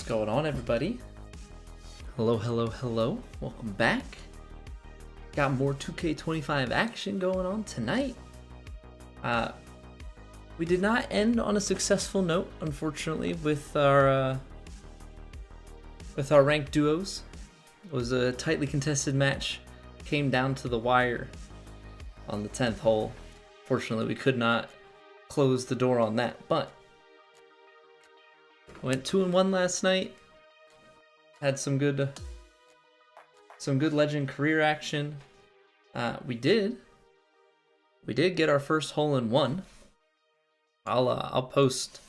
going on, everybody? Hello, hello, hello. Welcome back. Got more 2K25 action going on tonight. We did not end on a successful note, unfortunately, with our ranked duos. It was a tightly contested match. Came down to the wire on the 10th hole. Fortunately, we could not close the door on that, but went 2-1 last night. Had some good legend career action. We did get our first hole in one. I'll post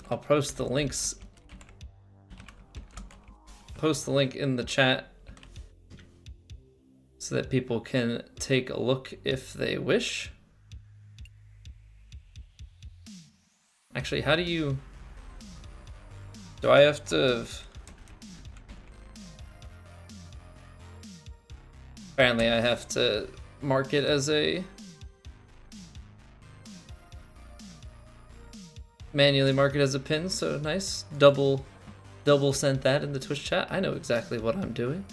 the links. Post the link in the chat so that people can take a look if they wish. Actually, how do you... Do I have to... Apparently I have to mark it as a... Manually mark it as a pin, so nice. Double sent that in the Twitch chat. I know exactly what I'm doing.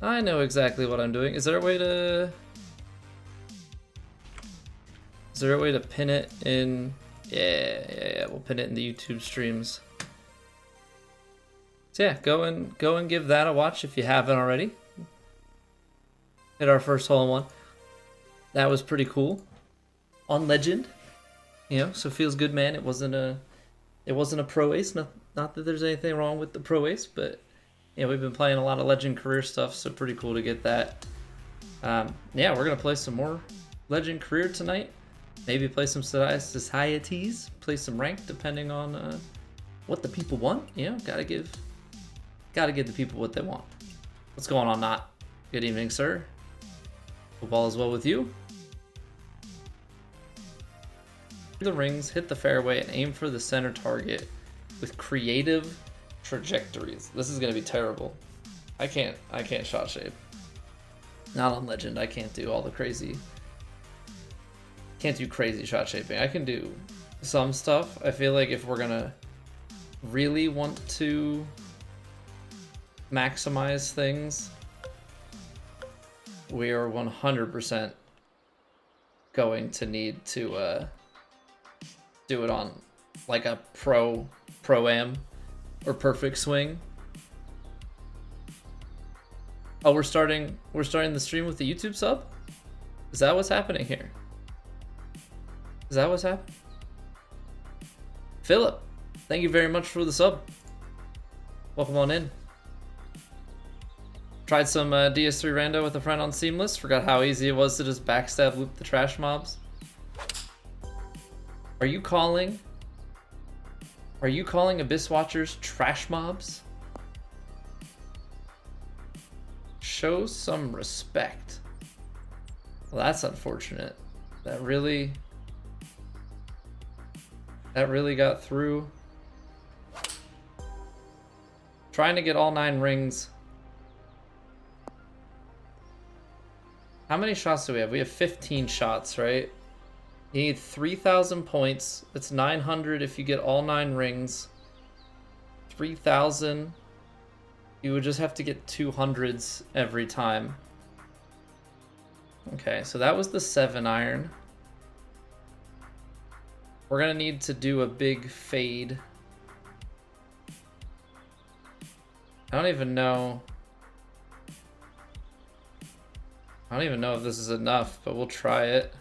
Is there a way to... Is there a way to pin it in... Yeah, we'll pin it in the YouTube streams. So yeah, go and give that a watch if you haven't already. Hit our first hole in one. That was pretty cool. On legend, so feels good, man. It wasn't a pro ace. Not that there's anything wrong with the pro ace, but we've been playing a lot of legend career stuff, so pretty cool to get that. Yeah, we're gonna play some more legend career tonight. Maybe play some societies, play some rank, depending on what the people want. Gotta give the people what they want. What's going on, Not? Good evening, sir. Hope all is well with you. The rings, hit the fairway, and aim for the center target with creative trajectories. This is gonna be terrible. I can't shot shape. Not on legend. I can't do all the crazy. Can't do crazy shot shaping. I can do some stuff. I feel like if we're gonna really want to maximize things, we are 100% going to need to do it on like a Pro-Am or perfect swing. Oh, we're starting the stream with the YouTube sub? Is that what's happening here? Is that what's happening? Philip, thank you very much for the sub. Welcome on in. Tried some DS3 rando with a friend on Seamless. Forgot how easy it was to just backstab loop the trash mobs. Are you calling Abyss Watchers trash mobs? Show some respect. Well, that's unfortunate. That really got through. Trying to get all 9 rings. How many shots do we have? We have 15 shots, right? You need 3,000 points. That's 900 if you get all 9 rings. 3,000. You would just have to get 200s every time. Okay, so that was the 7-iron. We're gonna need to do a big fade. I don't even know if this is enough, but we'll try it.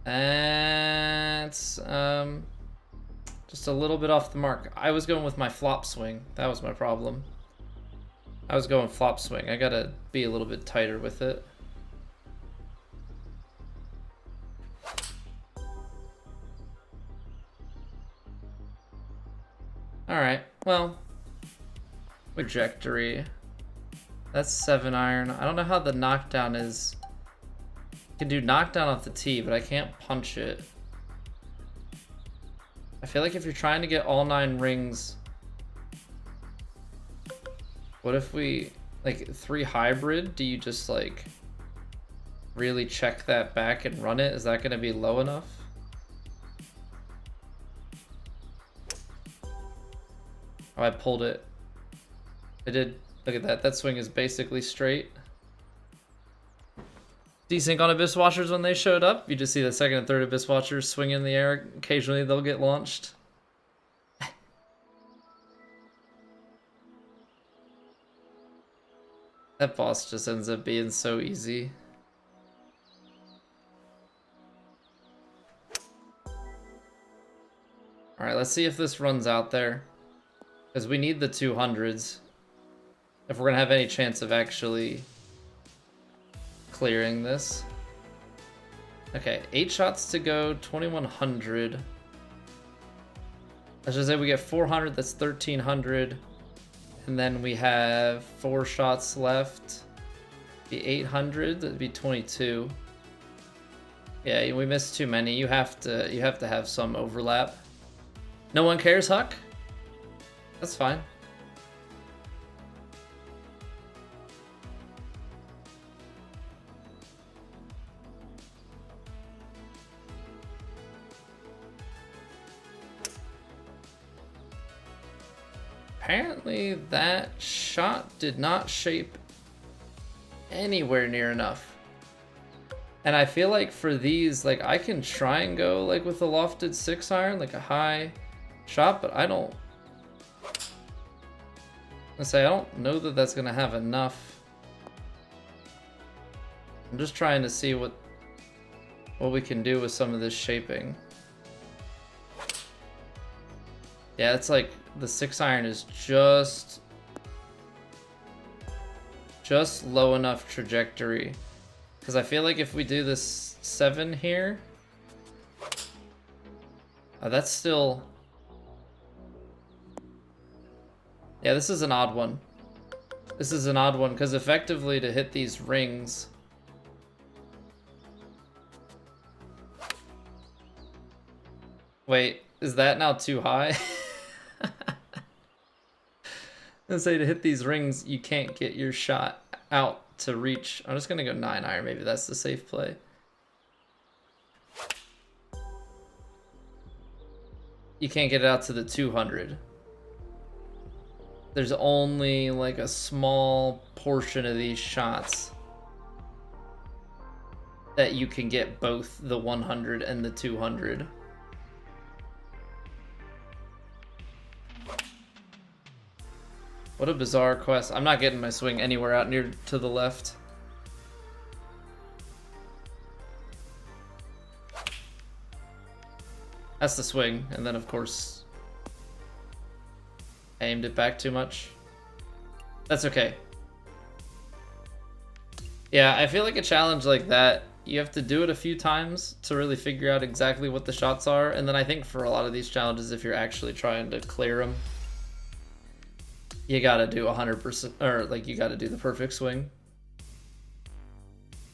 And it's just a little bit off the mark. I was going with my flop swing. That was my problem. I was going flop swing. I gotta be a little bit tighter with it. Alright, well, trajectory. That's 7-iron. I don't know how the knockdown is. I can do knockdown off the tee, but I can't punch it. I feel like if you're trying to get all 9 rings, what if we, like, 3 hybrid? Do you just, like, really check that back and run it? Is that going to be low enough? Oh, I pulled it. I did. Look at that. That swing is basically straight. Desync on Abyss Watchers when they showed up. You just see the second and third Abyss Watchers swing in the air. Occasionally they'll get launched. That boss just ends up being so easy. Alright, let's see if this runs out there. Because we need the 200s. If we're going to have any chance of actually clearing this. Okay, 8 shots to go, 2100. Let's just say we get 400, that's 1300. And then we have 4 shots left. Be 800, that'd be 22. Yeah, we missed too many. You have to have some overlap. No one cares, Huck? That's fine. Apparently that shot did not shape anywhere near enough. And I feel like for these, like I can try and go like with a lofted 6-iron, like a high shot, but I don't know that that's gonna have enough. I'm just trying to see what we can do with some of this shaping. Yeah, it's like the 6-iron is just low enough trajectory. Because I feel like if we do this 7 here, that's still... Yeah, this is an odd one. This is an odd one because effectively to hit these rings... Wait, is that now too high? Let's say to hit these rings, you can't get your shot out to reach. I'm just gonna go 9-iron. Maybe that's the safe play. You can't get it out to the 200. There's only like a small portion of these shots that you can get both the 100 and the 200. What a bizarre quest. I'm not getting my swing anywhere out near to the left. That's the swing, and then of course I aimed it back too much. That's okay. Yeah, I feel like a challenge like that, you have to do it a few times to really figure out exactly what the shots are, and then I think for a lot of these challenges, if you're actually trying to clear them, you gotta do 100%, or like you gotta do the perfect swing.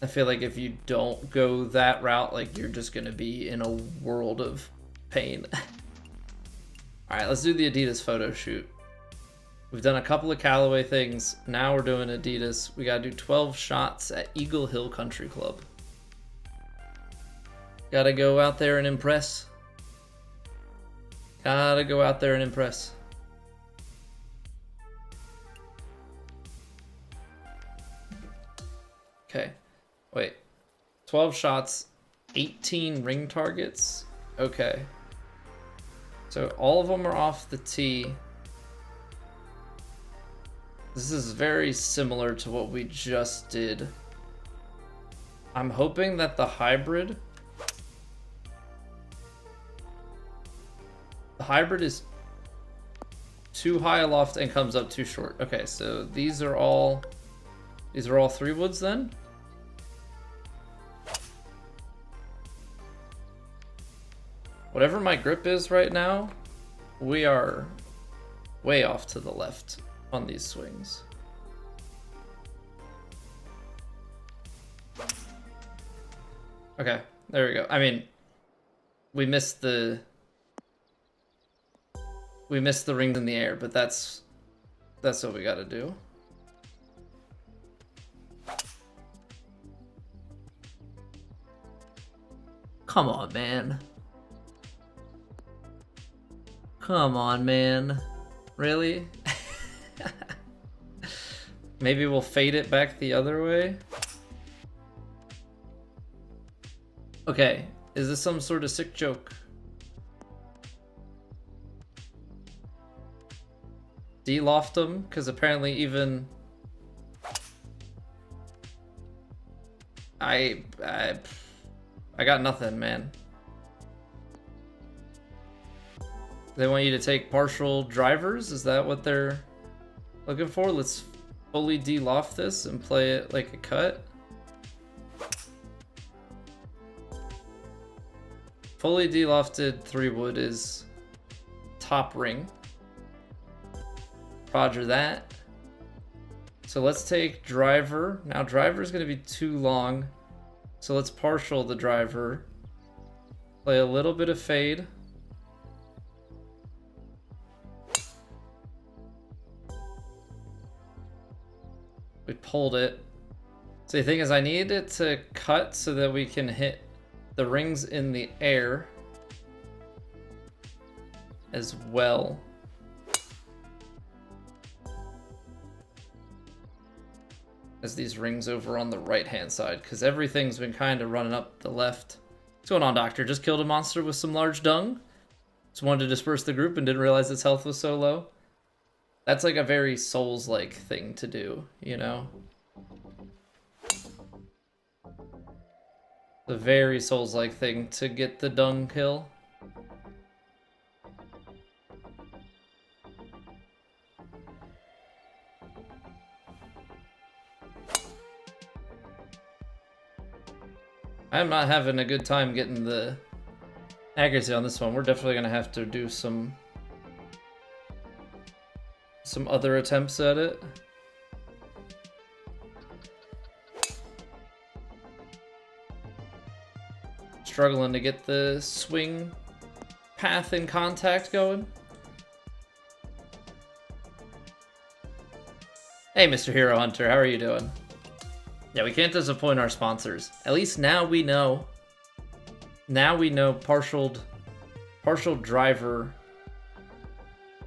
I feel like if you don't go that route, like you're just gonna be in a world of pain. All right, let's do the Adidas photo shoot. We've done a couple of Callaway things. Now we're doing Adidas. We gotta do 12 shots at Eagle Hill Country Club. Gotta go out there and impress. Gotta go out there and impress. Okay, wait, 12 shots, 18 ring targets? Okay. So all of them are off the tee. This is very similar to what we just did. I'm hoping that the hybrid is too high aloft and comes up too short. Okay, so these are all 3 woods then? Whatever my grip is right now, we are way off to the left on these swings. Okay, there we go. I mean, we missed the rings in the air, but that's what we gotta do. Come on, man. Come on, man. Really? Maybe we'll fade it back the other way. Okay, is this some sort of sick joke? De-loft them, because apparently even I got nothing, man. They want you to take partial drivers? Is that what they're looking for? Let's fully de-loft this and play it like a cut. Fully de-lofted 3-wood is top ring. Roger that. So let's take driver. Now driver is going to be too long. So let's partial the driver. Play a little bit of fade. We pulled it. So the thing is, I need it to cut so that we can hit the rings in the air as well. As these rings over on the right hand side, because everything's been kind of running up the left. What's going on, Doctor? Just killed a monster with some large dung. Just wanted to disperse the group and didn't realize its health was so low. That's like a very Souls-like thing to do, you know? A very Souls-like thing to get the dung kill. I'm not having a good time getting the accuracy on this one. We're definitely gonna have to do some other attempts at it. Struggling to get the swing path in contact going. Hey, Mr. Hero Hunter, how are you doing? Yeah, we can't disappoint our sponsors. At least now we know. Now we know partial driver,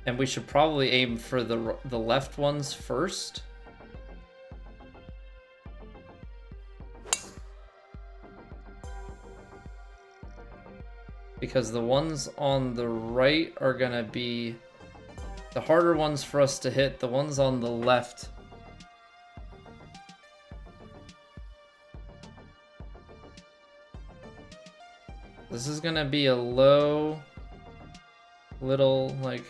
and we should probably aim for the left ones first. Because the ones on the right are gonna be the harder ones for us to hit. The ones on the left . This is gonna be a low, little, like,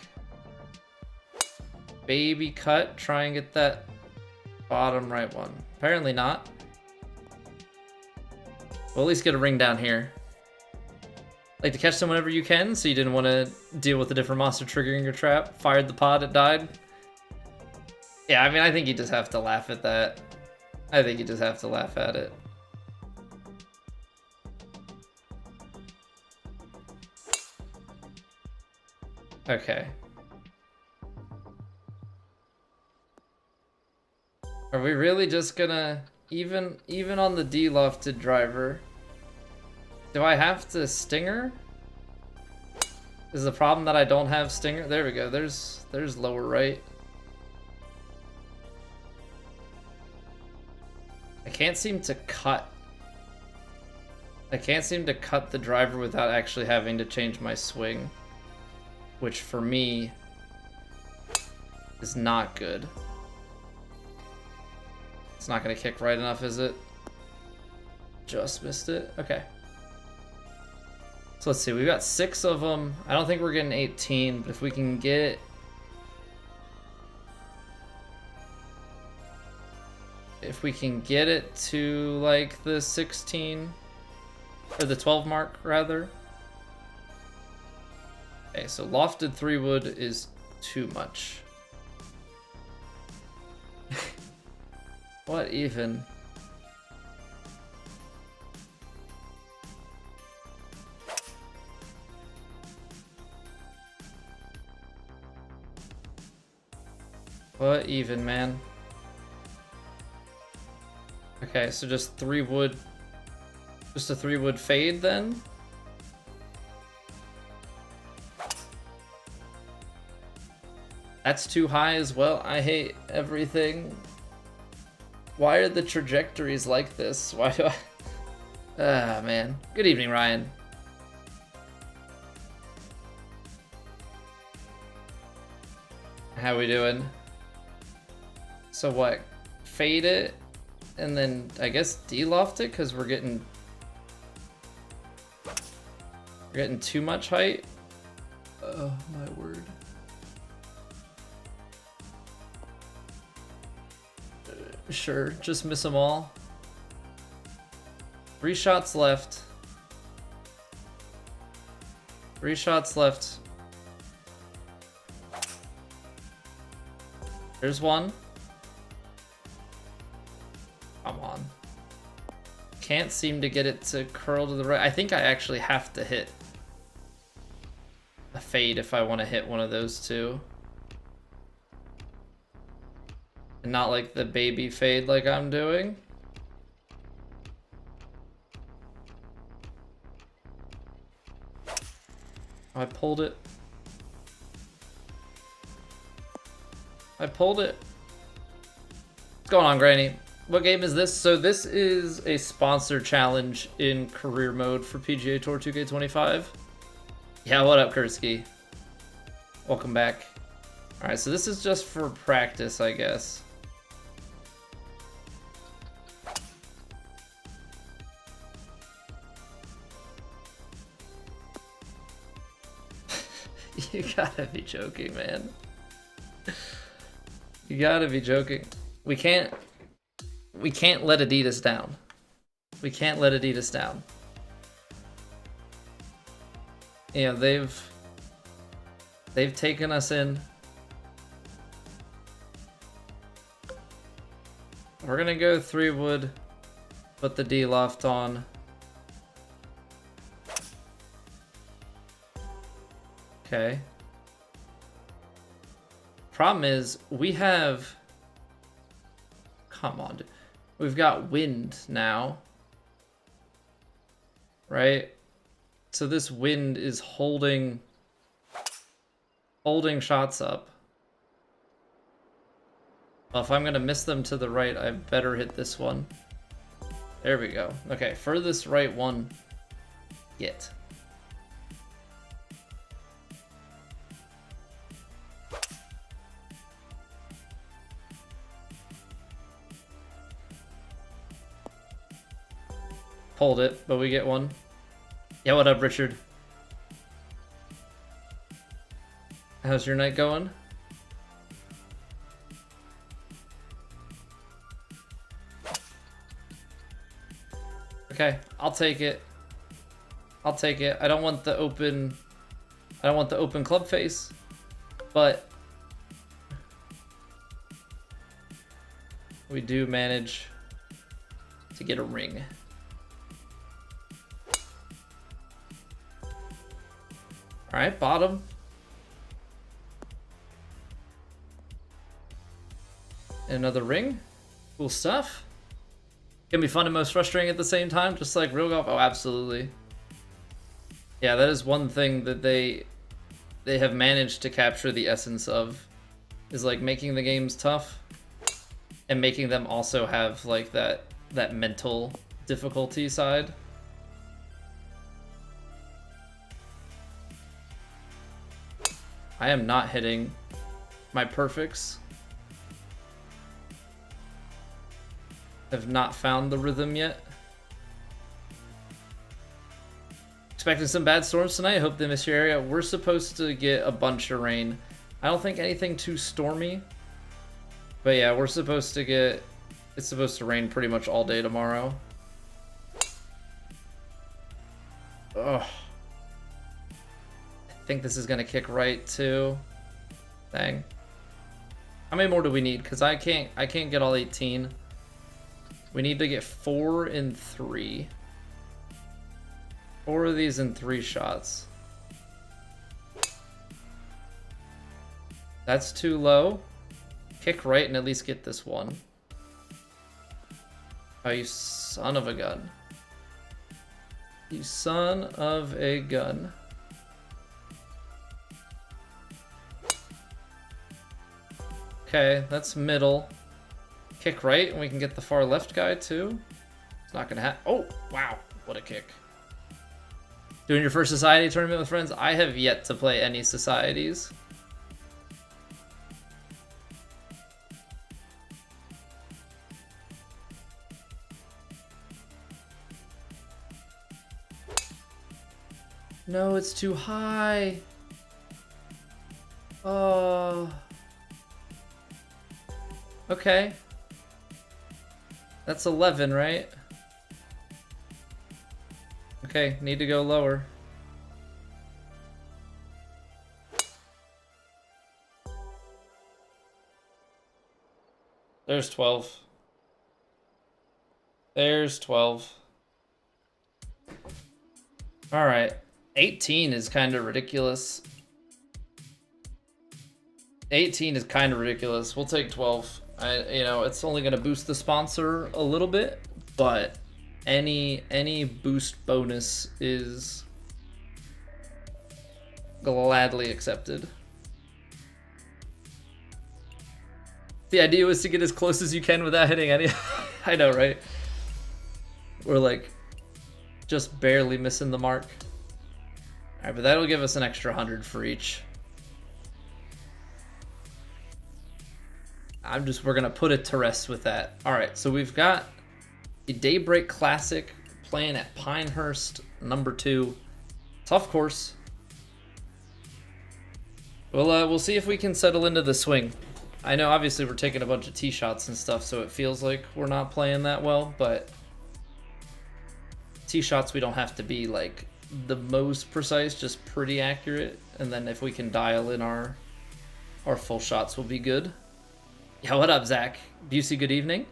baby cut. Try and get that bottom right one. Apparently not. We'll at least get a ring down here. Like to catch them whenever you can, so you didn't want to deal with a different monster triggering your trap. Fired the pod, it died. Yeah, I mean, I think you just have to laugh at that. I think you just have to laugh at it. Okay. Are we really just gonna, even on the de-lofted driver, do I have to stinger? Is the problem that I don't have stinger? There we go, there's lower right. I can't seem to cut. I can't seem to cut the driver without actually having to change my swing. Which for me is not good. It's not gonna kick right enough, is it? Just missed it. Okay. So let's see, we've got 6 of them. I don't think we're getting 18, but if we can get... If we can get it to like the 16, or the 12 mark rather. Okay, so lofted 3-wood is too much. What even? What even, man? Okay, so just 3-wood, just a 3-wood fade then? That's too high as well. I hate everything. Why are the trajectories like this? Why do I... Ah, man. Good evening, Ryan. How we doing? So what? Fade it, and then I guess de-loft it, because we're getting too much height. Oh my word. Sure, just miss them all. 3 shots left. 3 shots left. There's one. Come on. Can't seem to get it to curl to the right. I think I actually have to hit a fade if I want to hit one of those two. And not like the baby fade like I'm doing. I pulled it. I pulled it. What's going on, Granny? What game is this? So this is a sponsor challenge in career mode for PGA Tour 2K25. Yeah, what up, Kursky? Welcome back. All right, so this is just for practice, I guess. You gotta be joking, man. You gotta be joking. We can't let Adidas down. We can't let Adidas down. You know, they've taken us in. We're gonna go 3 wood, put the D-loft on. Okay. Problem is, we have... Come on, dude. We've got wind now. Right? So this wind is holding shots up. Well, if I'm gonna miss them to the right, I better hit this one. There we go. Okay, furthest right one. Get. Pulled it, but we get one. Yeah, what up, Richard? How's your night going? Okay, I'll take it. I'll take it. I don't want the open club face, but we do manage to get a ring. All right, bottom. Another ring. Cool stuff. Can be fun and most frustrating at the same time, just like real golf. Oh, absolutely. Yeah, that is one thing that they have managed to capture the essence of, is like making the games tough and making them also have like that mental difficulty side. I am not hitting my perfects. Have not found the rhythm yet. Expecting some bad storms tonight. Hope they miss your area. We're supposed to get a bunch of rain. I don't think anything too stormy. But yeah, we're supposed to get... It's supposed to rain pretty much all day tomorrow. Ugh. I think this is gonna kick right too. Dang. How many more do we need? Because I can't get all 18. We need to get 4 in 3. 4 of these in 3 shots. That's too low. Kick right and at least get this one. Oh, you son of a gun. You son of a gun. Okay, that's middle. Kick right, and we can get the far left guy too. It's not gonna happen. Oh, wow, what a kick. Doing your first society tournament with friends? I have yet to play any societies. No, it's too high. Oh. Okay. That's 11, right? Okay, need to go lower. There's 12. There's 12. All right. 18 is kind of ridiculous. 18 is kind of ridiculous. We'll take 12. You know, it's only going to boost the sponsor a little bit, but any boost bonus is gladly accepted. The idea was to get as close as you can without hitting any. I know, right? We're like just barely missing the mark. All right, but that'll give us an extra 100 for each. We're gonna put it to rest with that. All right, so we've got the Daybreak Classic playing at Pinehurst, number 2. Tough course. We'll see if we can settle into the swing. I know obviously we're taking a bunch of tee shots and stuff, so it feels like we're not playing that well, but tee shots we don't have to be like the most precise, just pretty accurate, and then if we can dial in our full shots, we'll be good. Yeah, what up, Zach? Busey, good evening.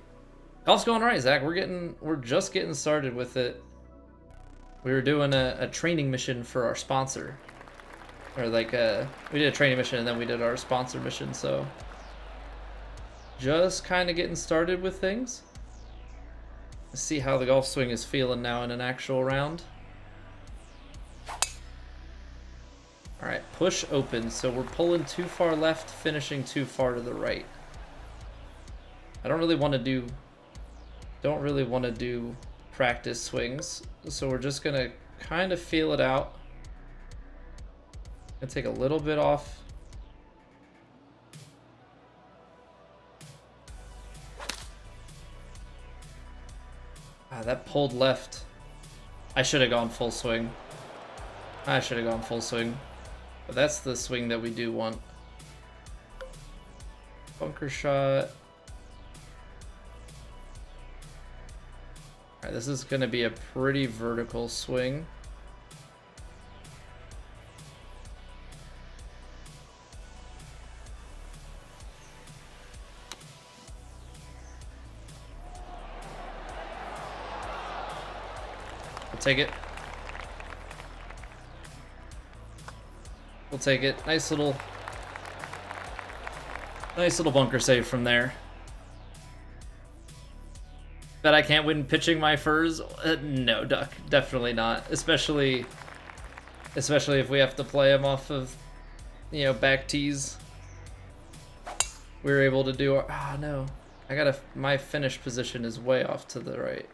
Golf's going all right, Zach. We're just getting started with it. We were doing a training mission for our sponsor, or like we did a training mission and then we did our sponsor mission. So just kind of getting started with things. Let's see how the golf swing is feeling now in an actual round. All right, push open. So we're pulling too far left, finishing too far to the right. I don't really want to do practice swings, so we're just gonna kind of feel it out. Gonna take a little bit off. That pulled left. I should have gone full swing. But that's the swing that we do want. Bunker shot. All right, this is going to be a pretty vertical swing. We'll take it. We'll take it. Nice little bunker save from there. Bet I can't win pitching my furs? No, Duck, definitely not. Especially if we have to play them off of, you know, back tees. We were able to do our, no. My finish position is way off to the right.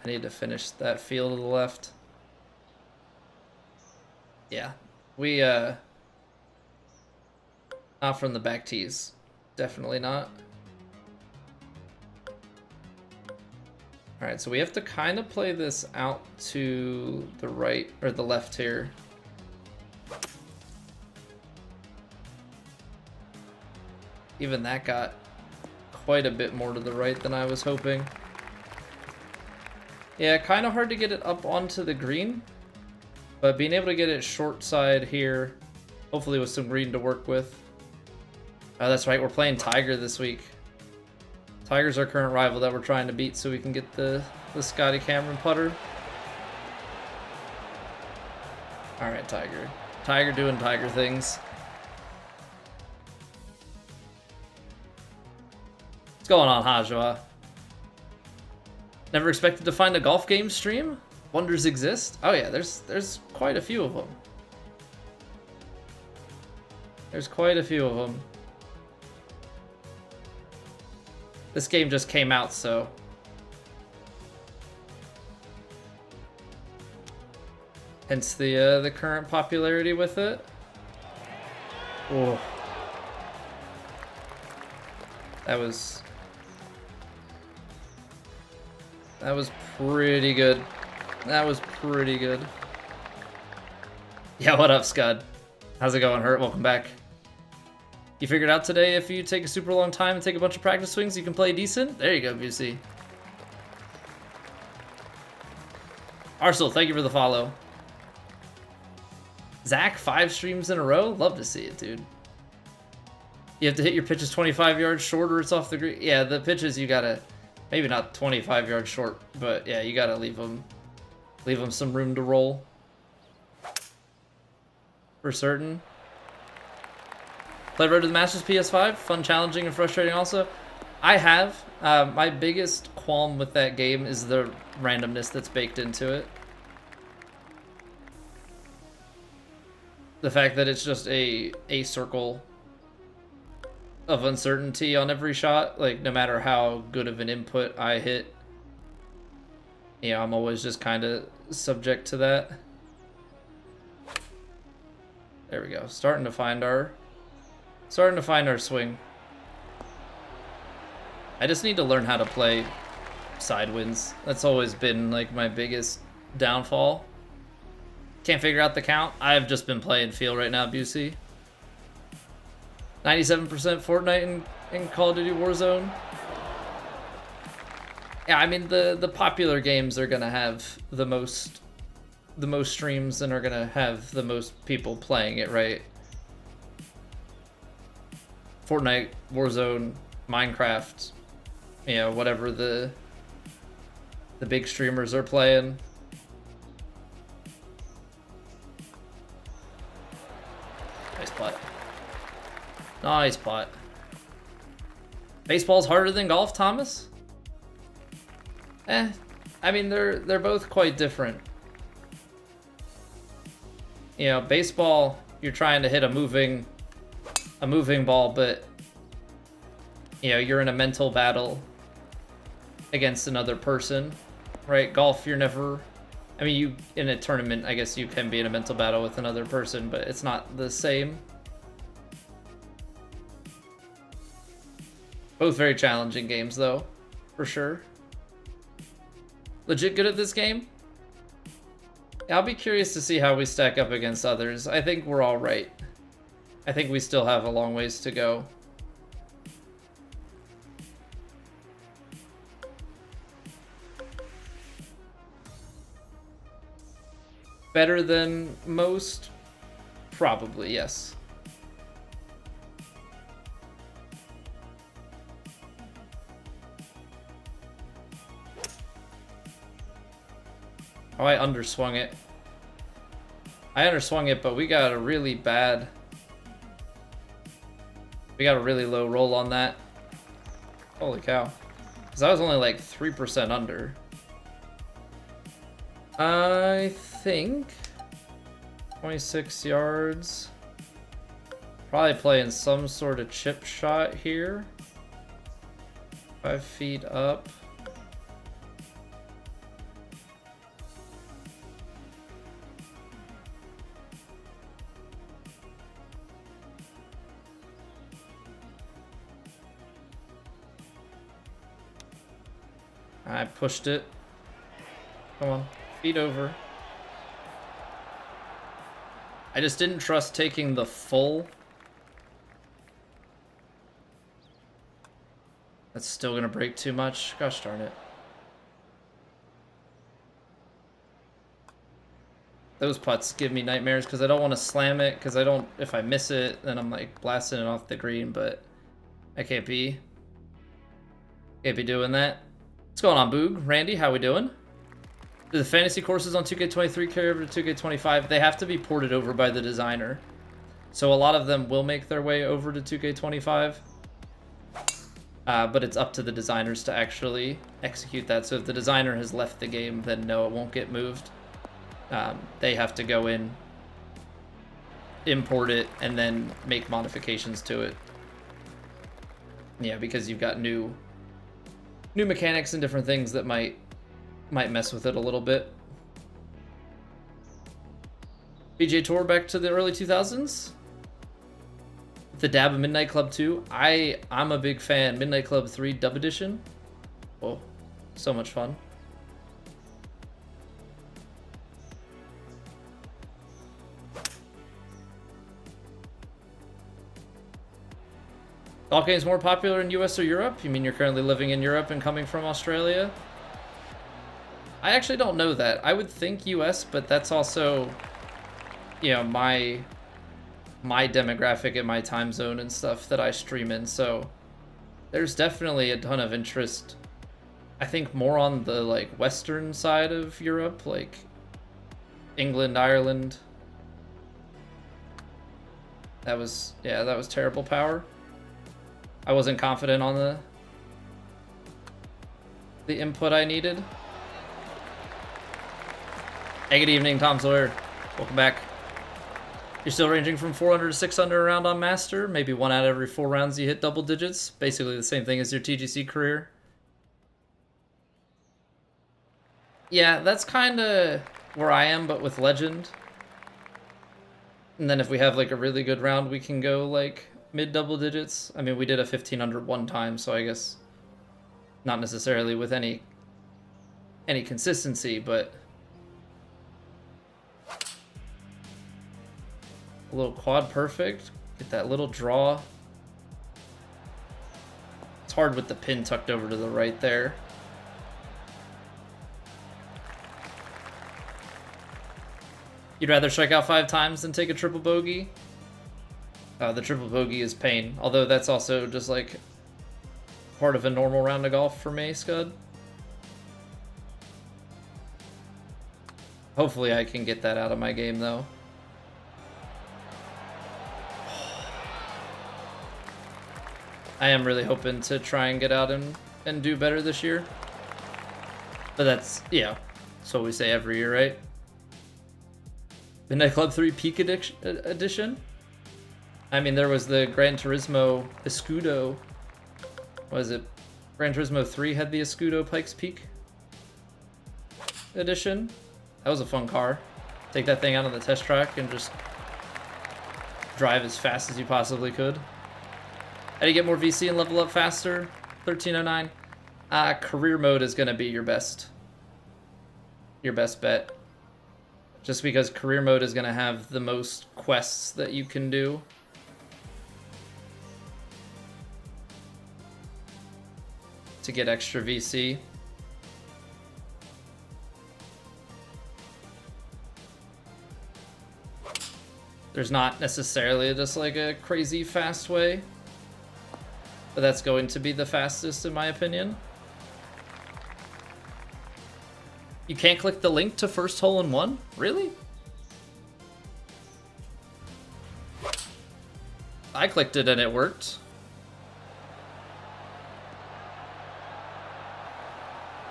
I need to finish that field to the left. Yeah, we, not from the back tees. Definitely not. Alright, so we have to kind of play this out to the right, or the left here. Even that got quite a bit more to the right than I was hoping. Yeah, kind of hard to get it up onto the green, but being able to get it short side here, hopefully with some green to work with. Oh, that's right, we're playing Tiger this week. Tiger's our current rival that we're trying to beat so we can get the Scotty Cameron putter. Alright, Tiger. Tiger doing Tiger things. What's going on, Hajwa? Never expected to find a golf game stream? Wonders exist? Oh yeah, there's quite a few of them. There's quite a few of them. This game just came out, so hence the current popularity with it. Oh, that was pretty good. That was pretty good. Yeah, what up, Scud? How's it going, Hurt? Welcome back. You figured out today if you take a super long time and take a bunch of practice swings, you can play decent? There you go, BC. Arsenal, thank you for the follow. Zach, 5 streams in a row? Love to see it, dude. You have to hit your pitches 25 yards short or it's off the green. Yeah, the pitches you gotta, maybe not 25 yards short, but yeah, you gotta leave them some room to roll. For certain. Played Road to the Masters PS5, fun, challenging, and frustrating also. I have. My biggest qualm with that game is the randomness that's baked into it. The fact that it's just a circle of uncertainty on every shot. Like, no matter how good of an input I hit, you know, I'm always just kind of subject to that. There we go. Starting to find our swing. I just need to learn how to play side winds. That's always been like my biggest downfall. Can't figure out the count. I've just been playing feel right now, Busey. 97% Fortnite in Call of Duty Warzone. Yeah, I mean the popular games are gonna have the most streams and are gonna have the most people playing it, right? Fortnite, Warzone, Minecraft, you know, whatever the big streamers are playing. Nice putt. Nice putt. Baseball's harder than golf, Thomas? I mean they're both quite different. You know, baseball, you're trying to hit a moving ball, but you know, you're in a mental battle against another person, right? Golf, you're never, I mean, you in a tournament, I guess you can be in a mental battle with another person, but it's not the same. Both very challenging games though, for sure. Legit good at this game? I'll be curious to see how we stack up against others. I think we're all right. I think we still have a long ways to go. Better than most? Probably, yes. Oh, I underswung it. I underswung it, but we got a really bad... We got a really low roll on that. Holy cow. Because I was only like 3% under. I think 26 yards. Probably playing some sort of chip shot here. 5 feet up. I pushed it. Come on, feet over. I just didn't trust taking the full. That's still gonna break too much. Gosh darn it. Those putts give me nightmares because I don't want to slam it, because I don't, if I miss it, then I'm like blasting it off the green, but I can't be doing that. What's going on, Boog? Randy, how we doing? Do the fantasy courses on 2K23 carry over to 2K25? They have to be ported over by the designer. So a lot of them will make their way over to 2K25. But it's up to the designers to actually execute that. So if the designer has left the game, then no, it won't get moved. They have to go in, import it, and then make modifications to it. Yeah, because you've got new new mechanics and different things that might mess with it a little bit. PGA Tour back to the early 2000s. The dab of Midnight Club 2. I'm a big fan. Midnight Club 3 Dub Edition. Oh, so much fun. Golf games more popular in US or Europe? You mean you're currently living in Europe and coming from Australia? I actually don't know that. I would think US, but that's also, you know, my demographic and my time zone and stuff that I stream in, so there's definitely a ton of interest. I think more on the like western side of Europe, like England, Ireland. That was terrible power. I wasn't confident on the input I needed. Hey, good evening, Tom Sawyer. Welcome back. You're still ranging from 400 to 600 around on Master. Maybe 1 out of every 4 rounds you hit double digits. Basically the same thing as your TGC career. Yeah, that's kind of where I am, but with Legend. And then if we have like a really good round, we can go like mid double digits. I mean, we did a 1500 one time, so I guess not necessarily with any consistency, but a little quad perfect. Get that little draw. It's hard with the pin tucked over to the right there. You'd rather strike out 5 times than take a triple bogey? The triple bogey is pain, although that's also just like part of a normal round of golf for me, Scud. Hopefully I can get that out of my game though. I am really hoping to try and get out and do better this year. But that's, yeah, that's what we say every year, right? Midnight Club 3 Peak Edition? I mean, there was the Gran Turismo Escudo. What is it? Gran Turismo 3 had the Escudo Pikes Peak Edition. That was a fun car. Take that thing out on the test track and just drive as fast as you possibly could. How do you get more VC and level up faster? 1309. Career mode is going to be your best bet. Just because career mode is going to have the most quests that you can do. To get extra VC. There's not necessarily just like a crazy fast way, but that's going to be the fastest in my opinion. You can't click the link to first hole in one? Really? I clicked it and it worked.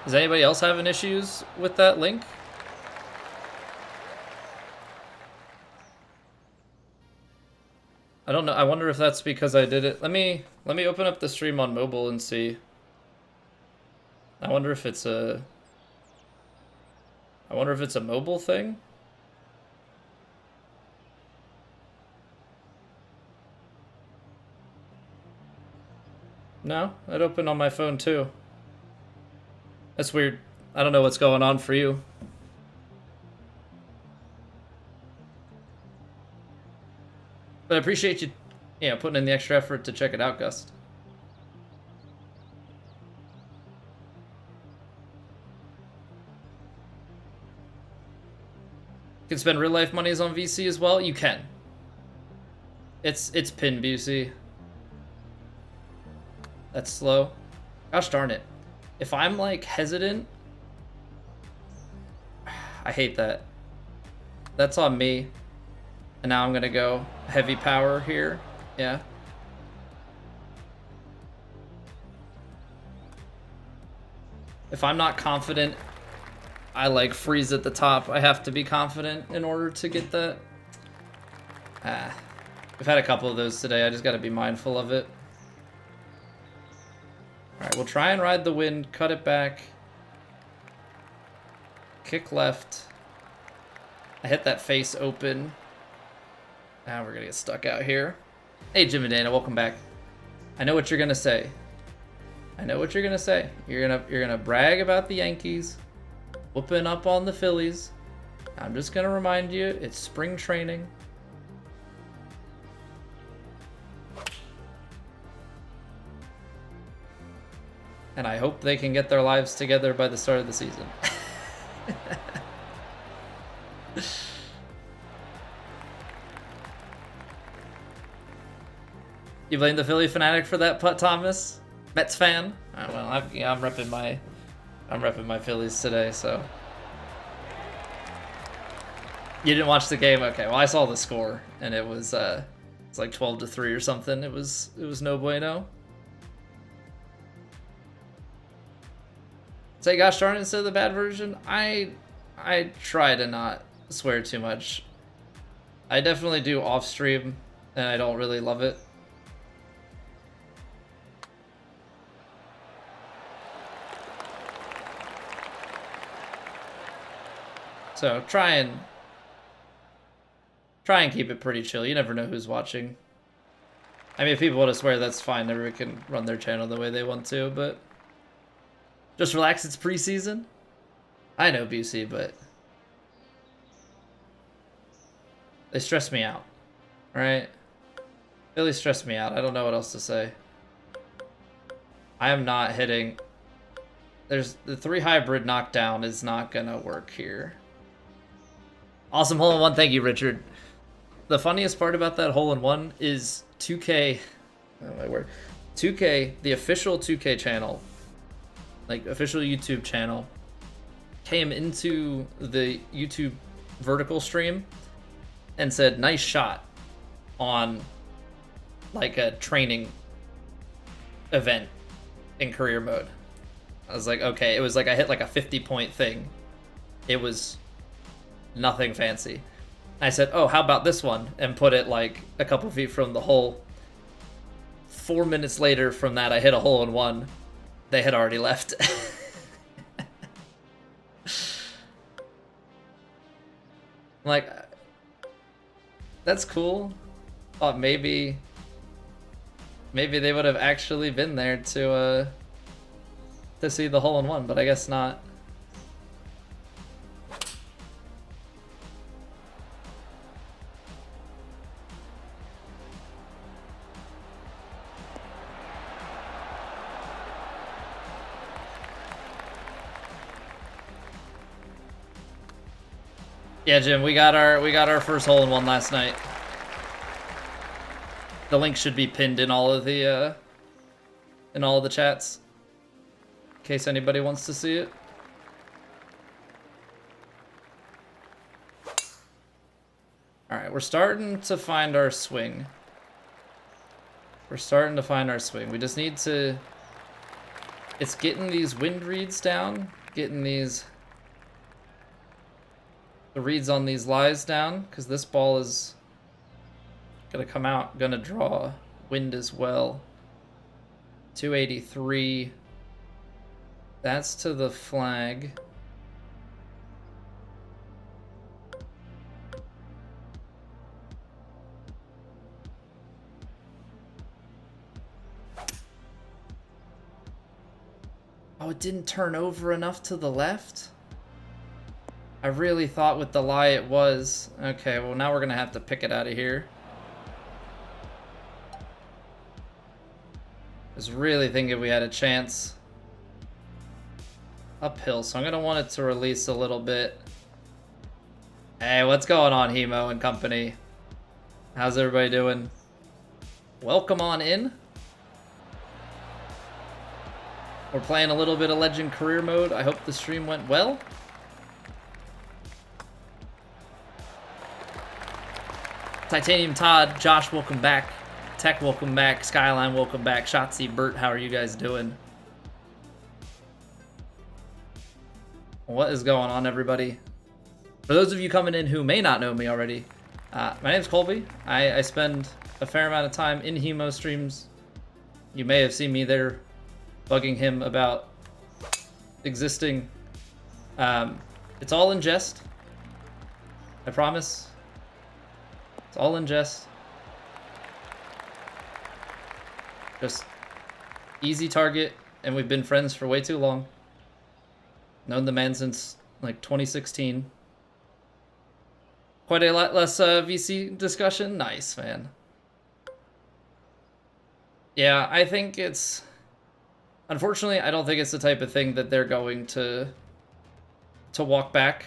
Is anybody else having issues with that link? I don't know. I wonder if that's because I did it. Let me open up the stream on mobile and see. I wonder if it's a mobile thing. No, it opened on my phone too. That's weird. I don't know what's going on for you. But I appreciate you, putting in the extra effort to check it out, Gust. You can spend real life monies on VC as well? You can. It's pin VC. That's slow. Gosh darn it. If I'm like hesitant, I hate that. That's on me. And now I'm gonna go heavy power here. Yeah. If I'm not confident, I like freeze at the top. I have to be confident in order to get that. We've had a couple of those today. I just gotta be mindful of it. Alright, we'll try and ride the wind, cut it back. Kick left. I hit that face open. Now we're gonna get stuck out here. Hey, Jim and Dana, welcome back. I know what you're gonna say. I know what you're gonna say. You're gonna brag about the Yankees, whooping up on the Phillies. I'm just gonna remind you, it's spring training. And I hope they can get their lives together by the start of the season. You blame the Philly fanatic for that putt, Thomas? Mets fan? Oh, well, I'm repping my Phillies today, so. You didn't watch the game? Okay, well I saw the score and it was it's like 12-3 or something. It was no bueno. Say gosh darn it instead of the bad version. I try to not swear too much. I definitely do off stream and I don't really love it. So try and keep it pretty chill. You never know who's watching. I mean, if people want to swear, that's fine. Everyone can run their channel the way they want to, but just relax. It's preseason. I know, BC, but they stress me out, right? Really stress me out. I don't know what else to say. I am not hitting. There's the 3 hybrid knockdown is not gonna work here. Awesome hole-in-one. Thank you, Richard. The funniest part about that hole-in-one is 2K. Oh my word. 2K, the official 2K channel, like official YouTube channel, came into the YouTube vertical stream and said, nice shot on like a training event in career mode. I was like, okay, it was like I hit like a 50-point thing. It was nothing fancy. I said, oh, how about this one? And put it like a couple feet from the hole. 4 minutes later from that, I hit a hole-in-one. They had already left. Like, that's cool. Thought maybe they would have actually been there to see the hole-in-one, but I guess not. Yeah, Jim, we got our first hole-in-one last night. The link should be pinned in all of the chats, in case anybody wants to see it. All right, we're starting to find our swing. We just need to. It's getting these wind reads down, getting the reads on these lies down, because this ball is gonna come out, gonna draw wind as well. 283. That's to the flag. Oh, it didn't turn over enough to the left? I really thought with the lie it was. Okay, well now we're gonna have to pick it out of here. I was really thinking we had a chance. Uphill, so I'm gonna want it to release a little bit. Hey, what's going on, Hemo and company? How's everybody doing? Welcome on in. We're playing a little bit of Legend Career Mode. I hope the stream went well. Titanium Todd, Josh, welcome back. Tech, welcome back. Skyline, welcome back. Shotzi, Bert, how are you guys doing? What is going on, everybody? For those of you coming in who may not know me already, my name's Colby. I spend a fair amount of time in Hemo streams. You may have seen me there bugging him about existing. It's all in jest. I promise. It's all in jest. Just easy target, and we've been friends for way too long. Known the man since like 2016. Quite a lot less VC discussion. Nice, man. Yeah, I think it's... Unfortunately, I don't think it's the type of thing that they're going to walk back.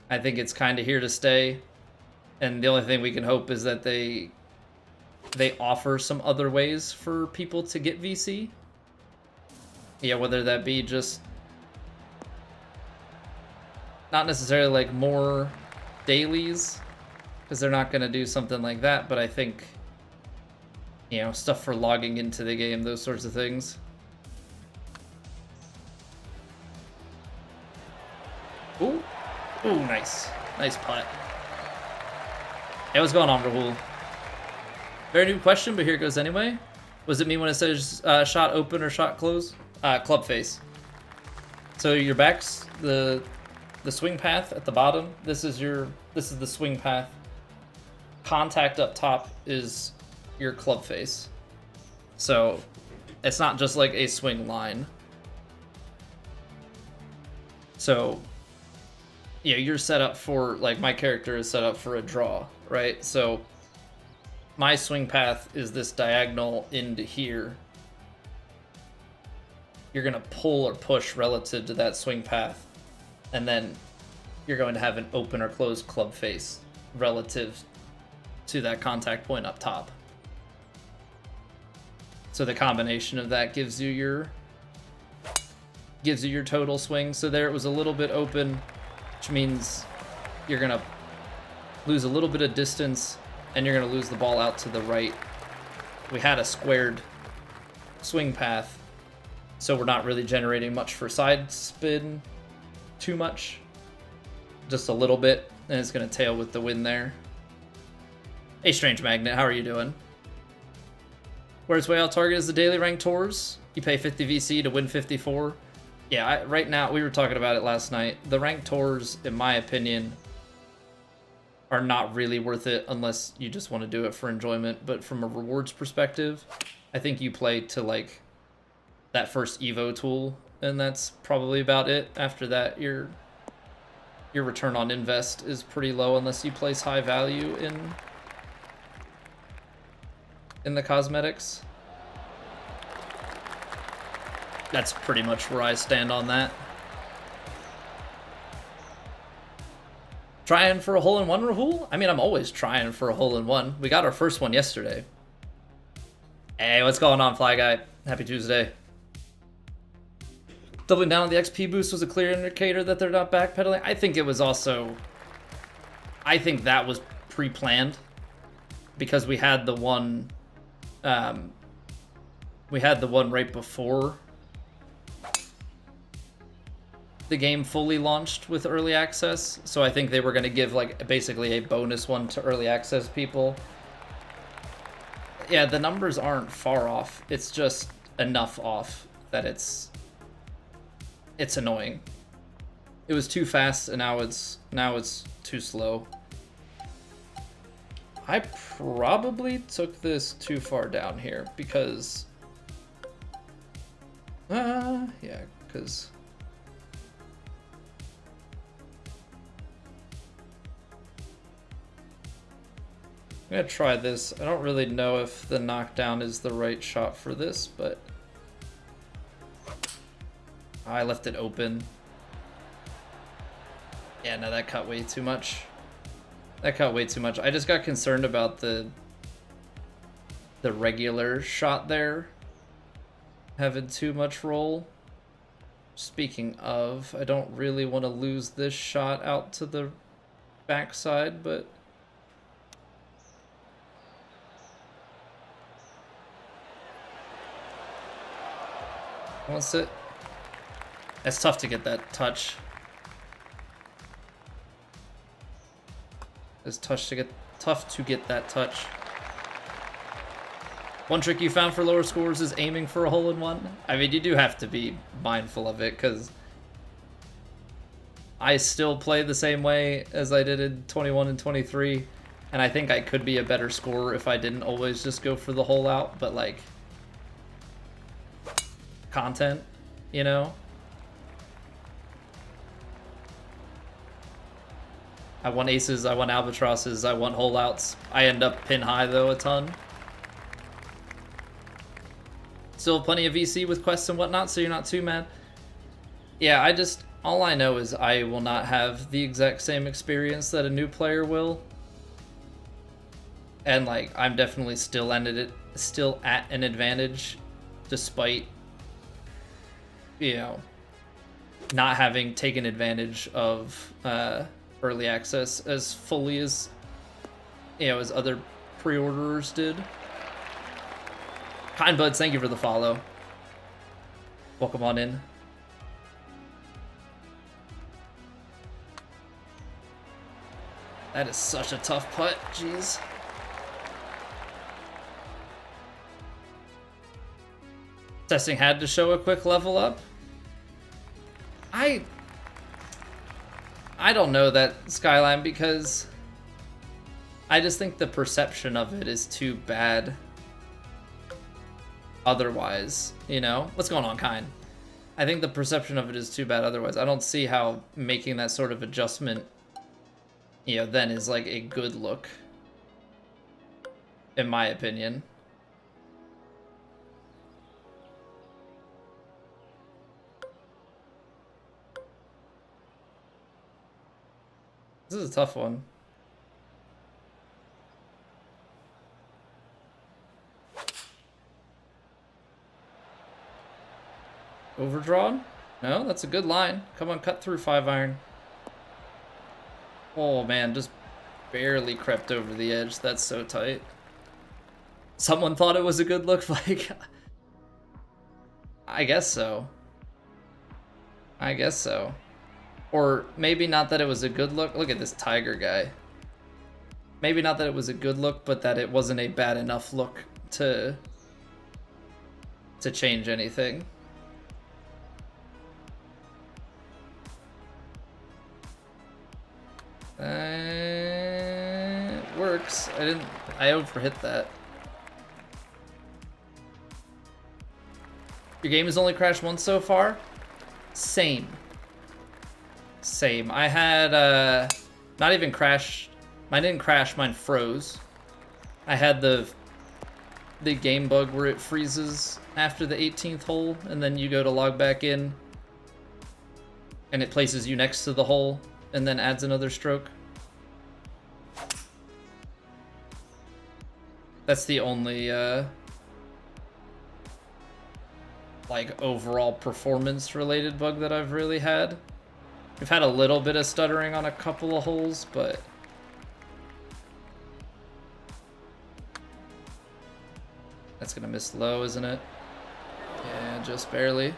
I think it's kind of here to stay. And the only thing we can hope is that they offer some other ways for people to get VC. Yeah, whether that be just not necessarily like more dailies, because they're not going to do something like that, but I think, you know, stuff for logging into the game, those sorts of things. Ooh, ooh, nice. Nice putt. Hey, what's going on, Rahul? Very new question, but here it goes anyway. Was it me when it says shot open or shot close? Club face. So your back's the swing path at the bottom. This is the swing path. Contact up top is your club face. So it's not just like a swing line. So yeah, you're set up for, like, my character is set up for a draw, right? So my swing path is this diagonal into here. You're going to pull or push relative to that swing path, and then you're going to have an open or closed club face relative to that contact point up top. So the combination of that gives you your total swing. So there it was a little bit open, which means you're going to lose a little bit of distance, and you're going to lose the ball out to the right. We had a squared swing path, so we're not really generating much for side spin too much. Just a little bit, and it's going to tail with the wind there. Hey, Strange Magnet, how are you doing? Where's way out target is the daily ranked tours. You pay 50 VC to win 54. Yeah, right now, we were talking about it last night. The ranked tours, in my opinion, are not really worth it unless you just want to do it for enjoyment. But from a rewards perspective, I think you play to, like, that first Evo tool, and that's probably about it. After that, your return on invest is pretty low unless you place high value in the cosmetics. That's pretty much where I stand on that. Trying for a hole-in-one, Rahul? I mean, I'm always trying for a hole-in-one. We got our first one yesterday. Hey, what's going on, Fly Guy? Happy Tuesday. Doubling down on the XP boost was a clear indicator that they're not backpedaling. I think it was also... I think that was pre-planned. Because we had the one... we had the one right before the game fully launched with early access, so I think they were going to give, like, basically a bonus one to early access people. Yeah, the numbers aren't far off. It's just enough off that it's annoying. It was too fast, and now it's too slow. I probably took this too far down here because yeah, because I'm gonna try this. I don't really know if the knockdown is the right shot for this, but I left it open. Yeah, no, that cut way too much. That cut way too much. I just got concerned about the regular shot there having too much roll. Speaking of, I don't really want to lose this shot out to the backside, but wants it. It's tough to get that touch. It's tough to get that touch. One trick you found for lower scores is aiming for a hole-in-one. I mean, you do have to be mindful of it, because I still play the same way as I did in 21 and 23, and I think I could be a better scorer if I didn't always just go for the hole out, but like, content, you know? I want aces, I want albatrosses, I want hole outs. I end up pin high though a ton. Still plenty of VC with quests and whatnot, so you're not too mad. Yeah, all I know is I will not have the exact same experience that a new player will. And like, I'm definitely still at an advantage, despite, you know, not having taken advantage of early access as fully as, you know, as other pre-orderers did. Kind Buds, thank you for the follow. Welcome on in. That is such a tough putt, jeez. Testing had to show a quick level up. I don't know that, Skyline, because I just think the perception of it is too bad otherwise, you know? What's going on, Kind? I think the perception of it is too bad otherwise. I don't see how making that sort of adjustment, you know, then is like a good look, in my opinion. This is a tough one. Overdrawn? No, that's a good line. Come on, cut through 5-iron. Oh man, just barely crept over the edge. That's so tight. Someone thought it was a good look, like, I guess so. I guess so. Or maybe not that it was a good look. Look at this Tiger guy. Maybe not that it was a good look, but that it wasn't a bad enough look to change anything. Works. I overhit that. Your game has only crashed once so far? Same. I had, not even crashed. Mine didn't crash, mine froze. I had the game bug where it freezes after the 18th hole, and then you go to log back in, and it places you next to the hole, and then adds another stroke. That's the only, like, overall performance-related bug that I've really had. We've had a little bit of stuttering on a couple of holes, but that's gonna miss low, isn't it? Yeah, just barely.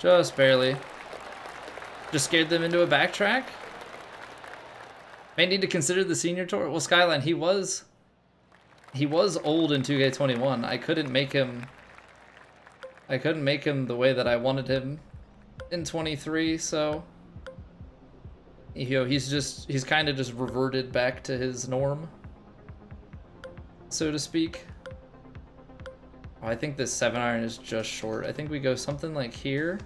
Just barely. Just scared them into a backtrack? May need to consider the senior tour. Well, Skyline, he was old in 2K21. I couldn't make him the way that I wanted him in 23, so, you know, he's kind of just reverted back to his norm, so to speak. Oh, I think this 7-iron is just short. I think we go something like here.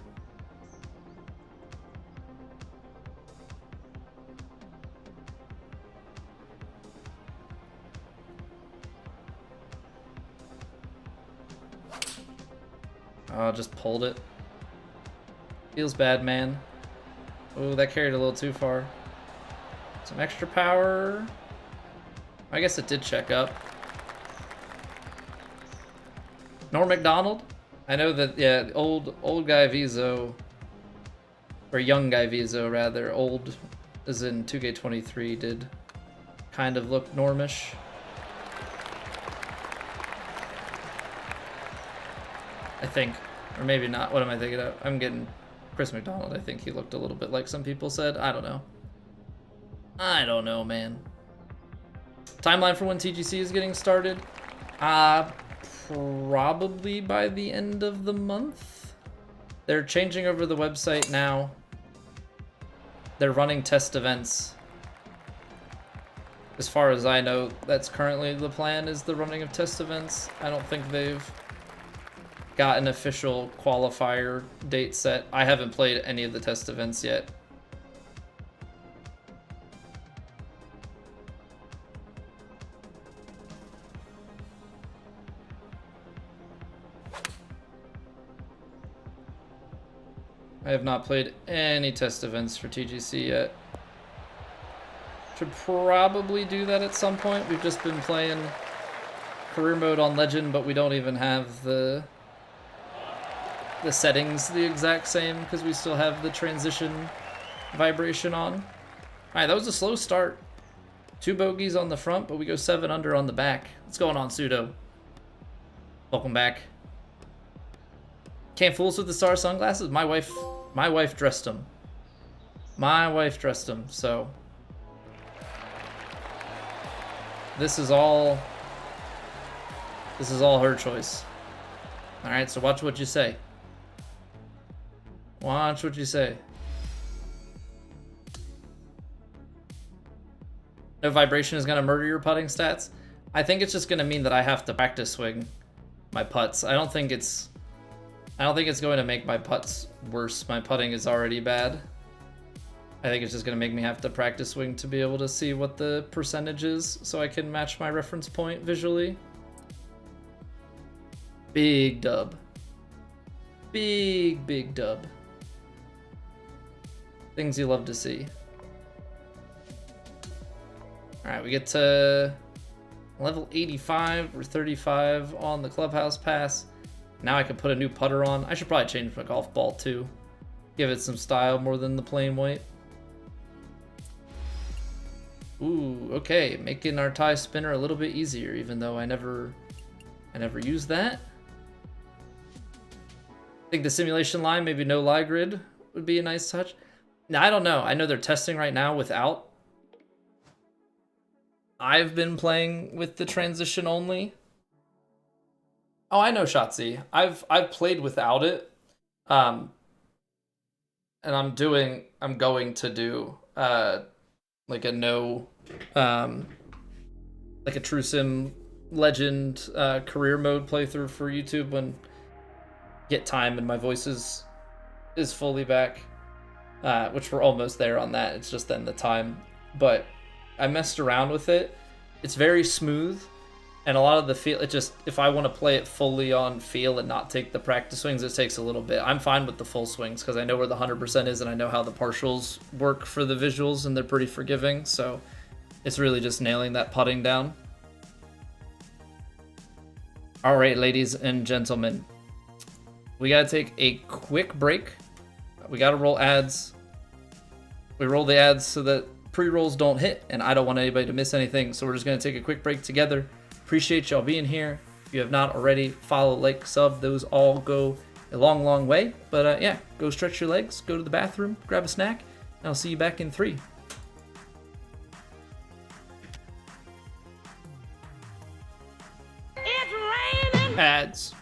Oh, just pulled it. Feels bad, man. Oh, that carried a little too far. Some extra power. I guess it did check up. Norm McDonald? I know that, yeah, old guy Vizo, or young guy Vizo rather, old as in 2K23 did kind of look normish. I think. Or maybe not. What am I thinking of? I'm getting Chris McDonald. I think he looked a little bit like some people said. I don't know. I don't know, man. Timeline for when TGC is getting started? Probably by the end of the month. They're changing over the website now. They're running test events. As far as I know, that's currently the plan, is the running of test events. I don't think they've got an official qualifier date set. I haven't played any of the test events yet. I have not played any test events for TGC yet. Should probably do that at some point. We've just been playing career mode on Legend, but we don't even have the settings the exact same because we still have the transition vibration on. All right, that was a slow start. 2 bogeys on the front, but we go 7 under on the back. What's going on, Pseudo? Welcome back. Can't fool us with the star sunglasses. My wife dressed them. My wife dressed them, so this is all her choice. All right, so watch what you say. Watch what you say. No vibration is gonna murder your putting stats. I think it's just gonna mean that I have to practice swing my putts. I don't think it's going to make my putts worse. My putting is already bad. I think it's just going to make me have to practice swing to be able to see what the percentage is so I can match my reference point visually. Big dub. Big dub. Things you love to see. Alright, we get to level 85 or 35 on the clubhouse pass. Now I can put a new putter on. I should probably change my golf ball too. Give it some style more than the plain white. Ooh, okay. Making our tie spinner a little bit easier, even though I never use that. I think the simulation line, maybe no lie grid, would be a nice touch. Now, I don't know. I know they're testing right now without. I've been playing with the transition only. Oh, I know Shotzi. I've played without it, and I'm going to do like a no, like a True Sim Legend career mode playthrough for YouTube when get time and my voice is fully back, which we're almost there on that. It's just then the time, but I messed around with it. It's very smooth. And a lot of the feel, it just, if I want to play it fully on feel and not take the practice swings, it takes a little bit. I'm fine with the full swings because I know where the 100% is and I know how the partials work for the visuals and they're pretty forgiving. So it's really just nailing that putting down. All right, ladies and gentlemen, we got to take a quick break. We got to roll ads. We roll the ads so that pre-rolls don't hit and I don't want anybody to miss anything. So we're just going to take a quick break together. Appreciate y'all being here. If you have not already, follow, like, sub. Those all go a long way. But yeah, go stretch your legs, go to the bathroom, grab a snack, and I'll see you back in 3. It's raining. Ads.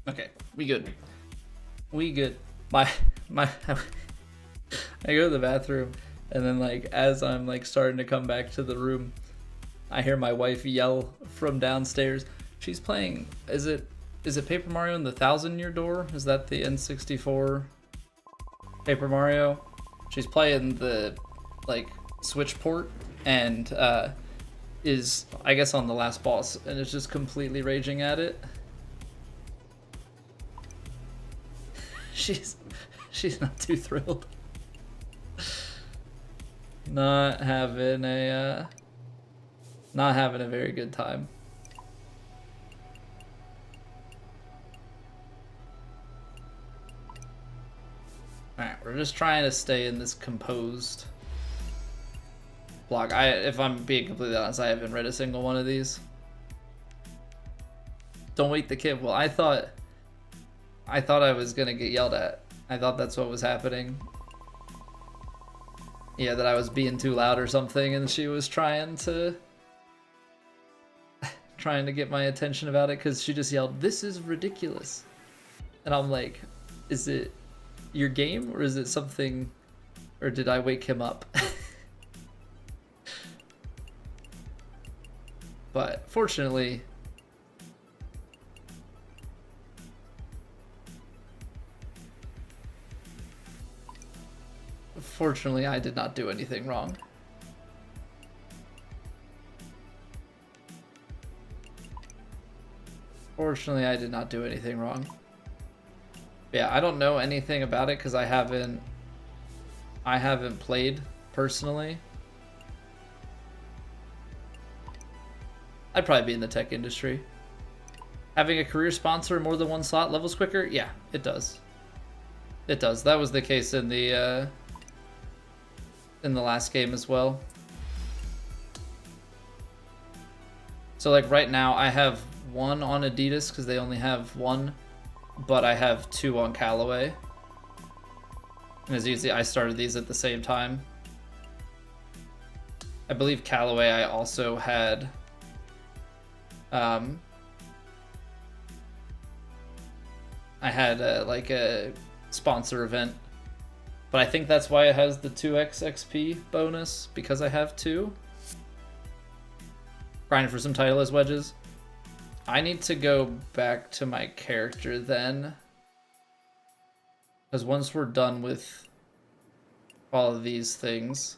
Okay, we good. We good. My I go to the bathroom, and then like as I'm like starting to come back to the room, I hear my wife yell from downstairs. She's playing. Is it Paper Mario and the 1,000-Year Door? Is that the N64 Paper Mario? She's playing the like Switch port and is I guess on the last boss and is just completely raging at it. She's not too thrilled. Not having a very good time. Alright, we're just trying to stay in this composed block. If I'm being completely honest, I haven't read a single one of these. Don't wake the kid. Well, I thought I was gonna get yelled at. I thought that's what was happening. Yeah, that I was being too loud or something, and she was trying to get my attention about it because she just yelled, "This is ridiculous," and I'm like, "Is it your game or is it something, or did I wake him up?" But fortunately, I did not do anything wrong. Fortunately, I did not do anything wrong. Yeah, I don't know anything about it because I haven't played personally. I'd probably be in the tech industry. Having a career sponsor in more than one slot levels quicker? Yeah, it does. It does. That was the case in the last game as well. So like right now I have one on Adidas because they only have one, but I have two on Callaway. And as you see, I started these at the same time. I believe Callaway I also had like a sponsor event, but I think that's why it has the 2x XP bonus, because I have two. Grinding for some title as wedges. I need to go back to my character then, because once we're done with all of these things,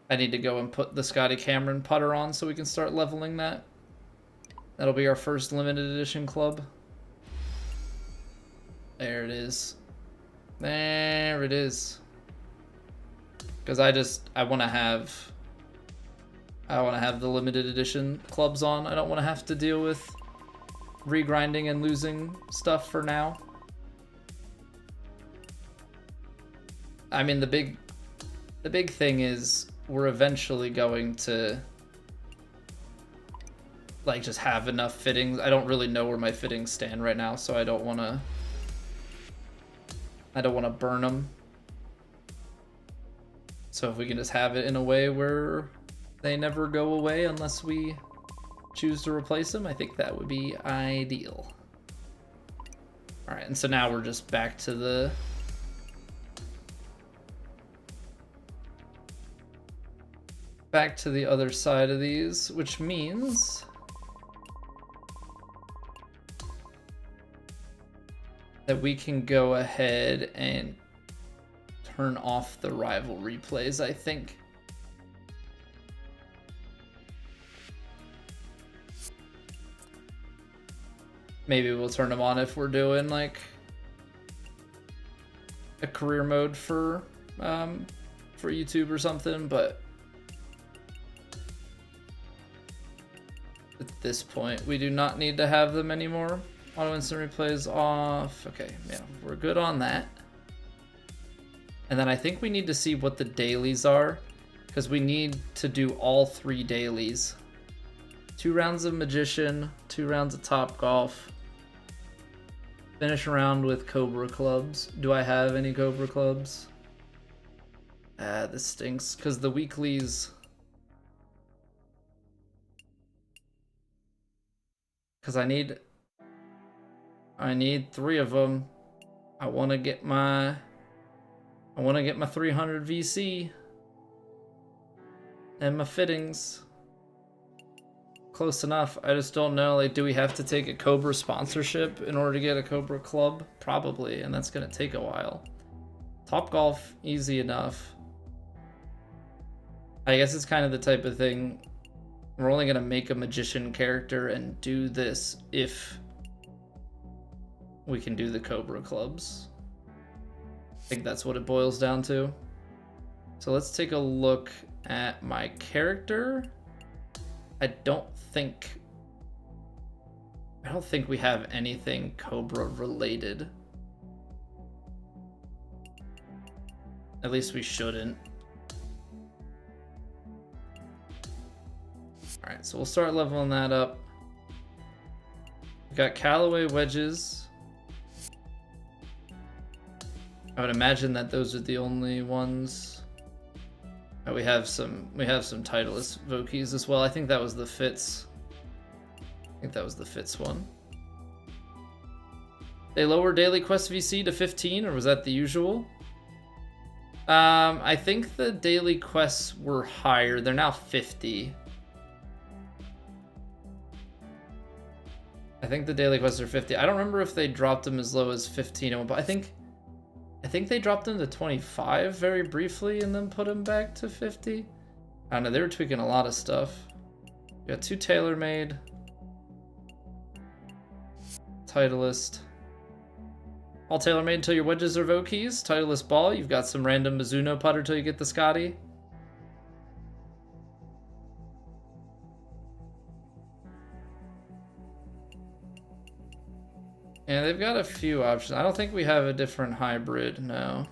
I need to go and put the Scotty Cameron putter on so we can start leveling that. That'll be our first limited edition club. There it is. There it is. Because I want to have the limited edition clubs on. I don't want to have to deal with regrinding and losing stuff for now. I mean, the big thing is we're eventually going to like just have enough fittings. I don't really know where my fittings stand right now, so I don't want to burn them. So if we can just have it in a way where they never go away unless we choose to replace them, I think that would be ideal. All right, and so now we're just back to the other side of these, which means that we can go ahead and turn off the rival replays, I think. Maybe we'll turn them on if we're doing like a career mode for YouTube or something, but at this point we do not need to have them anymore. Auto instant replays off. Okay, yeah, we're good on that. And then I think we need to see what the dailies are, because we need to do all 3 dailies. 2 rounds of Magician, 2 rounds of Top Golf. Finish around with Cobra clubs. Do I have any Cobra clubs? This stinks, because the weeklies... Because I need I need 3 of them. I want to get my 300 VC and my fittings. Close enough. I just don't know, like, do we have to take a Cobra sponsorship in order to get a Cobra club? Probably, and that's gonna take a while. Topgolf, easy enough. I guess it's kind of the type of thing, we're only gonna make a magician character and do this if we can do the Cobra clubs. I think that's what it boils down to. So let's take a look at my character. I don't think we have anything Cobra related. At least we shouldn't. Alright, so we'll start leveling that up. We got Callaway wedges. I would imagine that those are the only ones. Oh, we have some Titleist Vokeys as well. I think that was the Fitz. I think that was the Fitz one. They lowered Daily Quest VC to 15, or was that the usual? I think the Daily Quests were higher. They're now 50. I think the Daily Quests are 50. I don't remember if they dropped them as low as 15, but I think they dropped them to 25 very briefly and then put them back to 50. I don't know, they were tweaking a lot of stuff. We got 2 TaylorMade. Titleist. All TaylorMade until your wedges are Vokeys. Titleist ball, you've got some random Mizuno putter till you get the Scotty. Yeah, they've got a few options. I don't think we have a different hybrid, no.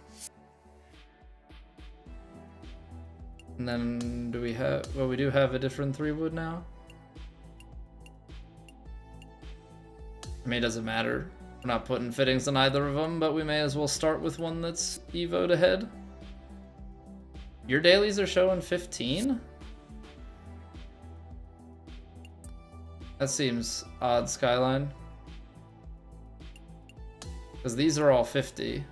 And then do we have, well, we do have a different 3-wood now. I mean, it doesn't matter. We're not putting fittings on either of them, but we may as well start with one that's evo'd ahead. Your dailies are showing 15? That seems odd, Skyline. Because these are all 50.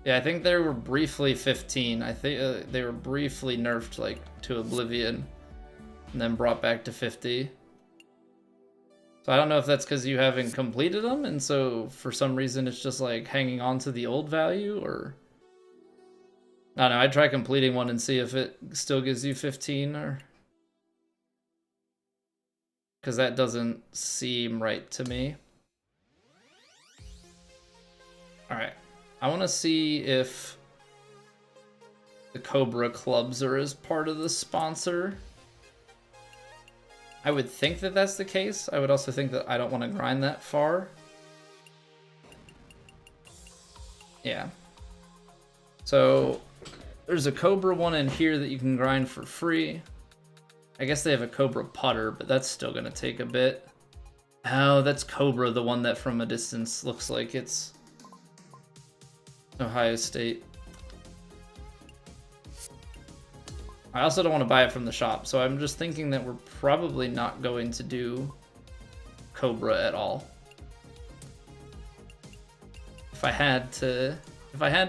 Yeah, I think they were briefly 15. I think they were briefly nerfed like to oblivion and then brought back to 50. So I don't know if that's because you haven't completed them and so for some reason it's just like hanging on to the old value, or I don't know. I'd try completing one and see if it still gives you 15, or because that doesn't seem right to me. Alright, I want to see if the Cobra clubs are as part of the sponsor. I would think that that's the case. I would also think that I don't want to grind that far. Yeah. So, there's a Cobra one in here that you can grind for free. I guess they have a Cobra putter, but that's still going to take a bit. Oh, that's Cobra, the one that from a distance looks like it's Ohio State. I also don't want to buy it from the shop, so I'm just thinking that we're probably not going to do Cobra at all. If I had to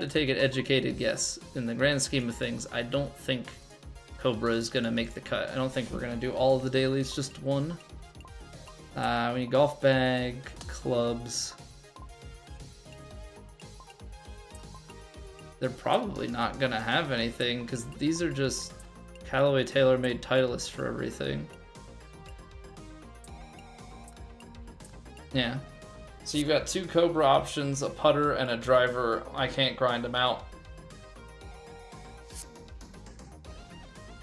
take an educated guess, in the grand scheme of things, I don't think Cobra is gonna make the cut. I don't think we're gonna do all of the dailies, just one. We need golf bag, clubs. They're probably not gonna have anything because these are just Callaway TaylorMade Titleist for everything. Yeah. So you've got 2 Cobra options, a putter and a driver. I can't grind them out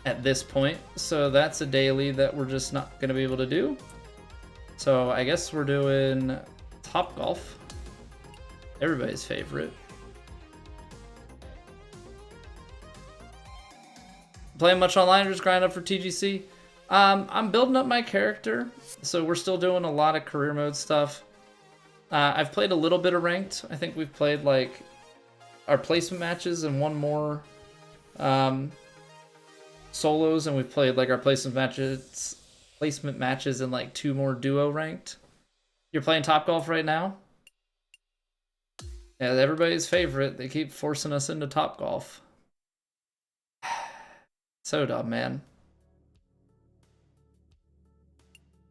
at this point. So that's a daily that we're just not gonna be able to do. So I guess we're doing Topgolf, everybody's favorite. Playing much online or just grind up for TGC? I'm building up my character, so we're still doing a lot of career mode stuff. I've played a little bit of ranked. I think we've played like our placement matches and one more solos, and we've played like our placement matches and like 2 more duo ranked. You're playing Topgolf right now? Yeah, everybody's favorite. They keep forcing us into Topgolf. So dumb, man.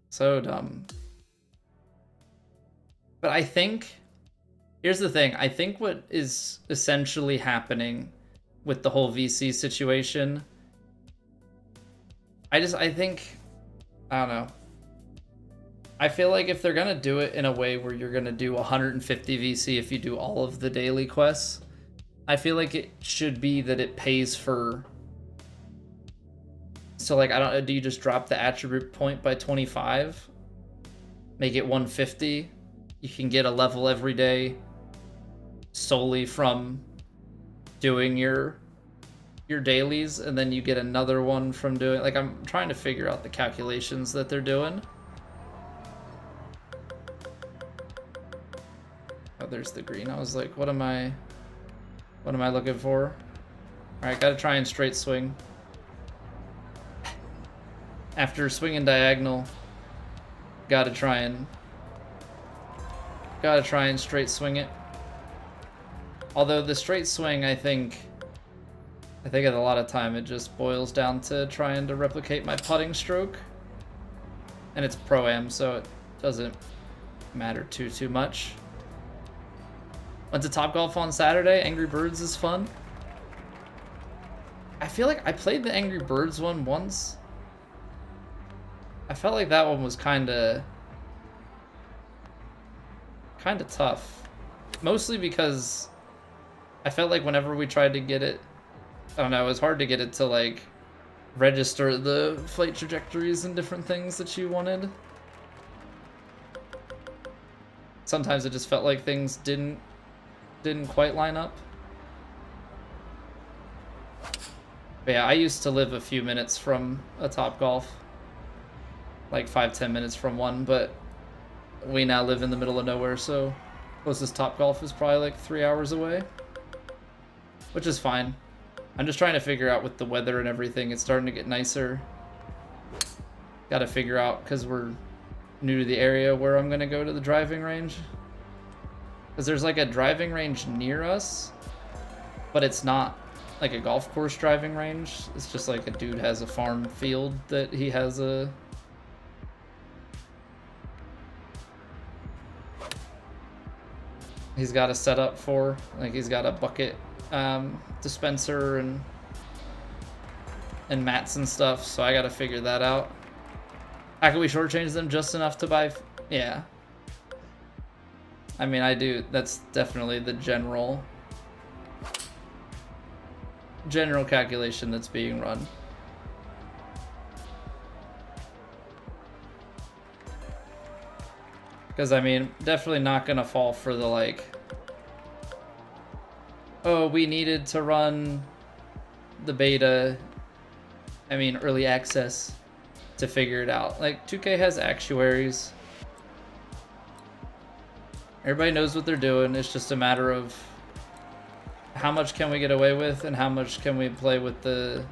So dumb. But I think, here's the thing. I think what is essentially happening with the whole VC situation, I think, I don't know. I feel like if they're gonna do it in a way where you're gonna do 150 VC if you do all of the daily quests, I feel like it should be that it pays for. So like, I don't. Do you just drop the attribute point by 25? Make it 150. You can get a level every day solely from doing your dailies, and then you get another one from doing. Like, I'm trying to figure out the calculations that they're doing. Oh, there's the green. I was like, what am I looking for? Alright, gotta try and straight swing. After swinging diagonal, gotta try and straight swing it. Although the straight swing, I think at a lot of time it just boils down to trying to replicate my putting stroke. And it's Pro-Am, so it doesn't matter too much. Went to Topgolf on Saturday. Angry Birds is fun. I feel like I played the Angry Birds one once. I felt like that one was kind of tough. Mostly because I felt like whenever we tried to get it, I don't know, it was hard to get it to like register the flight trajectories and different things that you wanted. Sometimes it just felt like things didn't quite line up. But yeah, I used to live a few minutes from a Topgolf. Like 5-10 minutes from one, but we now live in the middle of nowhere, so closest Topgolf is probably like 3 hours away. Which is fine. I'm just trying to figure out with the weather and everything, it's starting to get nicer. Gotta figure out, because we're new to the area, where I'm gonna go to the driving range. Because there's like a driving range near us, but it's not like a golf course driving range. It's just like a dude has a farm field that he has a... He's got a setup for, like he's got a bucket dispenser and mats and stuff, so I gotta figure that out. How can we shortchange them just enough to buy? Yeah. I mean, I do. That's definitely the general calculation that's being run. Because, I mean, definitely not going to fall for the, like, oh, we needed to run the beta, I mean, early access to figure it out. Like, 2K has actuaries. Everybody knows what they're doing. It's just a matter of how much can we get away with and how much can we play with the...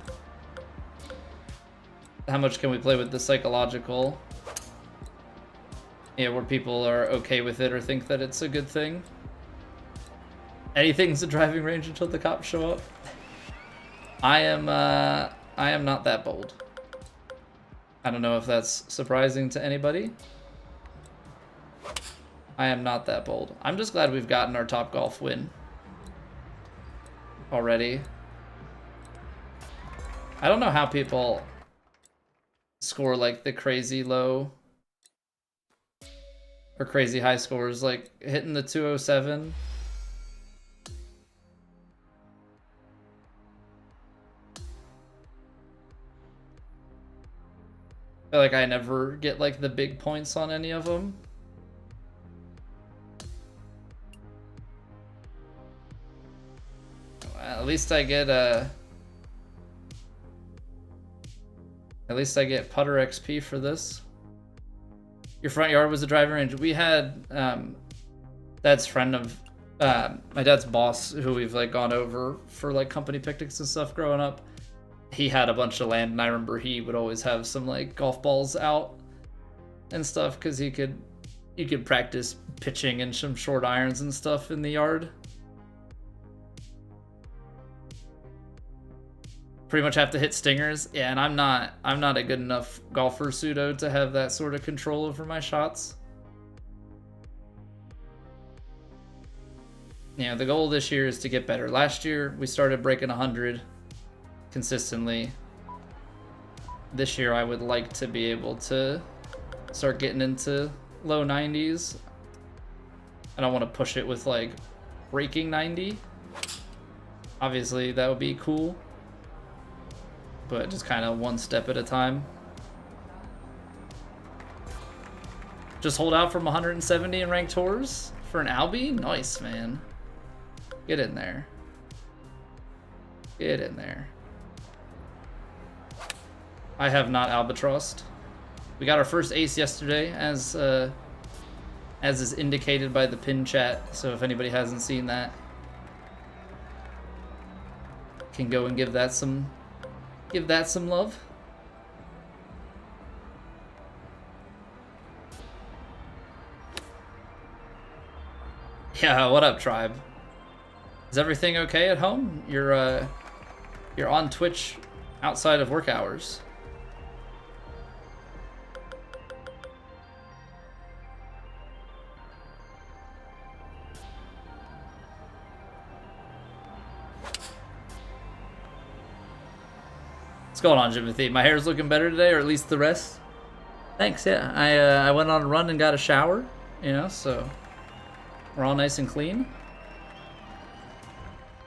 How much can we play with the psychological... Yeah, where people are okay with it or think that it's a good thing. Anything's a driving range until the cops show up. I am not that bold. I don't know if that's surprising to anybody. I am not that bold. I'm just glad we've gotten our Topgolf win already. I don't know how people score like the crazy low or crazy high scores, like hitting the 207. I feel like I never get like the big points on any of them. At least I get putter XP for this. Your front yard was a driving range. We had dad's friend of my dad's boss, who we've like gone over for like company picnics and stuff growing up. He had a bunch of land, and I remember he would always have some like golf balls out and stuff because he could, you could practice pitching and some short irons and stuff in the yard. Pretty much have to hit stingers. Yeah, and I'm not a good enough golfer, pseudo, to have that sort of control over my shots. Yeah, the goal this year is to get better. Last year we started breaking 100 consistently. This year I would like to be able to start getting into low 90s. I don't want to push it with like breaking 90. Obviously that would be cool, but just kind of one step at a time. Just hold out from 170 in ranked tours for an Albie? Nice, man. Get in there. Get in there. I have not albatrossed. We got our first ace yesterday, as is indicated by the pin chat. So if anybody hasn't seen that, can go and give that some love. Yeah, what up, tribe? Is everything okay at home? You're on Twitch outside of work hours. What's going on, Jimothy? My hair's looking better today, or at least the rest. Thanks. Yeah, I went on a run and got a shower. You know, so we're all nice and clean.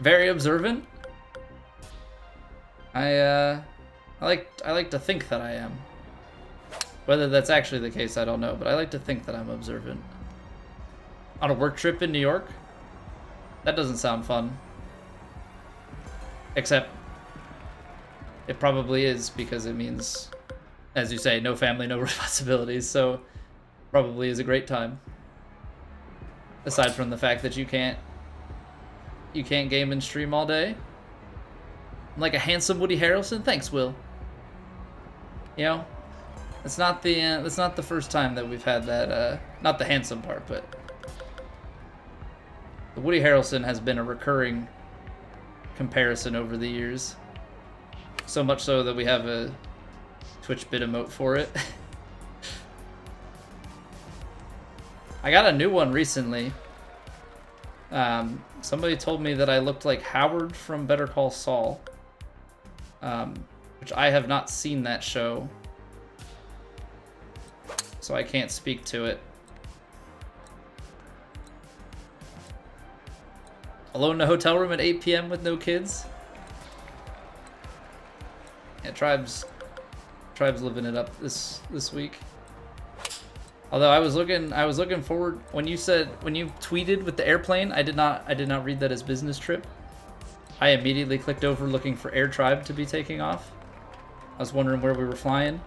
Very observant. I like to think that I am. Whether that's actually the case, I don't know, but I like to think that I'm observant. On a work trip in New York? That doesn't sound fun. Except it probably is, because it means, as you say, no family, no responsibilities, so probably is a great time. Aside from the fact that you can't game and stream all day. I'm like a handsome Woody Harrelson. Thanks, Will. You know, it's not the first time that we've had that. Not the handsome part, but the Woody Harrelson has been a recurring comparison over the years. So much so that we have a Twitch bit emote for it. I got a new one recently. Somebody told me that I looked like Howard from Better Call Saul, which I have not seen that show, so I can't speak to it. Alone in a hotel room at 8 p.m. with no kids. Yeah, Tribe's living it up this week. Although I was looking forward when you tweeted with the airplane. I did not read that as business trip. I immediately clicked over looking for Air Tribe to be taking off. I was wondering where we were flying,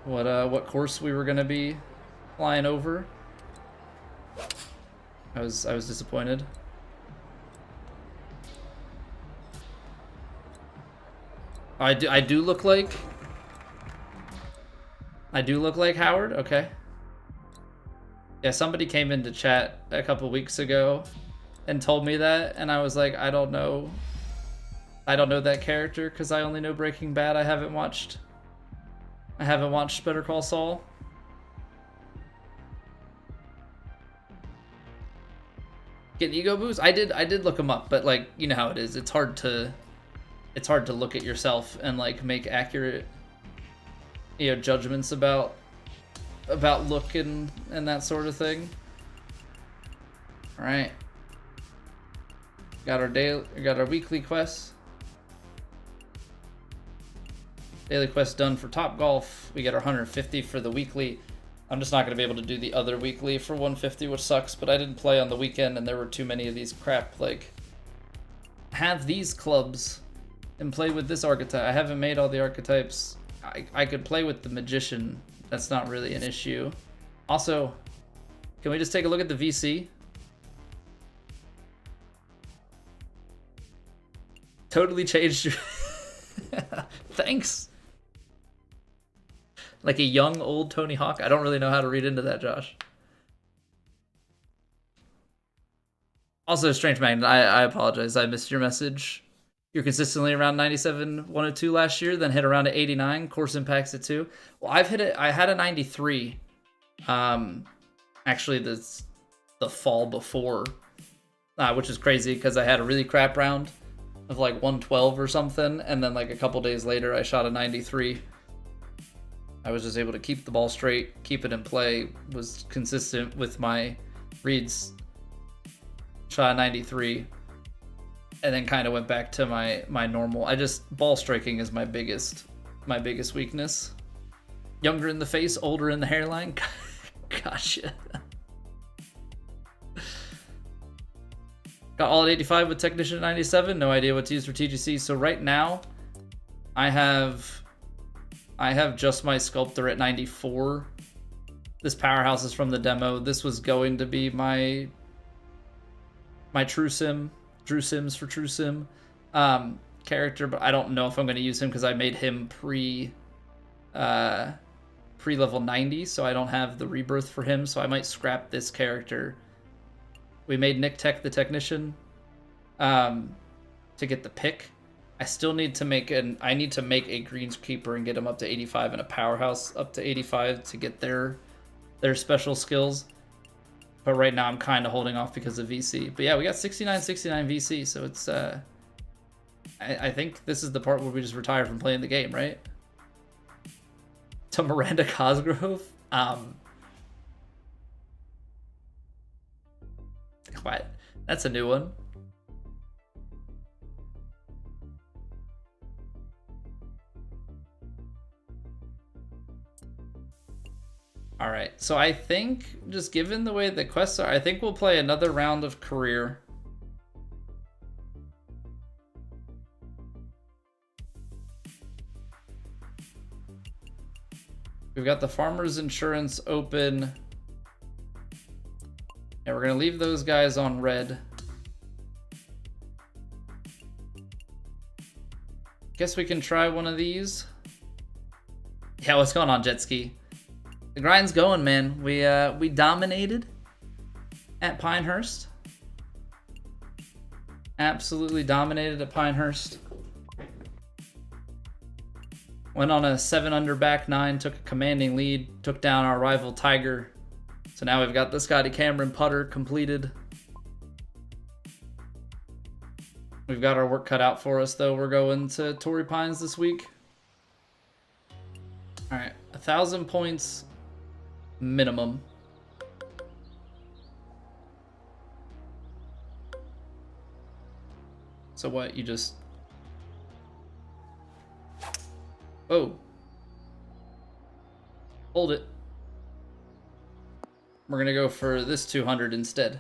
what course we were gonna be flying over. I was disappointed. I do look like Howard? Okay. Yeah, somebody came into chat a couple weeks ago and told me that, and I was like, I don't know that character because I only know Breaking Bad. I haven't watched Better Call Saul. Get ego boost? I did look him up, but like, you know how it is. It's hard to look at yourself and like make accurate, you know, judgments about look and that sort of thing. All right, got our weekly quests. Daily quest done for Top Golf. We get our 150 for the weekly. I'm just not going to be able to do the other weekly for 150, which sucks, but I didn't play on the weekend and there were too many of these crap, like, have these clubs and play with this archetype. I haven't made all the archetypes. I could play with the Magician. That's not really an issue. Also, can we just take a look at the VC? Totally changed your... Thanks. Like a young, old Tony Hawk? I don't really know how to read into that, Josh. Also, Strange Magnet, I apologize. I missed your message. You're consistently around 97, 102 last year, then hit around at 89. Course impacts it too. Well, I've hit it. I had a 93. Actually, the fall before, which is crazy because I had a really crap round of like 112 or something, and then like a couple days later, I shot a 93. I was just able to keep the ball straight, keep it in play, was consistent with my reads. Shot a 93, and then kind of went back to my normal. Ball striking is my biggest weakness. Younger in the face, older in the hairline. Gotcha. Got all at 85 with Technician at 97. No idea what to use for TGC. So right now, I have just my Sculptor at 94. This Powerhouse is from the demo. This was going to be my True Sim, Drew Sims for True Sim character, but I don't know if I'm going to use him because I made him pre level 90, so I don't have the rebirth for him, so I might scrap this character. We made Nick Tech the Technician to get the pick. I still need to make a Greenskeeper and get him up to 85 and a Powerhouse up to 85 to get their special skills. But right now I'm kind of holding off because of VC. But yeah, we got 69 VC, so it's I think this is the part where we just retire from playing the game, right? To Miranda Cosgrove. What? That's a new one. All right, so I think, just given the way the quests are, I think we'll play another round of career. We've got the Farmer's Insurance open. And we're gonna leave those guys on red. Guess we can try one of these. Yeah, what's going on, Jet Ski? The grind's going, man. We dominated at Pinehurst. Absolutely dominated at Pinehurst. Went on a 7-under back nine, took a commanding lead, took down our rival Tiger. So now we've got the Scotty Cameron putter completed. We've got our work cut out for us, though. We're going to Torrey Pines this week. All right, 1,000 points minimum. So what, you just... Oh. Hold it. We're gonna go for this 200 instead.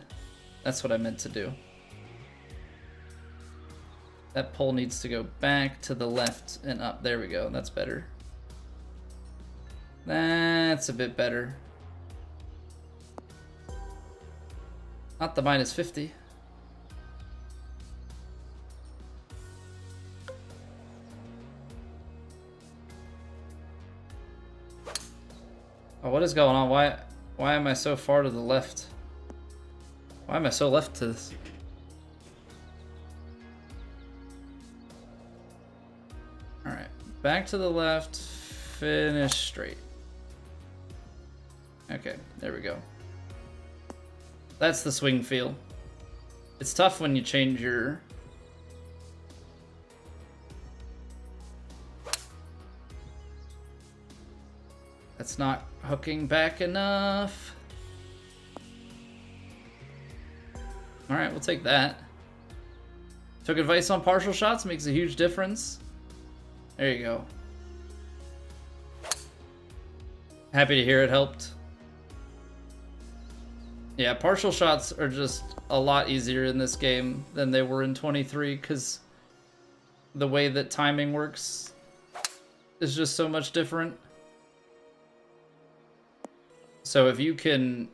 That's what I meant to do. That pole needs to go back to the left and up. There we go, that's better. That's a bit better. Not the minus 50. Oh, what is going on? Why am I so far to the left? Why am I so left to this? Alright, back to the left, finish straight. Okay, there we go. That's the swing feel. It's tough when you change your... That's not hooking back enough. Alright, we'll take that. Took advice on partial shots, makes a huge difference. There you go. Happy to hear it helped. Yeah, partial shots are just a lot easier in this game than they were in 23 because the way that timing works is just so much different. So if you can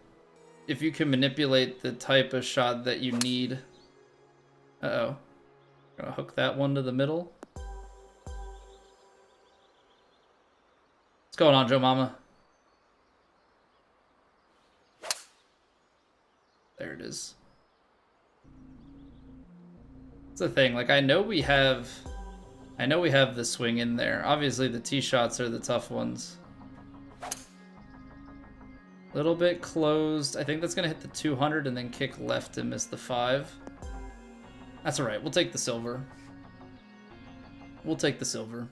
manipulate the type of shot that you need. Uh-oh. Gonna hook that one to the middle. What's going on, Joe Mama? There it is. It's the thing. Like I know we have the swing in there. Obviously, the tee shots are the tough ones. Little bit closed. I think that's gonna hit the 200 and then kick left and miss the 5. That's all right. We'll take the silver. We'll take the silver.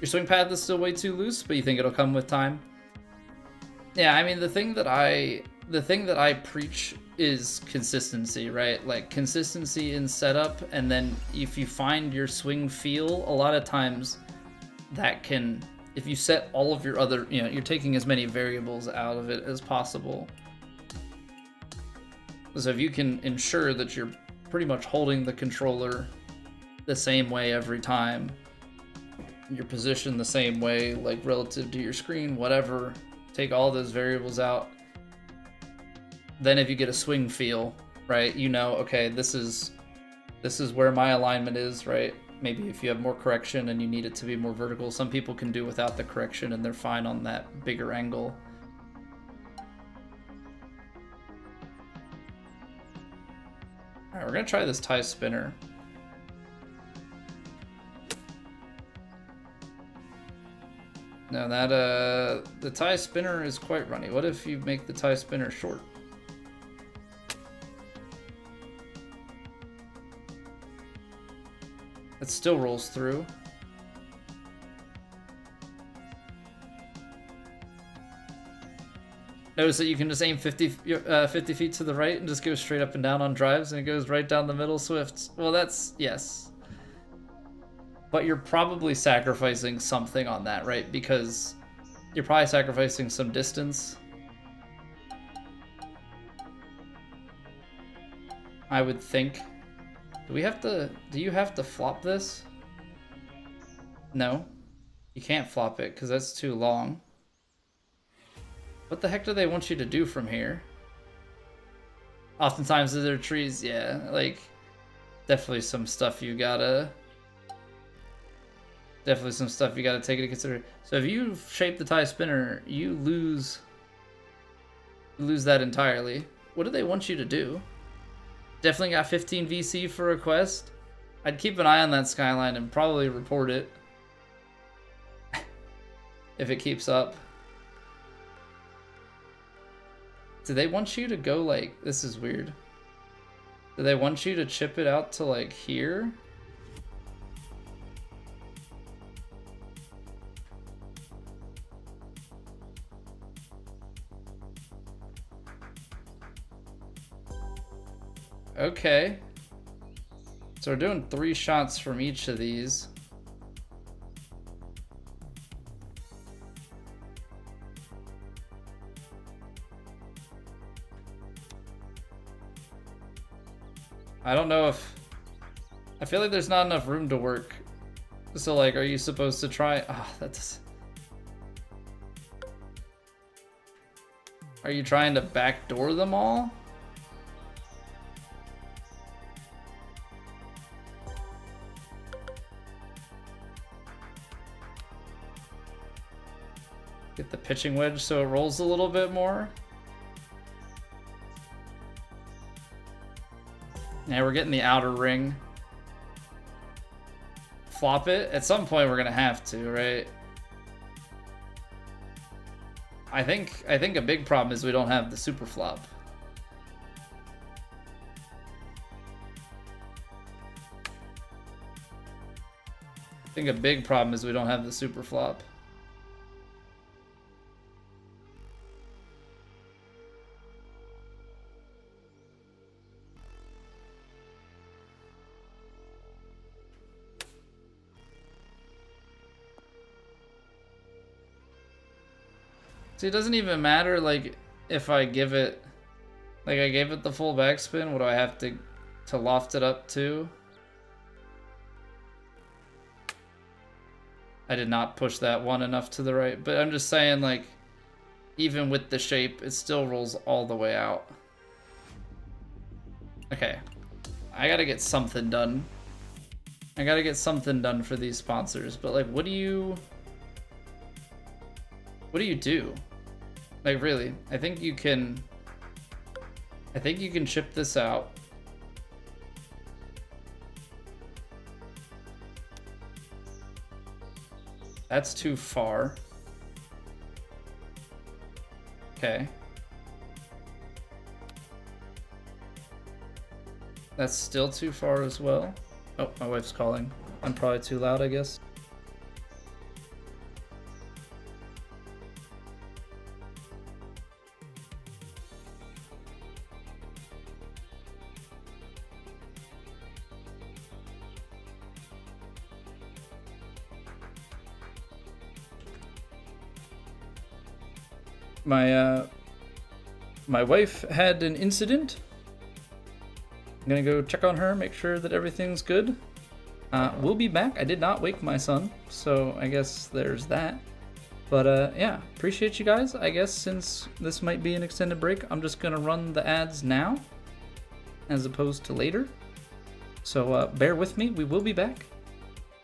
Your swing path is still way too loose, but you think it'll come with time? Yeah, I mean the thing that I preach is consistency, right? Like consistency in setup, and then if you find your swing feel, a lot of times that can, if you set all of your other, you know, you're taking as many variables out of it as possible. So if you can ensure that you're pretty much holding the controller the same way every time, your position the same way, like relative to your screen, whatever, take all those variables out. Then if you get a swing feel, right, you know, okay, this is where my alignment is, right? Maybe if you have more correction and you need it to be more vertical, some people can do without the correction and they're fine on that bigger angle. All right, we're gonna try this tie spinner. Now that the tie spinner is quite runny. What if you make the tie spinner short? It still rolls through. Notice that you can just aim 50 feet to the right and just go straight up and down on drives, and it goes right down the middle swift. Well, that's, yes. But you're probably sacrificing something on that, right? Because you're probably sacrificing some distance. I would think. Do you have to flop this? No. You can't flop it because that's too long. What the heck do they want you to do from here? Oftentimes there are trees, yeah, like definitely some stuff you gotta take into consideration. So if you shape the tie spinner, you lose that entirely. What do they want you to do? Definitely got 15 VC for a quest. I'd keep an eye on that skyline and probably report it if it keeps up. Do they want you to go like, this is weird. Do they want you to chip it out to like here? Okay. So we're doing 3 shots from each of these. I don't know if... I feel like there's not enough room to work. So like, are you supposed to try... Oh, that's... Are you trying to backdoor them all? Get the pitching wedge so it rolls a little bit more. Now we're getting the outer ring. Flop it. At some point we're gonna have to, right? I think a big problem is we don't have the super flop. I think a big problem is we don't have the super flop. See, it doesn't even matter, like, if I give it, like, I gave it the full backspin, what do I have to loft it up to? I did not push that one enough to the right, but I'm just saying, like, even with the shape, it still rolls all the way out. Okay. I gotta get something done. I gotta get something done for these sponsors, but, like, what do you do? Like, really, I think you can chip this out. That's too far. Okay. That's still too far as well. Oh, my wife's calling. I'm probably too loud, I guess. My wife had an incident. I'm gonna go check on her, make sure that everything's good. We'll be back. I did not wake my son, so I guess there's that. But yeah, appreciate you guys. I guess since this might be an extended break, I'm just gonna run the ads now as opposed to later. So bear with me. We will be back.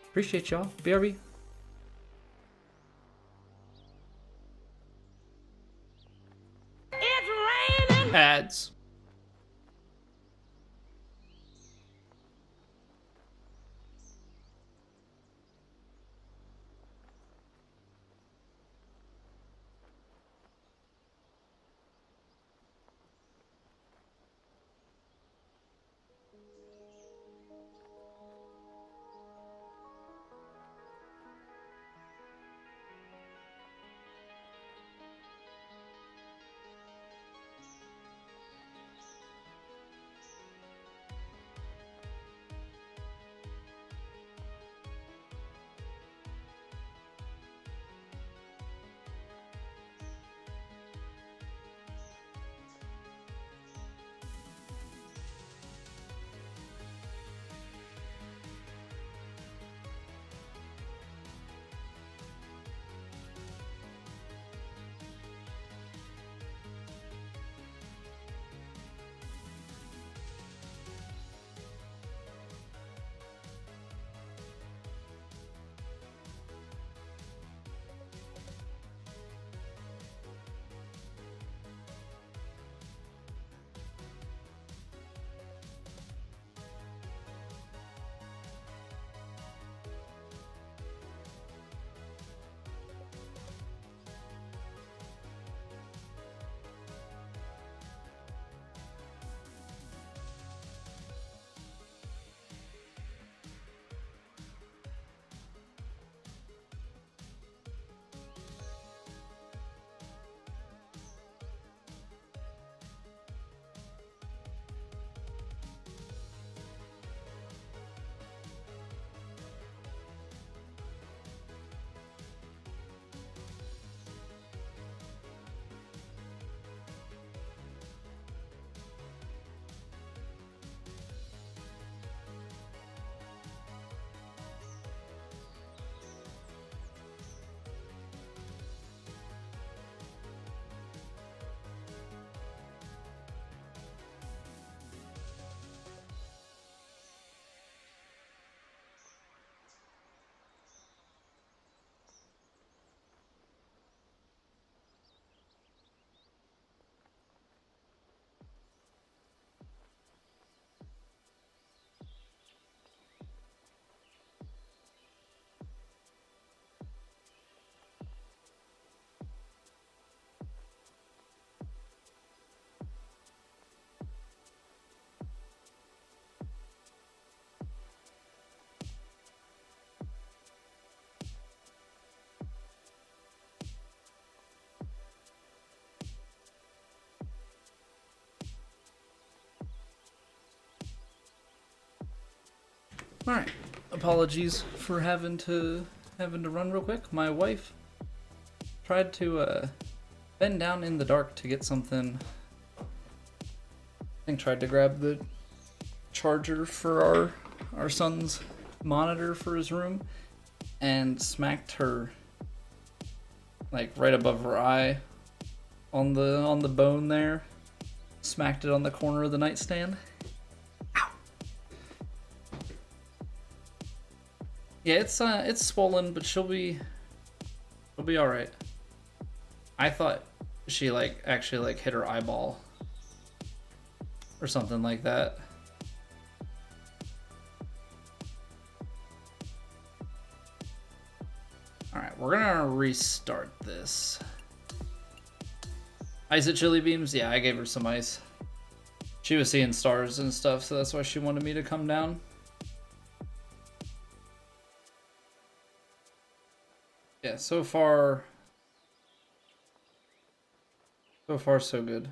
Appreciate y'all. BRB. It's raining. Ads. All right. Apologies for having to run real quick. My wife tried to bend down in the dark to get something. I think tried to grab the charger for our son's monitor for his room and smacked her like right above her eye on the bone there. Smacked it on the corner of the nightstand. Yeah, it's swollen, but she'll be all right. I thought she actually hit her eyeball or something like that. All right, we're gonna restart this. Ice at Chili Beams? Yeah, I gave her some ice. She was seeing stars and stuff, so that's why she wanted me to come down. Yeah, so far so good.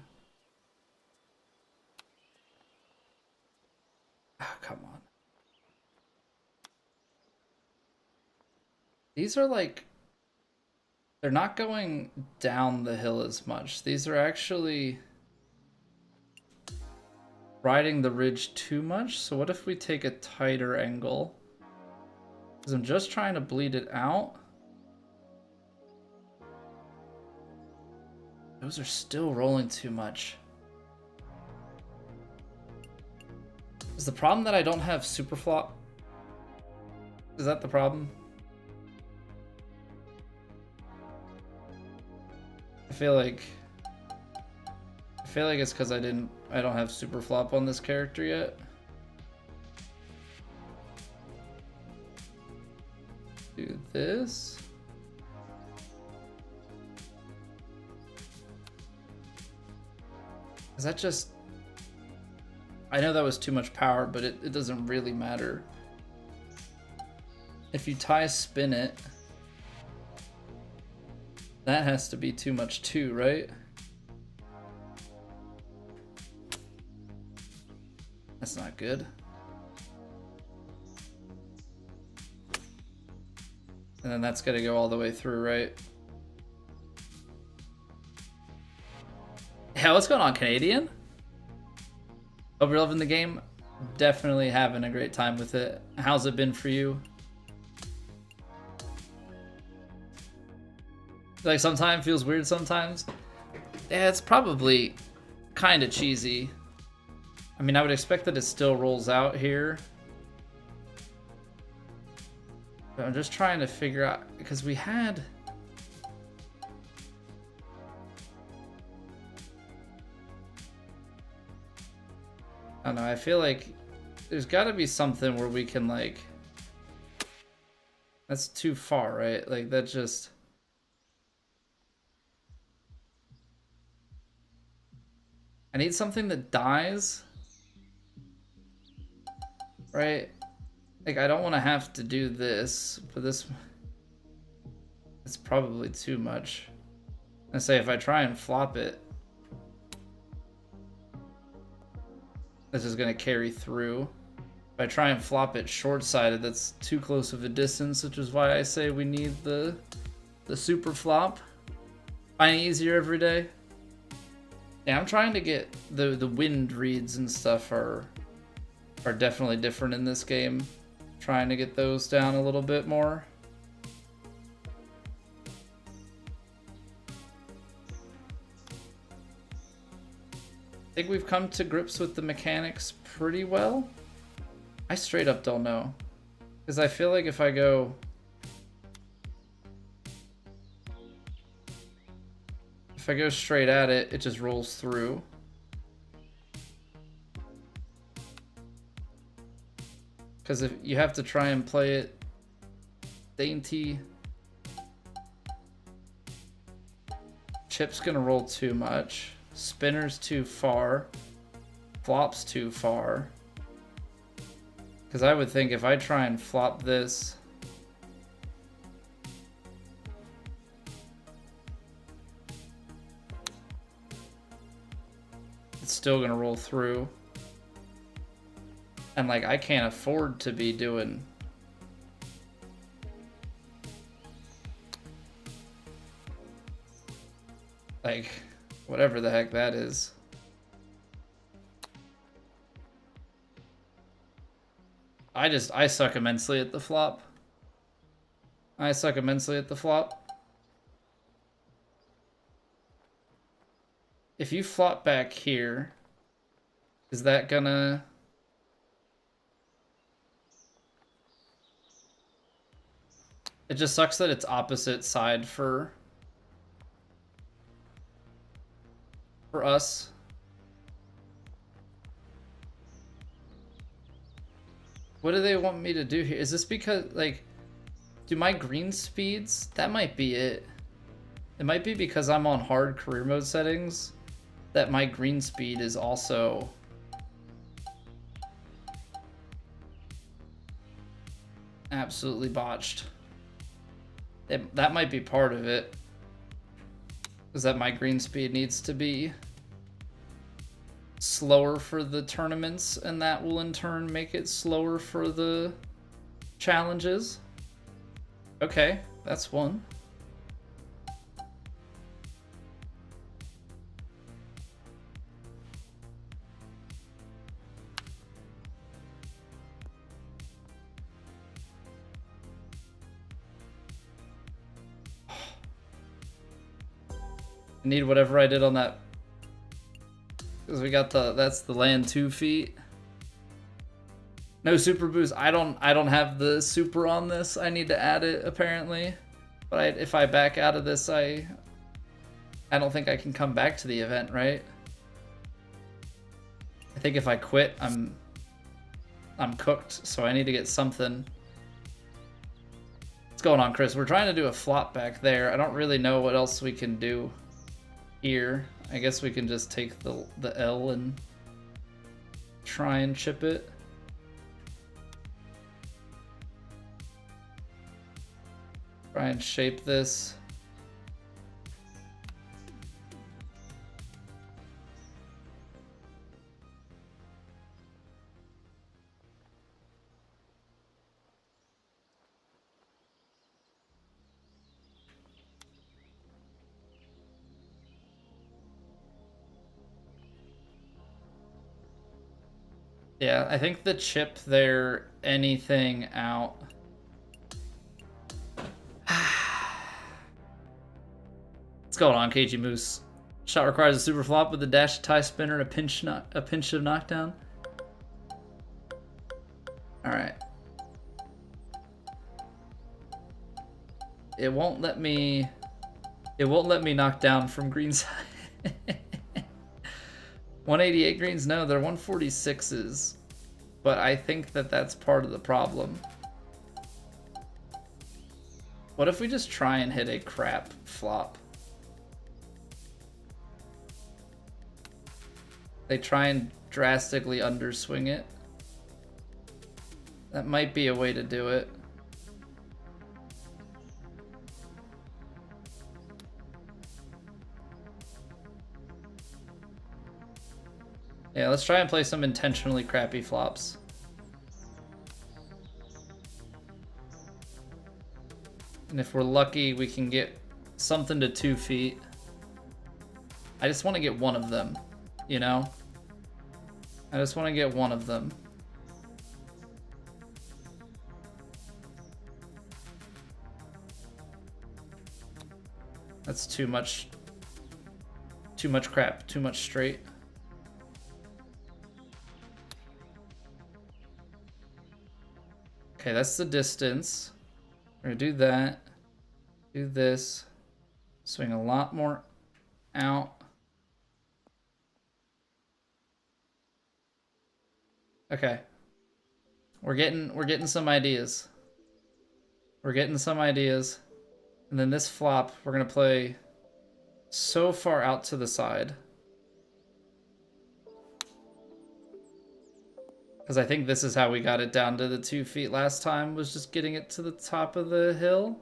Ah, come on. These are like, they're not going down the hill as much. These are actually riding the ridge too much. So what if we take a tighter angle? Because I'm just trying to bleed it out. Those are still rolling too much. Is the problem that I don't have super flop? Is that the problem? I feel like it's because I don't have super flop on this character yet. Do this. Is that just... I know that was too much power, but it doesn't really matter. If you tie spin it, that has to be too much too, right? That's not good. And then that's got to go all the way through, right? Yeah, what's going on, Canadian? Hope you're loving the game. Definitely having a great time with it. How's it been for you? Like, sometimes feels weird sometimes. Yeah, it's probably kind of cheesy. I mean, I would expect that it still rolls out here. But I'm just trying to figure out, because we had... I don't know, I feel like there's got to be something where we can, like... That's too far, right? Like, that just... I need something that dies, right? Like, I don't want to have to do this, but this... It's probably too much. I say if I try and flop it, this is going to carry through. If I try and flop it short-sided, that's too close of a distance, which is why I say we need the super flop. Finding it easier every day. Yeah, I'm trying to get the wind reads and stuff are definitely different in this game. Trying to get those down a little bit more. I think we've come to grips with the mechanics pretty well. I straight up don't know. Because I feel like if I go... If I go straight at it, it just rolls through. Because if you have to try and play it dainty, chip's gonna roll too much, spinner's too far, flop's too far. Because I would think if I try and flop this, it's still gonna roll through. And like, I can't afford to be doing like whatever the heck that is. I suck immensely at the flop. I suck immensely at the flop. If you flop back here, is that gonna... It just sucks that it's opposite side for us. What do they want me to do here? Is this because, like, Do my green speeds? That might be it. It might be because I'm on hard career mode settings that my green speed is also absolutely botched. That might be part of it. Is that my green speed needs to be slower for the tournaments, and that will in turn make it slower for the challenges. Okay, that's one. I need whatever I did on that, because we got that's the land 2 feet. No super boost. I don't have the super on this. I need to add it apparently. But if I back out of this, I don't think I can come back to the event, right? I think if I quit, I'm cooked. So I need to get something. What's going on, Chris? We're trying to do a flop back there. I don't really know what else we can do here. I guess we can just take the L and try and chip it. Try and shape this. Yeah, I think the chip there, anything out. What's going on, KG Moose? Shot requires a super flop with a dash, tie spinner, and a pinch of knockdown. All right. It won't let me knock down from green side. 188 greens, no, they're 146s. But I think that's part of the problem. What if we just try and hit a crap flop? They try and drastically underswing it. That might be a way to do it. Yeah, let's try and play some intentionally crappy flops. And if we're lucky, we can get something to 2 feet. I just want to get one of them, you know? I just want to get one of them. That's too much crap, too much straight. Okay, that's the distance. We're gonna do that, do this, swing a lot more out. Okay, we're getting some ideas. We're getting some ideas, and then this flop we're gonna play so far out to the side. Because I think this is how we got it down to the 2 feet last time, was just getting it to the top of the hill.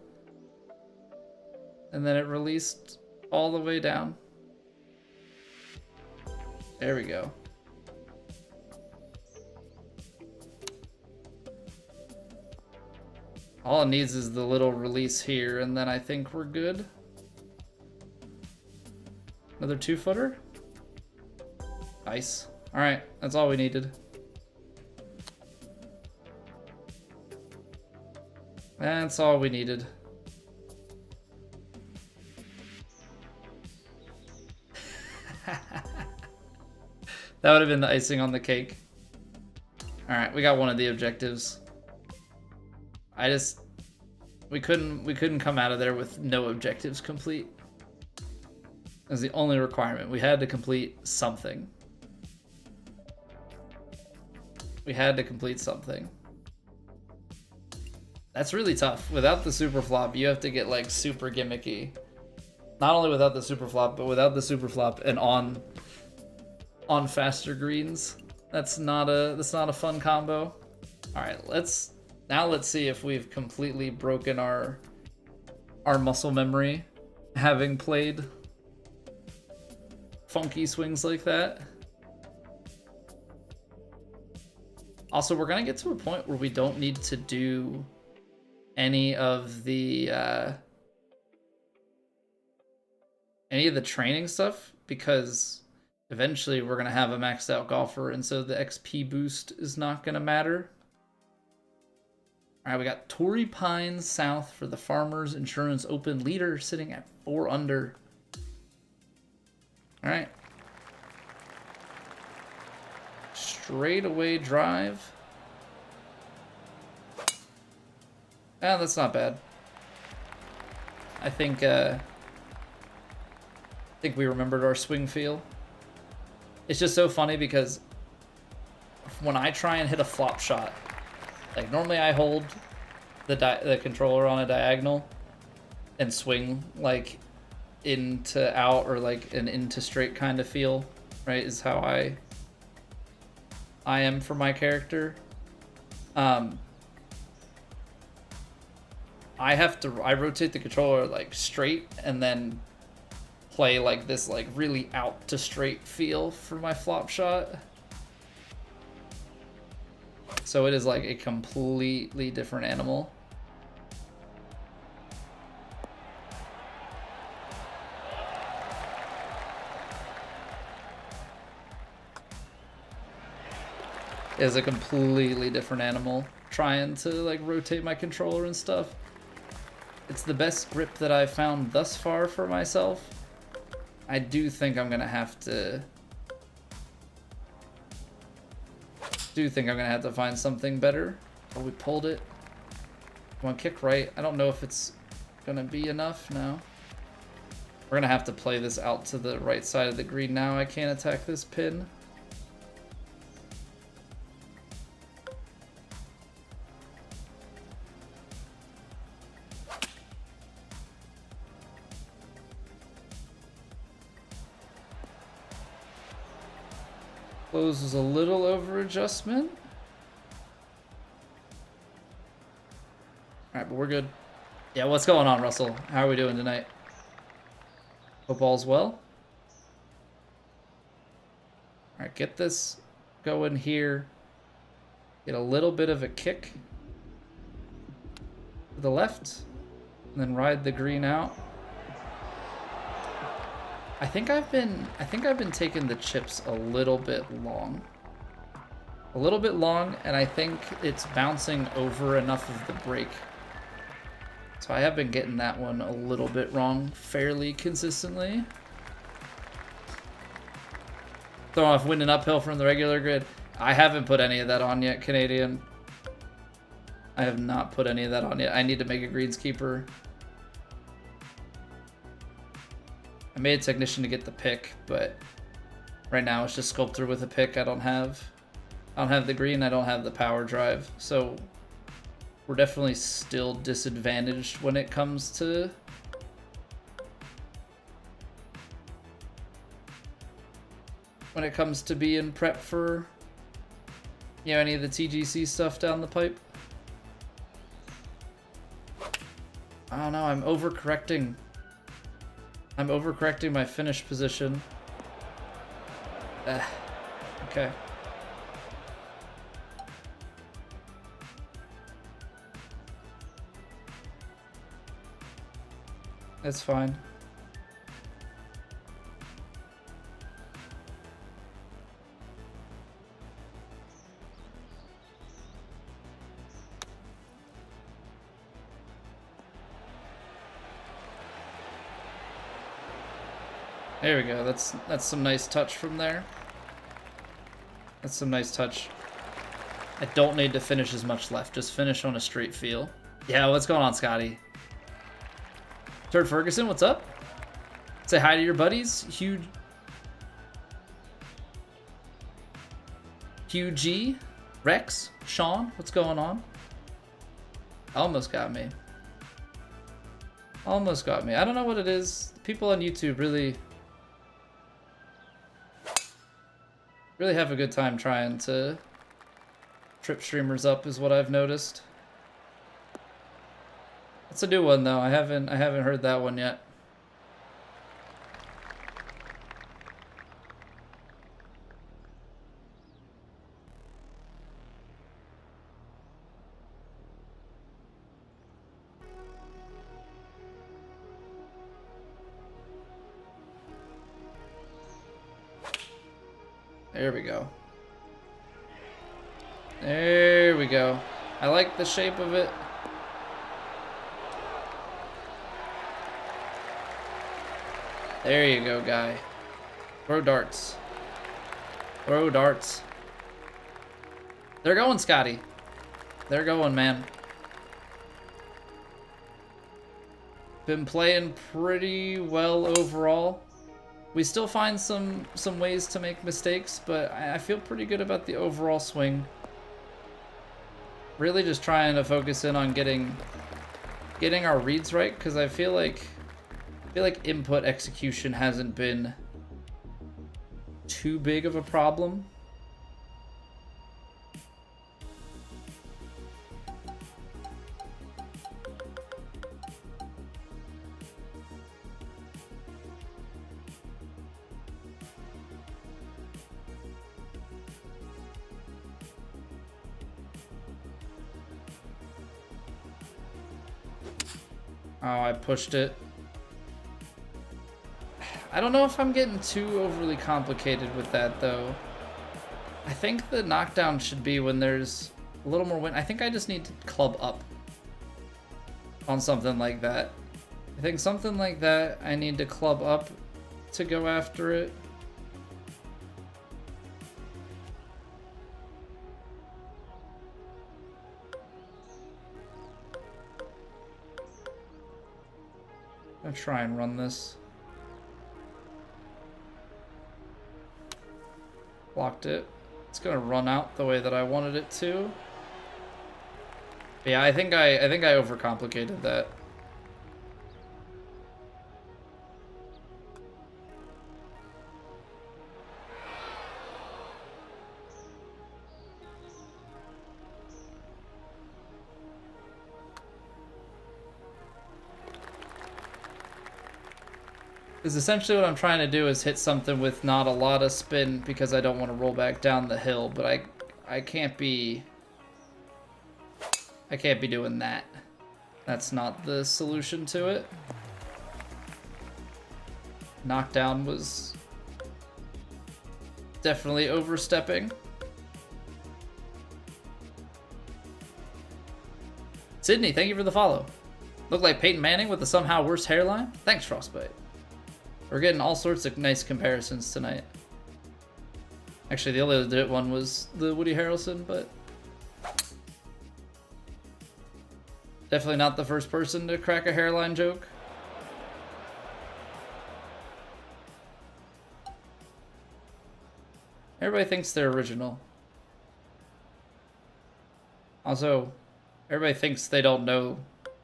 And then it released all the way down. There we go. All it needs is the little release here, and then I think we're good. Another 2-footer? Nice. All right, that's all we needed. That's all we needed. That would have been the icing on the cake. All right, we got one of the objectives. We couldn't come out of there with no objectives complete. That was the only requirement. We had to complete something. We had to complete something. That's really tough. Without the super flop, you have to get like super gimmicky. Not only without the super flop, but without the super flop and on faster greens. That's not a fun combo. All right, let's see if we've completely broken our muscle memory, having played funky swings like that. Also, we're gonna get to a point where we don't need to do any of the training stuff, because eventually we're gonna have a maxed out golfer, and so the XP boost is not gonna matter. All right, we got Torrey Pines South for the Farmers Insurance Open, leader sitting at 4 under. All right. Straightaway drive. Ah, that's not bad. I think we remembered our swing feel. It's just so funny because when I try and hit a flop shot, like normally I hold the controller on a diagonal and swing like into out, or like an into straight kind of feel, right? Is how I am for my character. I rotate the controller like straight and then play like this like really out to straight feel for my flop shot. So it is like a completely different animal. It is a completely different animal trying to like rotate my controller and stuff. It's the best grip that I've found thus far for myself. I do think I'm gonna have to find something better. Oh, we pulled it. Come on, kick right. I don't know if it's gonna be enough now. We're gonna have to play this out to the right side of the green now. I can't attack this pin. Closes a little over adjustment. Alright, but we're good. Yeah, what's going on, Russell? How are we doing tonight? Hope all's well. Alright, get this going here. Get a little bit of a kick to the left, and then ride the green out. I think I've been taking the chips a little bit long. And I think it's bouncing over enough of the break. So I have been getting that one a little bit wrong fairly consistently. Throwing off wind and uphill from the regular grid. I haven't put any of that on yet, Canadian. I have not put any of that on yet. I need to make a greenskeeper. I made a technician to get the pick, but right now it's just sculptor with a pick. I don't have the green, I don't have the power drive. So we're definitely still disadvantaged when it comes to being prepped for, you know, any of the TGC stuff down the pipe. I don't know, I'm overcorrecting my finish position. Okay. That's fine. There we go. That's some nice touch from there. That's some nice touch. I don't need to finish as much left. Just finish on a straight feel. Yeah, what's going on, Scotty? Turd Ferguson, what's up? Say hi to your buddies. Hugh G, Rex, Sean, what's going on? Almost got me. Almost got me. I don't know what it is. People on YouTube really have a good time trying to trip streamers up, is what I've noticed. It's a new one though. I haven't heard that one yet. There we go. There we go. I like the shape of it. There you go, guy. Throw darts. Throw darts. They're going, Scotty. They're going, man. Been playing pretty well overall. We still find some ways to make mistakes, but I feel pretty good about the overall swing. Really just trying to focus in on getting our reads right, because I feel like input execution hasn't been too big of a problem. Oh, I pushed it. I don't know if I'm getting too overly complicated with that, though. I think the knockdown should be when there's a little more wind. I think I just need to club up on something like that. I think something like that, I need to club up to go after it. I'm gonna try and run this. Blocked it. It's gonna run out the way that I wanted it to. But yeah, I think I overcomplicated that. Because essentially what I'm trying to do is hit something with not a lot of spin, because I don't want to roll back down the hill, but I can't be doing that. That's not the solution to it. Knockdown was definitely overstepping. Sydney, thank you for the follow. Look like Peyton Manning with the somehow worse hairline? Thanks, Frostbite. We're getting all sorts of nice comparisons tonight. Actually, the only other one was the Woody Harrelson, but definitely not the first person to crack a hairline joke. Everybody thinks they're original. Also, everybody thinks they don't know,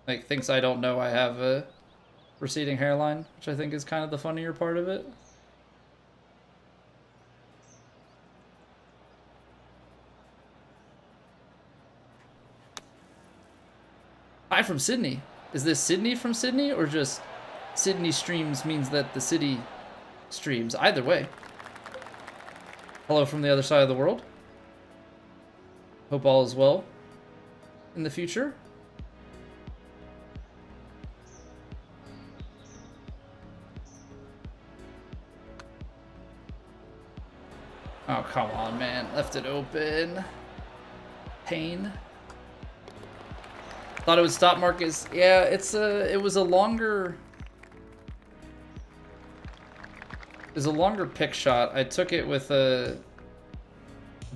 like, thinks I don't know I have a receding hairline, which I think is kind of the funnier part of it. Hi from Sydney. Is this Sydney from Sydney, or just Sydney streams means that the city streams? Either way. Hello from the other side of the world. Hope all is well in the future. Oh, come on, man. Left it open. Pain. Thought it would stop Marcus. Yeah, it was a longer pick shot. I took it with a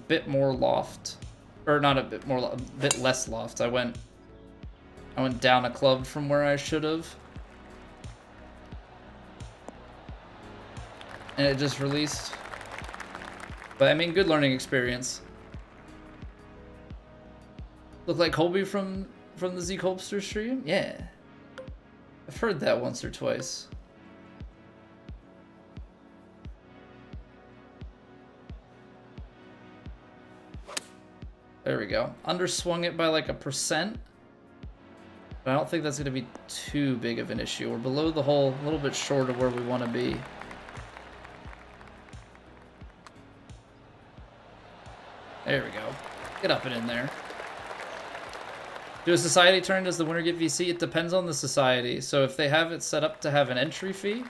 bit more loft. Or not a bit more, a bit less loft. I went down a club from where I should have. And it just released. But I mean, good learning experience. Look like Colby from from the Zeke Holpster stream? Yeah. I've heard that once or twice. There we go. Underswung it by like 1%. But I don't think that's going to be too big of an issue. We're below the hole, a little bit short of where we want to be. There we go. Get up and in there. Do a society turn? Does the winner get VC? It depends on the society. So if they have it set up to have an entry fee,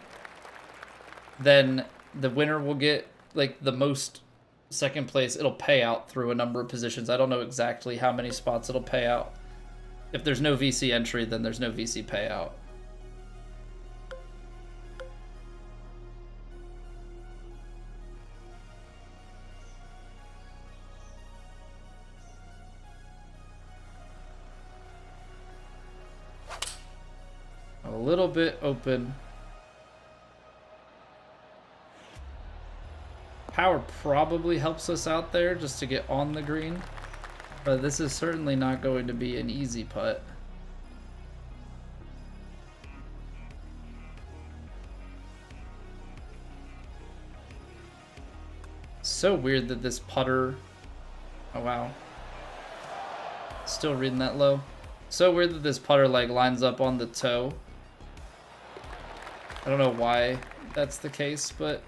then the winner will get like the most second place. It'll pay out through a number of positions. I don't know exactly how many spots it'll pay out. If there's no VC entry, then there's no VC payout. A little bit open. Power probably helps us out there just to get on the green. But this is certainly not going to be an easy putt. So weird that this putter... Oh, wow. Still reading that low. So weird that this putter, like, lines up on the toe. I don't know why that's the case, but...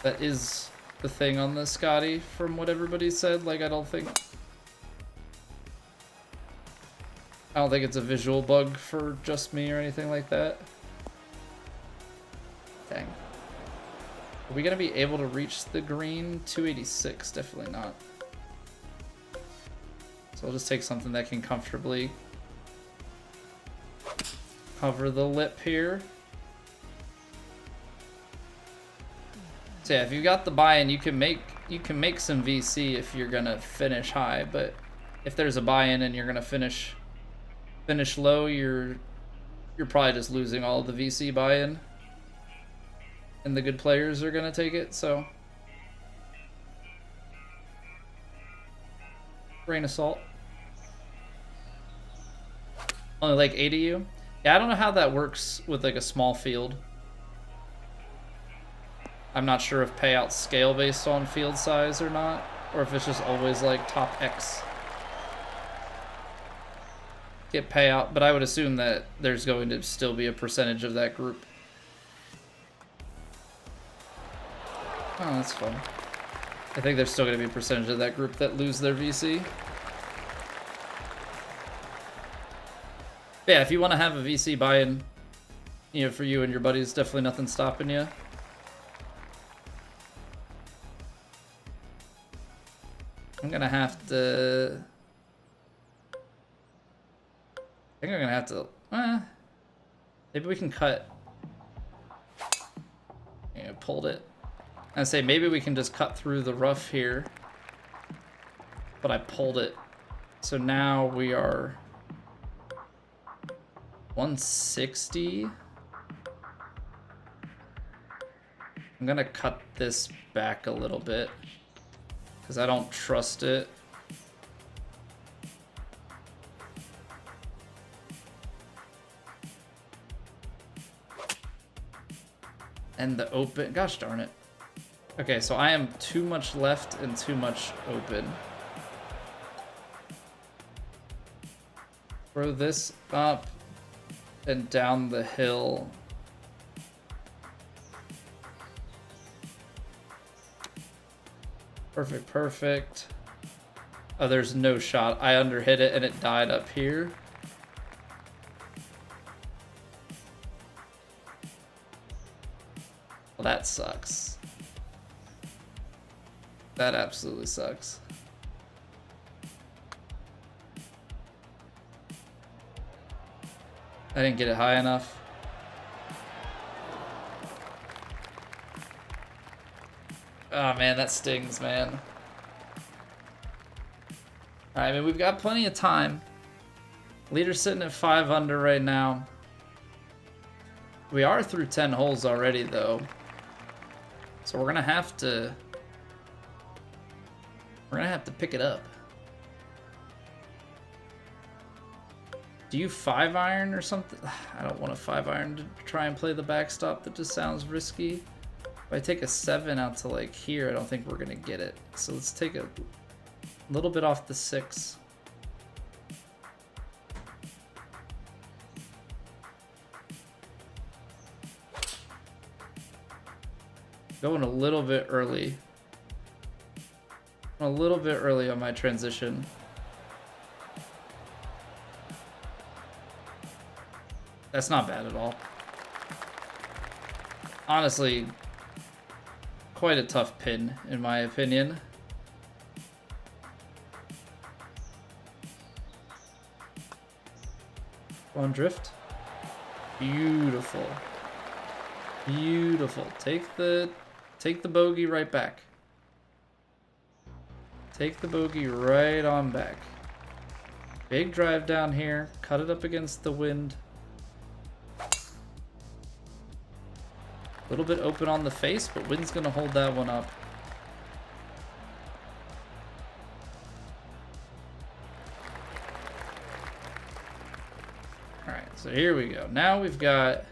that is the thing on the Scotty from what everybody said. Like, I don't think it's a visual bug for just me or anything like that. Dang. Are we gonna be able to reach the green? 286, definitely not. So I'll just take something that can comfortably cover the lip here. So yeah, if you got the buy-in, you can make some VC if you're gonna finish high. But if there's a buy-in and you're gonna finish low, you're probably just losing all of the VC buy-in, and the good players are gonna take it. So grain of salt. Only like 80 you. Yeah, I don't know how that works with like a small field. I'm not sure if payouts scale based on field size or not, or if it's just always like top X get payout, but I would assume that there's going to still be a percentage of that group. Oh, that's fun. I think there's still going to be a percentage of that group that lose their VC. But yeah, if you want to have a VC buy-in, you know, for you and your buddies, definitely nothing stopping you. I'm gonna have to... I think I'm gonna have to... maybe we can cut... Yeah, pulled it. I say maybe we can just cut through the rough here. But I pulled it. So now we are... 160. I'm gonna cut this back a little bit, because I don't trust it. And the open, gosh darn it. Okay, so I am too much left and too much open. Throw this up and down the hill. Perfect, perfect. Oh, there's no shot. I underhit it and it died up here. Well, that sucks. That absolutely sucks. I didn't get it high enough. Oh man, that stings, man. Alright, I mean, we've got plenty of time. Leader's sitting at 5 under right now. We are through 10 holes already, though. So we're gonna have to... pick it up. Do you 5-iron or something? I don't want a 5-iron to try and play the backstop. That just sounds risky. If I take a 7 out to like here, I don't think we're gonna get it. So let's take a little bit off the 6. Going a little bit early. A little bit early on my transition. That's not bad at all. Honestly, quite a tough pin, in my opinion. On drift. Beautiful. Beautiful. Take the bogey right back. Take the bogey right on back. Big drive down here. Cut it up against the wind. A little bit open on the face, but wind's gonna hold that one up. Alright, so here we go. Now we've got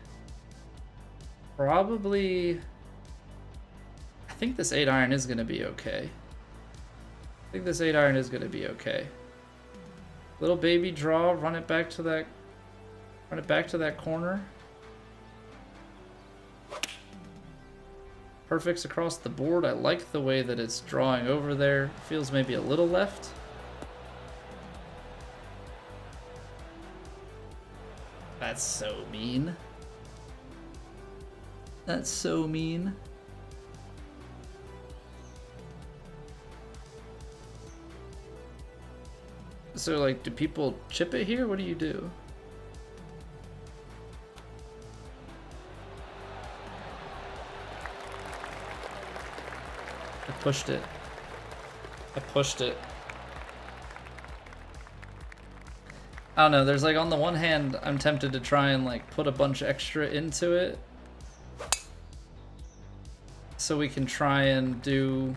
probably... I think this 8-iron is gonna be okay. I think this 8-iron is gonna be okay. Little baby draw, run it back to that corner. Perfects across the board. I like the way that it's drawing over there. Feels maybe a little left. That's so mean. That's so mean. So, like, do people chip it here? What do you do? I pushed it. I pushed it. I don't know, there's like, on the one hand, I'm tempted to try and like put a bunch extra into it. So we can try and do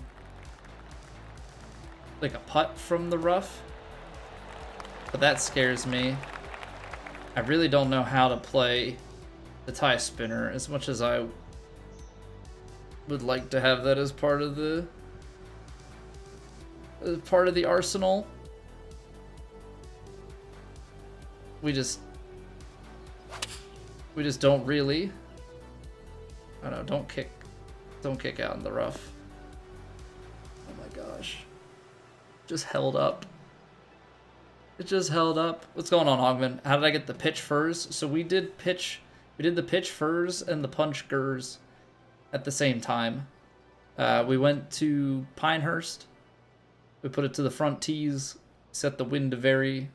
like a putt from the rough. But that scares me. I really don't know how to play the tie spinner as much as I would like to have that as part of the arsenal. We just don't really. I don't know, don't kick out in the rough. Oh my gosh. Just held up. It just held up. What's going on, Hogman? How did I get the pitch furs? So we did the pitch furs and the punch gers at the same time. We went to Pinehurst. We put it to the front tees, set the wind to very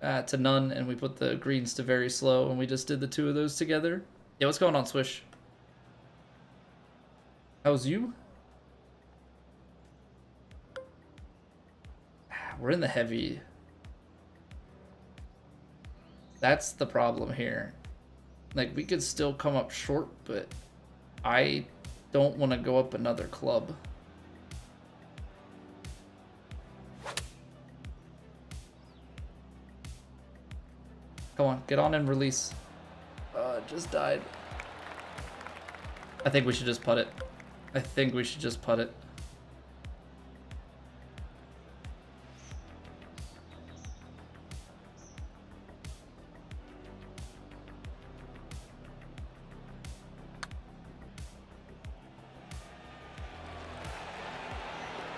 to none, and we put the greens to very slow, and we just did the two of those together. Yeah, what's going on, Swish? How's you? We're in the heavy. That's the problem here. Like, we could still come up short, but I don't want to go up another club. Come on, get on and release. It just died. I think we should just putt it. I think we should just putt it.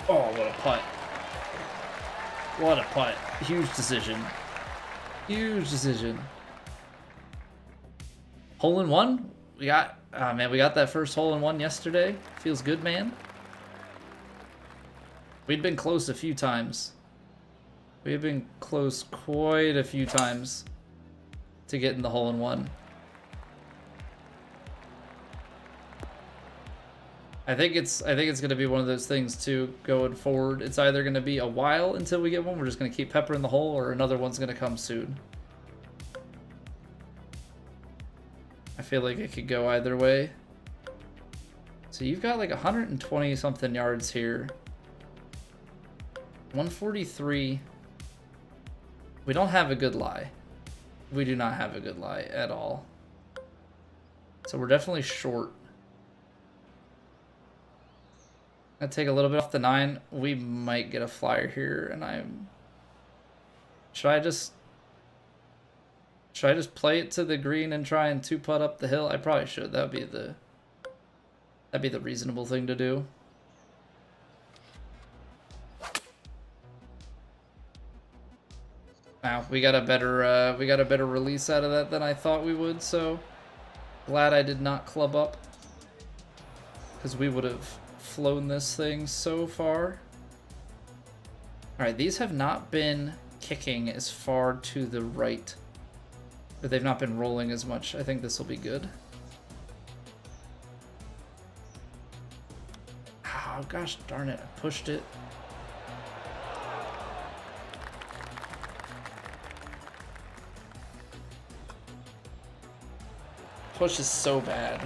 Oh, what a putt. What a putt. Huge decision. Huge decision. Hole in one? We got, oh man, we got that first hole in one yesterday. Feels good, man. We'd been close a few times. We have been close quite a few times to getting the hole in one. I think it's gonna be one of those things too going forward. It's either gonna be a while until we get one, we're just gonna keep peppering the hole, or another one's gonna come soon. I feel like it could go either way. So you've got like 120 something yards here. 143. We don't have a good lie. We do not have a good lie at all. So we're definitely short. I'll take a little bit off the 9. We might get a flyer here, and I'm... Should I just play it to the green and try and 2-putt up the hill? I probably should. That'd be the reasonable thing to do. Wow, we got a better release out of that than I thought we would, so glad I did not club up, because we would have flown this thing so far. Alright, these have not been kicking as far to the right, but they've not been rolling as much. I think this will be good. Oh gosh darn it, I pushed it. Push is so bad.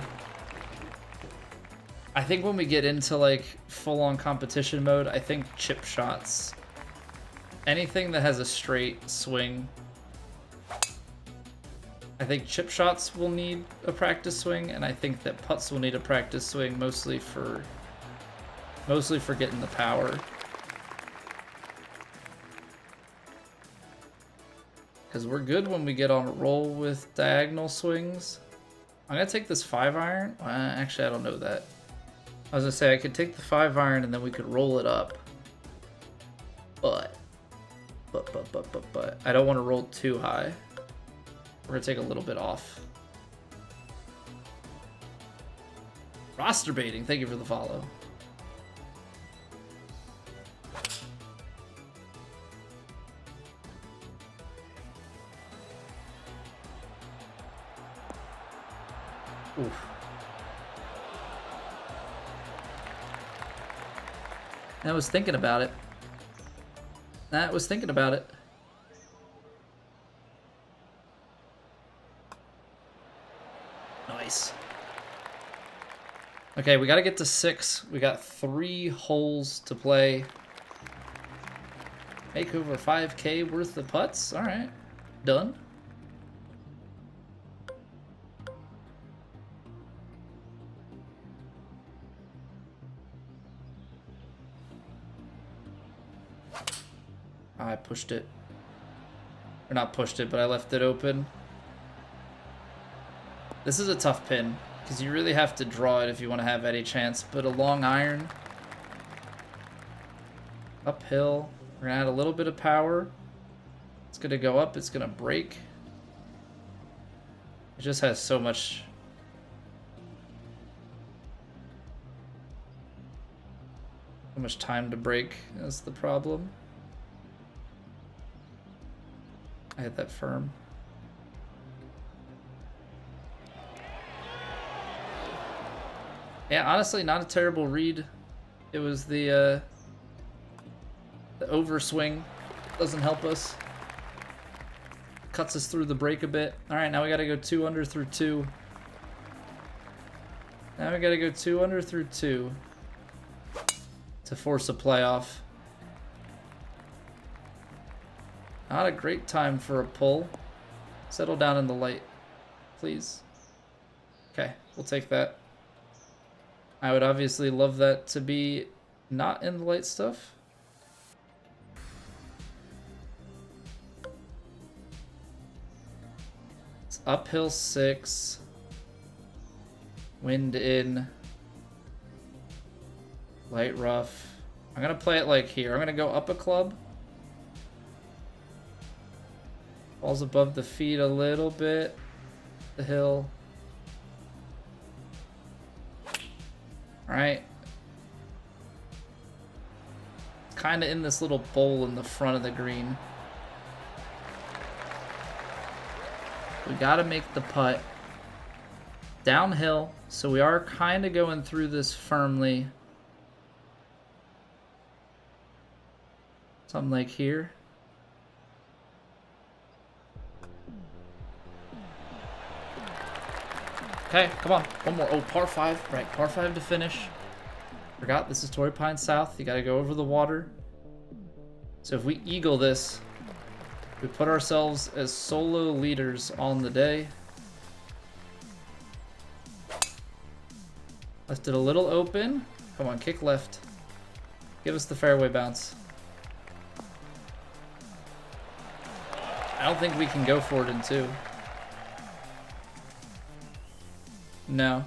I think when we get into like full-on competition mode, I think chip shots, anything that has a straight swing, I think chip shots will need a practice swing, and I think that putts will need a practice swing, mostly for getting the power. Because we're good when we get on a roll with diagonal swings. I'm going to take this 5-iron. Actually, I don't know that. I was going to say I could take the 5-iron and then we could roll it up. But I don't want to roll too high. We're going to take a little bit off. Roster baiting. Thank you for the follow. Oof. I was thinking about it. Nice. Okay, we got to get to 6. We got 3 holes to play. Make over 5K worth of putts. All right, done. I pushed it. Or not pushed it, but I left it open. This is a tough pin, because you really have to draw it if you want to have any chance. But a long iron. Uphill. We're going to add a little bit of power. It's going to go up. It's going to break. It just has so much... so much time to break is the problem. I hit that firm. Yeah, honestly, not a terrible read. It was the overswing. Doesn't help us. Cuts us through the break a bit. All right, now we got to go 2 under through 2. Now we got to go 2 under through 2 to force a playoff. Not a great time for a pull. Settle down in the light, please. Okay, we'll take that. I would obviously love that to be not in the light stuff. It's uphill 6. Wind in. Light rough. I'm going to play it like here. I'm going to go up a club. Falls above the feet a little bit. The hill. Alright. Kind of in this little bowl in the front of the green. We got to make the putt. Downhill. So we are kind of going through this firmly. Something like here. Okay, come on. One more. Oh, par 5. Right, par 5 to finish. Forgot this is Torrey Pines South. You got to go over the water. So if we eagle this, We put ourselves as solo leaders on the day. Left it a little open. Come on, kick left. Give us the fairway bounce. I don't think we can go for it in 2. No.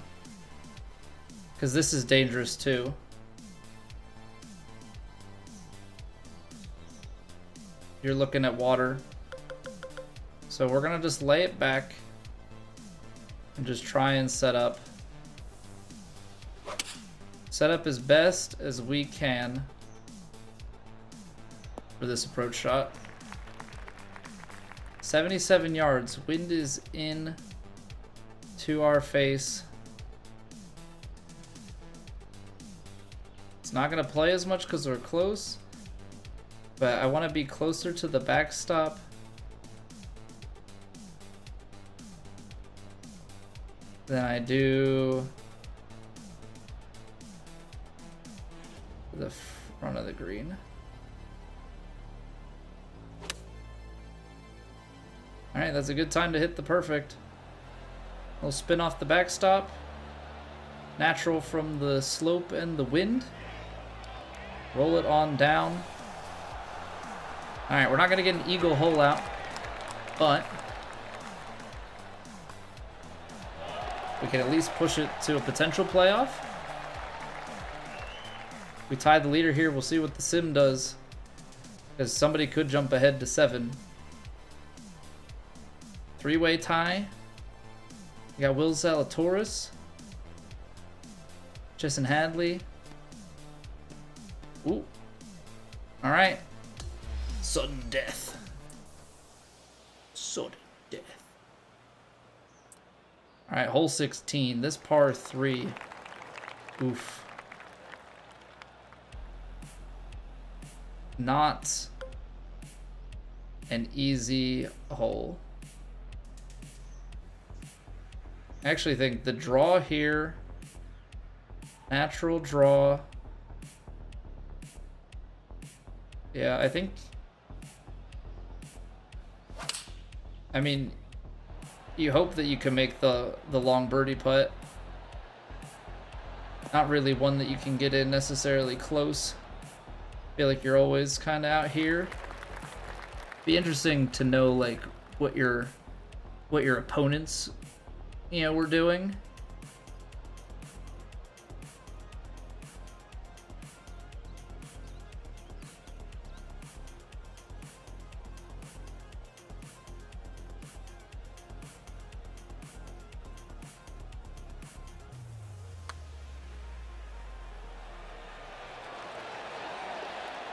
Because this is dangerous too. You're looking at water. So we're gonna just lay it back and just try and set up. Set up as best as we can for this approach shot. 77 yards. Wind is in to our face. It's not gonna play as much because we're close. But I want to be closer to the backstop. Than I do the front of the green. Alright, that's a good time to hit the perfect. We'll spin off the backstop. Natural from the slope and the wind. Roll it on down. Alright, we're not going to get an eagle hole out, but we can at least push it to a potential playoff. We tie the leader here, we'll see what the sim does, because somebody could jump ahead to 7. 3-way tie. We got Will Zalatoris, Jason Hadley. Ooh. Alright. Sudden death. Sudden death. Alright, hole 16. This par 3. Oof. Not an easy hole. I actually think the draw here, natural draw. Yeah, I think, I mean, you hope that you can make the long birdie putt. Not really one that you can get in necessarily close. Feel like you're always kind of out here. Be interesting to know like what your opponents, you know, were doing.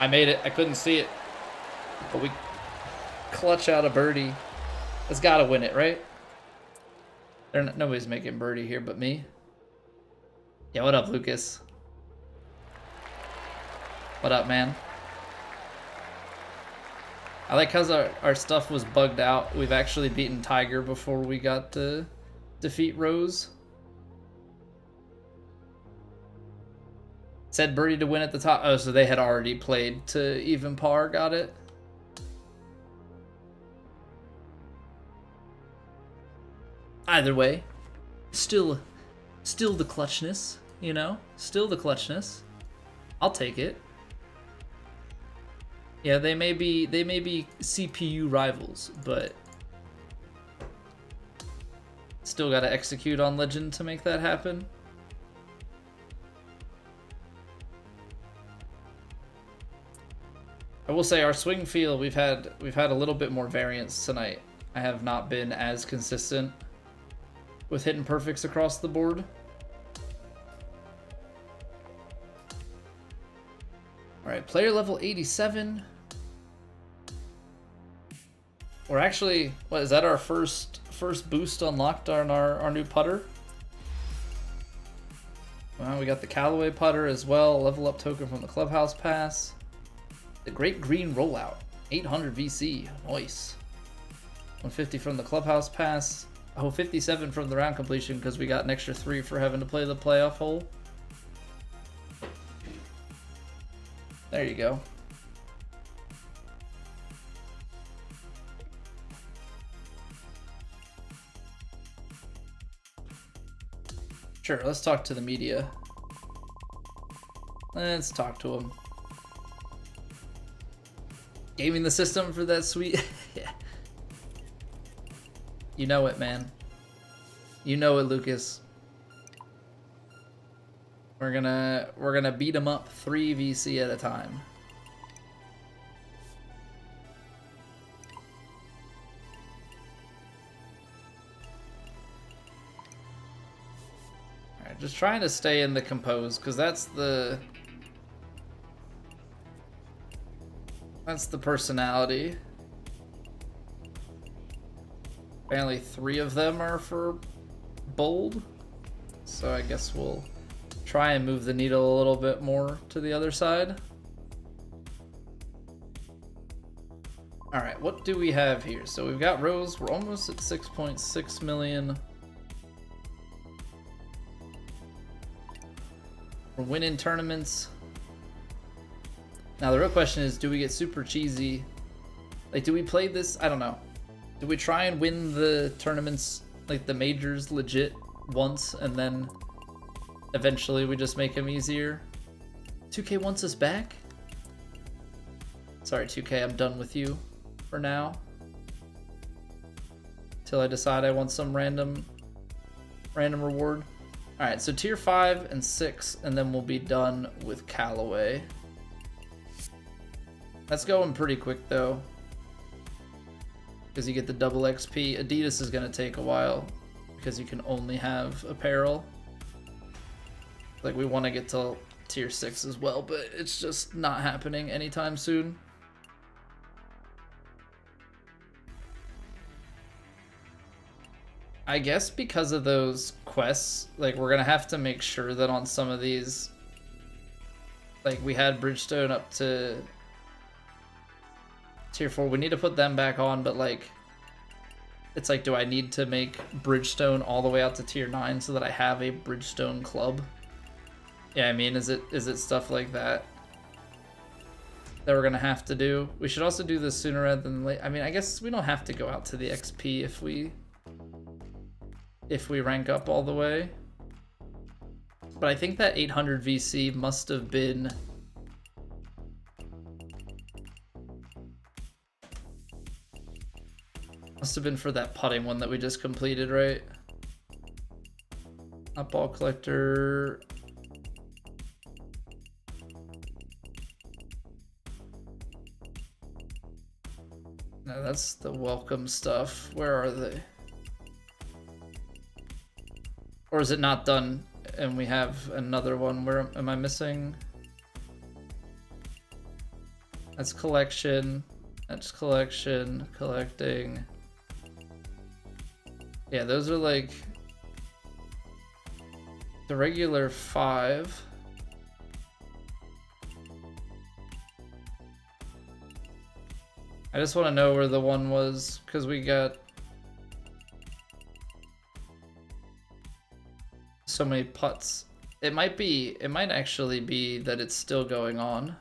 I made it. I couldn't see it, but we clutch out a birdie. It's got to win it, right? Nobody's making birdie here but me. Yeah, what up, Lucas? What up, man? I like how our stuff was bugged out. We've actually beaten Tiger before we got to defeat Rose. Said birdie to win at the top. Oh, so they had already played to even par. Got it. Either way, still the clutchness, you know? Still the clutchness. I'll take it. Yeah, they may be CPU rivals, but still got to execute on Legend to make that happen. I will say our swing feel, we've had a little bit more variance tonight. I have not been as consistent with hitting perfects across the board. All right, player level 87. We're actually, what is that, our first boost unlocked on our new putter? Well, we got the Callaway putter as well, level up token from the clubhouse pass. The Great Green Rollout, 800 VC, nice. 150 from the clubhouse pass. Oh, 57 from the round completion because we got an extra 3 for having to play the playoff hole. There you go. Sure, let's talk to the media. Let's talk to them. Gaming the system for that sweet. Yeah. You know it, man. You know it, Lucas. We're gonna beat them up 3 VC at a time. Alright, just trying to stay in the compose, because that's the personality. Apparently 3 of them are for bold, so I guess we'll try and move the needle a little bit more to the other side. All right, what do we have here? So we've got Rose. We're almost at 6.6 million. We're winning tournaments. Now the real question is, do we get super cheesy? Like, do we play this? I don't know. Do we try and win the tournaments, like the majors, legit once, and then eventually we just make them easier? 2K wants us back? Sorry, 2K, I'm done with you for now. Till I decide I want some random reward. Alright, so tier 5 and 6, and then we'll be done with Callaway. That's going pretty quick though, because you get the double XP. Adidas is going to take a while, because you can only have apparel. Like, we want to get to tier 6 as well, but it's just not happening anytime soon. I guess because of those quests, like, we're gonna have to make sure that on some of these, like, we had Bridgestone up to tier 4, we need to put them back on, but like, it's like, do I need to make Bridgestone all the way out to tier 9 so that I have a Bridgestone club? Yeah, I mean, is it stuff like that we're gonna have to do? We should also do this sooner rather than late. I mean, I guess we don't have to go out to the XP if we rank up all the way. But I think that 800 VC must have been for that putting one that we just completed, right? Not ball collector. No, that's the welcome stuff. Where are they? Or is it not done and we have another one? Where am I missing? That's collection. That's collection. Collecting. Yeah, those are like the regular 5. I just want to know where the one was, because we got so many putts. It might actually be that it's still going on.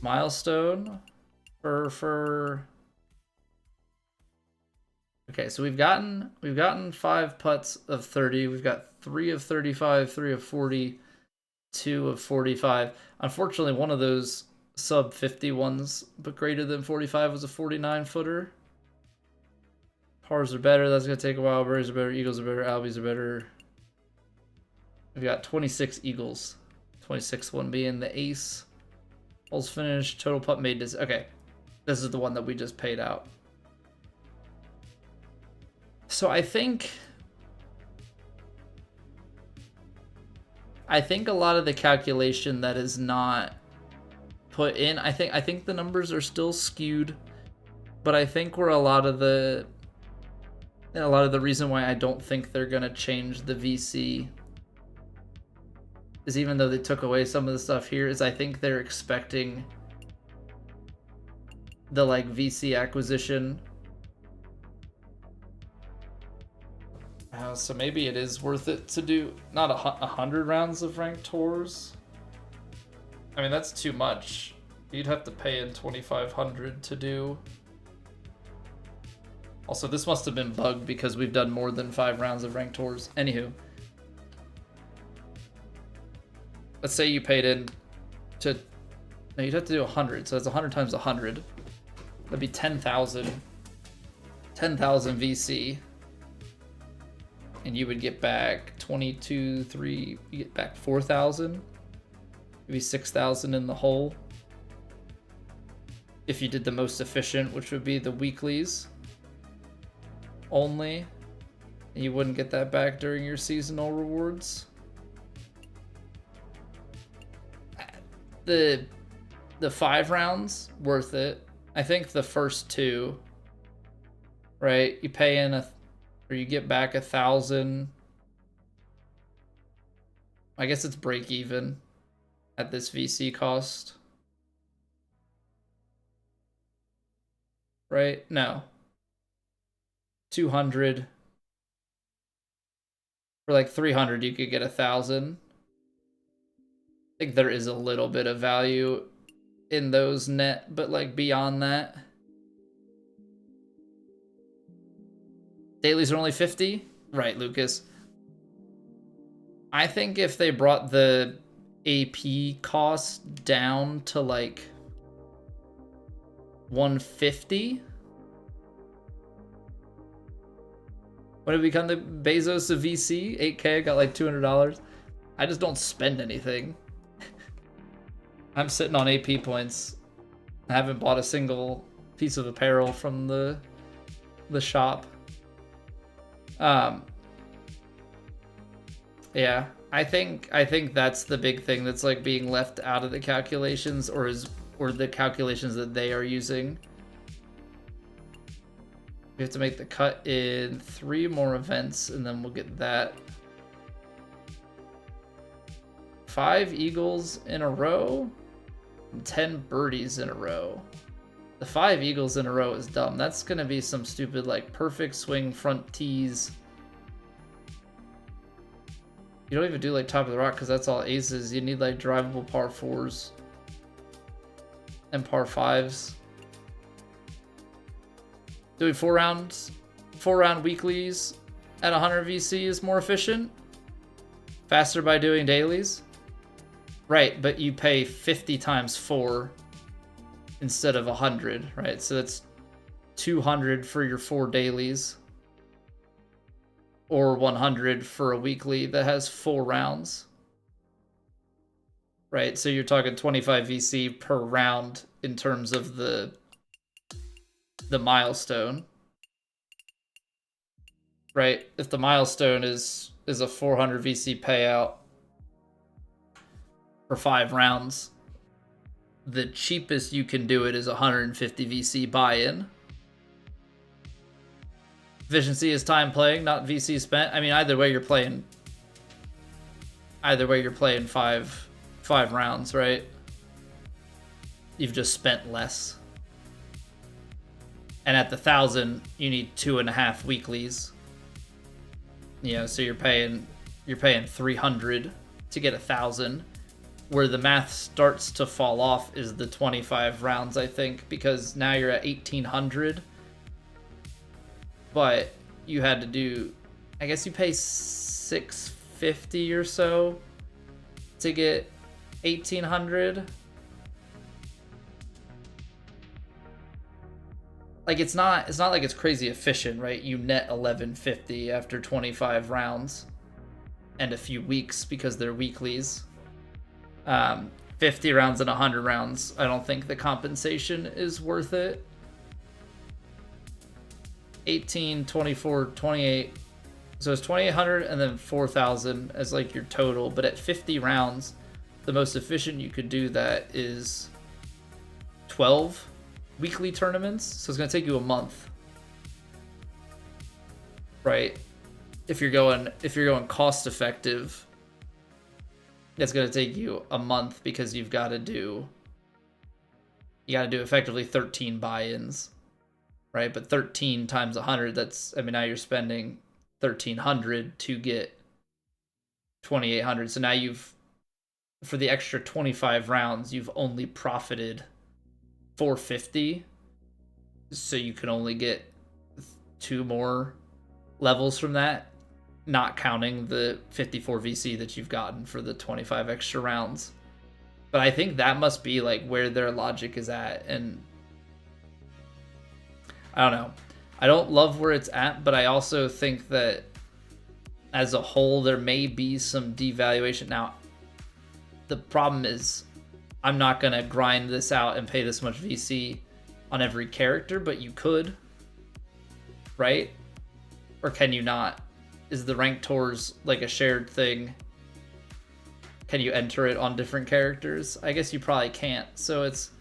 Milestone for okay, so we've gotten 5 putts of 30. We've got 3 of 35, 3 of 40, 2 of 45. Unfortunately, one of those sub 50 ones, but greater than 45, was a 49 footer. Pars are better. That's gonna take a while. Birdies are better. Eagles are better. Albies are better. We've got 26 eagles. 26th one being the ace. Holes finished. Total putt made is okay. This is the one that we just paid out. So I think a lot of the calculation that is not put in, I think the numbers are still skewed, but I think where a lot of the reason why I don't think they're gonna change the VC is, even though they took away some of the stuff here, is I think they're expecting the like VC acquisition. So maybe it is worth it to do not 100 rounds of ranked tours. I mean, that's too much. You'd have to pay in 2,500 to do Also, this must have been bugged because we've done more than 5 rounds of ranked tours. Anywho. Let's say you paid in to... No, you'd have to do 100, so that's 100 times 100. That'd be 10,000. 10,000 VC. And you would get back 22, 3... You get back 4,000. Maybe 6,000 in the hole. If you did the most efficient, which would be the weeklies only. And you wouldn't get that back during your seasonal rewards. The 5 rounds, worth it. I think the first 2, right? You pay in or you get back 1,000. I guess it's break even at this VC cost. Right? No. 200. For like 300, you could get 1,000. I think there is a little bit of value in those net, but like beyond that. Dailies are only 50? Right, Lucas. I think if they brought the AP cost down to like 150. When it become the Bezos of VC, 8K, got like $200. I just don't spend anything. I'm sitting on AP points. I haven't bought a single piece of apparel from the shop. Yeah, I think that's the big thing that's like being left out of the calculations, or the calculations that they are using. We have to make the cut in 3 more events, and then we'll get that. 5 eagles in a row, and 10 birdies in a row. The 5 eagles in a row is dumb. That's gonna be some stupid like perfect swing front tees. You don't even do like top of the rock because that's all aces. You need like drivable par 4s and par 5s. Doing 4 round weeklies at 100 VC is more efficient. Faster by doing dailies. Right, but you pay 50 times 4 instead of 100, right? So that's 200 for your 4 dailies. Or 100 for a weekly that has 4 rounds. Right, so you're talking 25 VC per round in terms of the milestone. Right, if the milestone is a 400 VC payout for 5 rounds, the cheapest you can do it is 150 VC buy-in. Efficiency is time playing, not VC spent. I mean, either way you're playing 5 rounds, right? You've just spent less. And at the 1,000, you need 2.5 weeklies. You know, so you're paying 300 to get 1,000. Where the math starts to fall off is the 25 rounds, I think, because now you're at 1,800. But you had to do, I guess you pay $650 or so to get 1,800. Like it's not like it's crazy efficient, right? You net 1,150 after 25 rounds and a few weeks because they're weeklies. 50 rounds and 100 rounds, I don't think the compensation is worth it. 18, 24, 28. So it's 2,800 and then 4,000 as like your total. But at 50 rounds, the most efficient you could do that is 12 weekly tournaments. So it's going to take you a month. Right? If you're going cost effective, it's going to take you a month because you got to do effectively 13 buy-ins. Right, but 13 times 100, that's, I mean, now you're spending 1,300 to get 2,800. So now for the extra 25 rounds, you've only profited 450. So you can only get 2 more levels from that, not counting the 54 VC that you've gotten for the 25 extra rounds. But I think that must be like where their logic is at, and I don't know. I don't love where it's at, but I also think that as a whole there may be some devaluation. Now, the problem is I'm not going to grind this out and pay this much VC on every character, but you could, right? Or can you not? Is the ranked tours like a shared thing? Can you enter it on different characters? I guess you probably can't. So it's,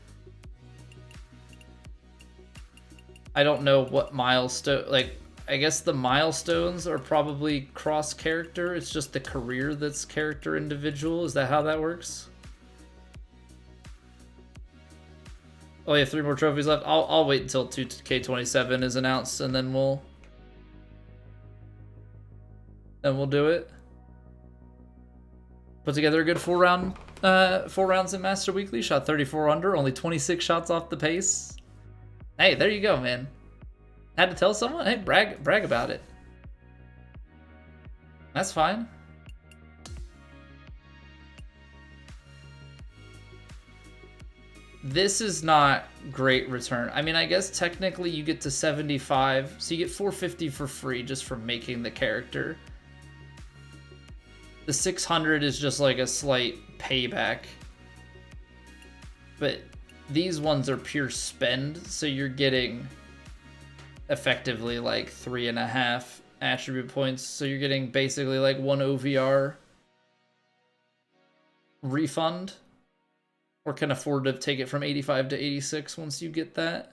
I don't know what milestone, like, I guess the milestones are probably cross character. It's just the career that's character individual. Is that how that works? Oh, you have 3 more trophies left. I'll wait until 2K27 is announced, and then we'll do it. Put together a good 4 rounds in Master Weekly. Shot 34 under, only 26 shots off the pace. Hey, there you go, man. Had to tell someone? Hey, brag about it. That's fine. This is not great return. I mean, I guess technically you get to 75, so you get 450 for free just for making the character. The 600 is just like a slight payback. But these ones are pure spend, so you're getting effectively like 3.5 attribute points. So you're getting basically like 1 OVR refund, or can afford to take it from 85 to 86 once you get that.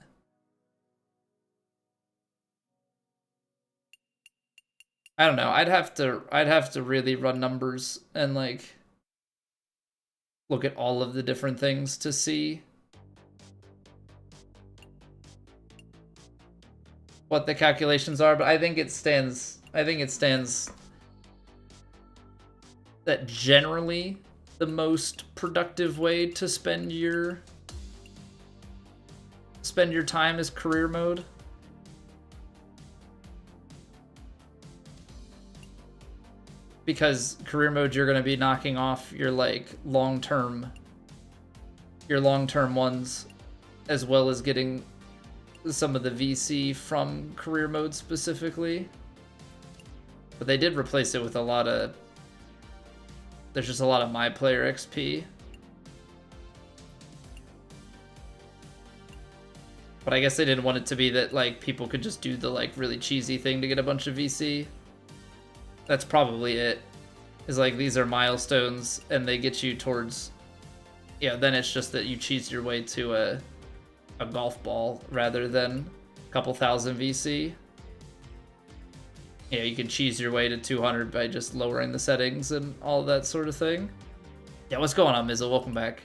I don't know. I'd have to really run numbers and like look at all of the different things to see what the calculations are, but I think it stands that generally the most productive way to spend your time is career mode. Because career mode, you're going to be knocking off your like long-term ones, as well as getting some of the VC from career mode specifically. But they did replace it with a lot of, there's just a lot of my player XP. But I guess they didn't want it to be that like people could just do the like really cheesy thing to get a bunch of VC. That's probably it. Is like these are milestones and they get you towards, yeah, then it's just that you cheese your way to a golf ball rather than a couple thousand VC. Yeah, you can cheese your way to 200 by just lowering the settings and all that sort of thing. Yeah, what's going on, Mizzle? Welcome back.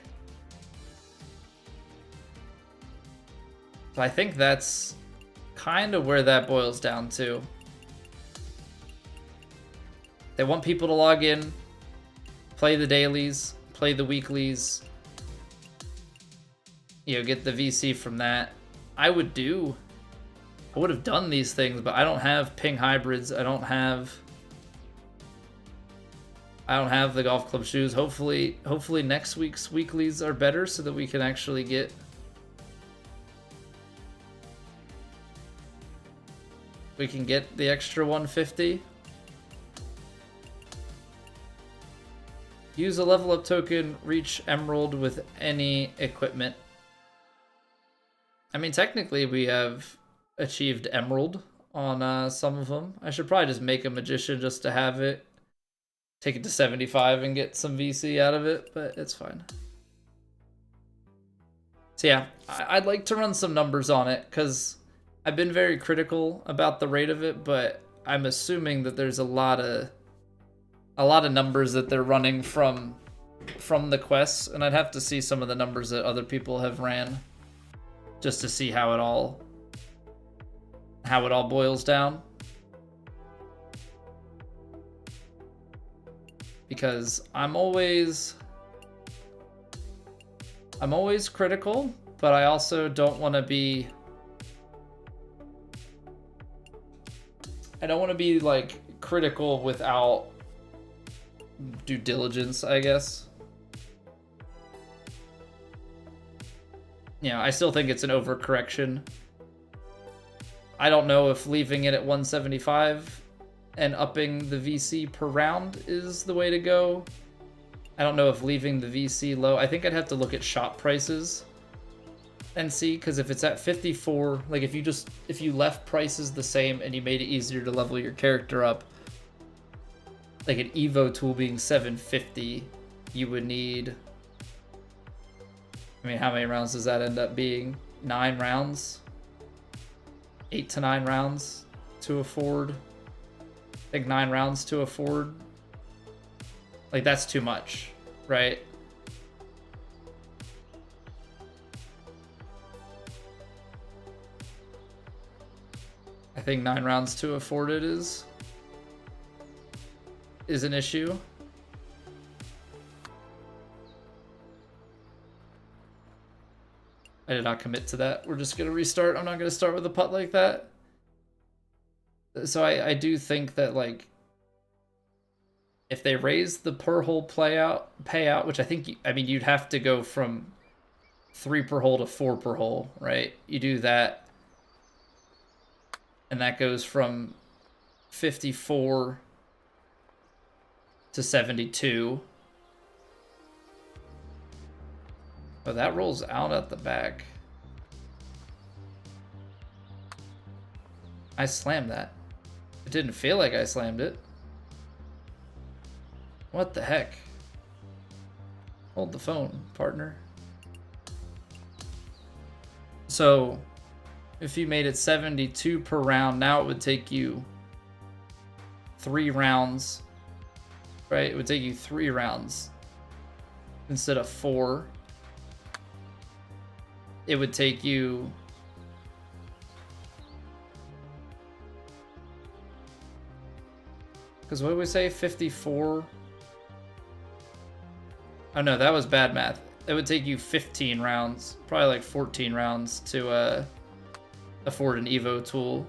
So I think that's kind of where that boils down to. They want people to log in, play the dailies, play the weeklies, you know, get the VC from that. I would have done these things, but I don't have ping hybrids. I don't have the golf club shoes. Hopefully next week's weeklies are better so that we can actually get the extra 150. Use a level up token, reach Emerald with any equipment. I mean, technically we have achieved Emerald on some of them. I should probably just make a Magician just to have it. Take it to 75 and get some VC out of it, but it's fine. So yeah, I'd like to run some numbers on it because I've been very critical about the rate of it, but I'm assuming that there's a lot of numbers that they're running from the quests, and I'd have to see some of the numbers that other people have ran just to see how it all boils down. Because I'm always critical, but I also don't want to be I don't want to be like critical without due diligence, I guess. I still think it's an overcorrection. I don't know if leaving it at 175 and upping the VC per round is the way to go. I don't know if leaving the VC low. I think I'd have to look at shop prices and see, because if it's at 54, like if you left prices the same and you made it easier to level your character up, like an Evo tool being 750, you would need, I mean, how many rounds does that end up being? 9 rounds? 8 to 9 rounds to afford? I think 9 rounds to afford. Like, that's too much, right? I think 9 rounds to afford it is an issue. I did not commit to that. We're just going to restart. I'm not going to start with a putt like that. So I do think that, like, if they raise the per hole payout, which I think, I mean, you'd have to go from 3 per hole to 4 per hole, right? You do that, and that goes from 54 to 72. Oh, that rolls out at the back. I slammed that. It didn't feel like I slammed it. What the heck? Hold the phone, partner. So, if you made it 72 per round, now it would take you 3 rounds, right? It would take you 3 rounds instead of 4. It would take you because what did we say? 54. Oh no, that was bad math. It would take you 15 rounds, probably like 14 rounds to afford an Evo tool.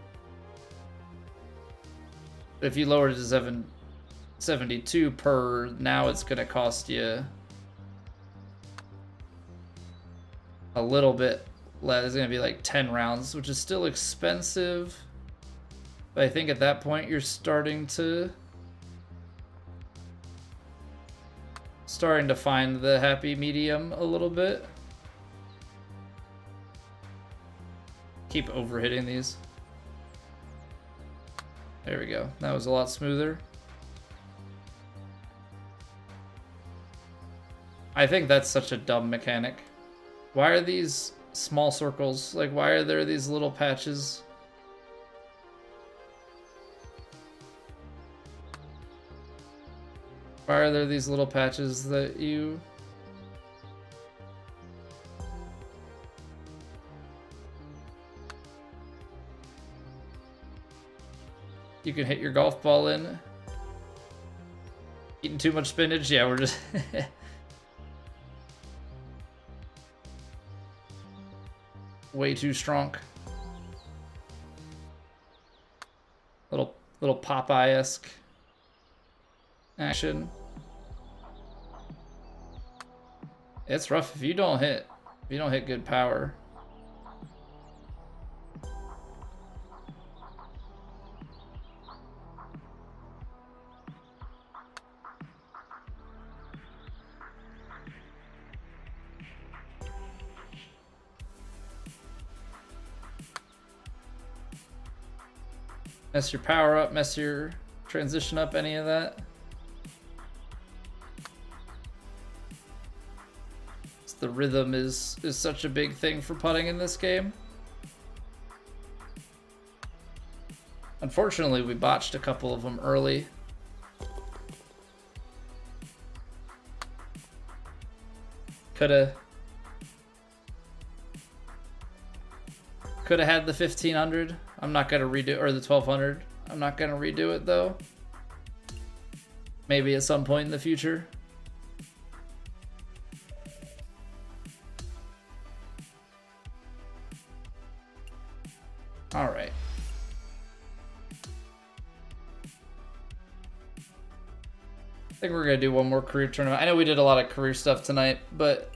If you lowered it to 72 per, now it's gonna cost you a little bit less. It's gonna be like 10 rounds, which is still expensive. But I think at that point you're starting to find the happy medium a little bit. Keep overhitting these. There we go. That was a lot smoother. I think that's such a dumb mechanic. Why are these small circles? Like, why are there these little patches? Why are there these little patches that you... You can hit your golf ball in? Eating too much spinach? Yeah, we're just... way too strong. Little Popeye-esque action. It's rough if you don't hit good power. Mess your power up, mess your transition up, any of that. The rhythm is such a big thing for putting in this game. Unfortunately, we botched a couple of them early. Coulda had the 1500. I'm not gonna redo, or the 1200. I'm not gonna redo it though. Maybe at some point in the future. All right. think we're gonna do one more career tournament. I know we did a lot of career stuff tonight, but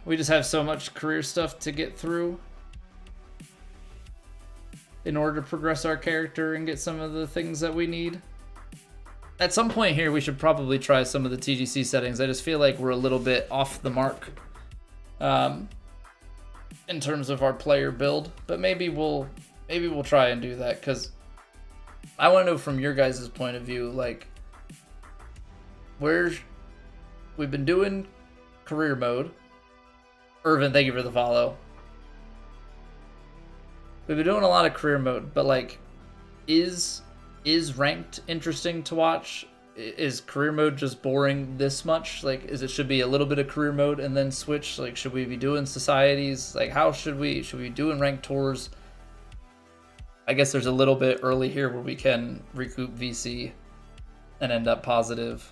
we just have so much career stuff to get through in order to progress our character and get some of the things that we need. At some point here, we should probably try some of the TGC settings. I just feel like we're a little bit off the mark in terms of our player build, but maybe we'll try and do that, because I want to know from your guys' point of view, like, we've been doing career mode. Irvin, thank you for the follow. We've been doing a lot of career mode, but like, is ranked interesting to watch? Is career mode just boring this much? Like, should be a little bit of career mode and then switch? Like, should we be doing societies? Like, how should we be doing ranked tours? I guess there's a little bit early here where we can recoup VC and end up positive.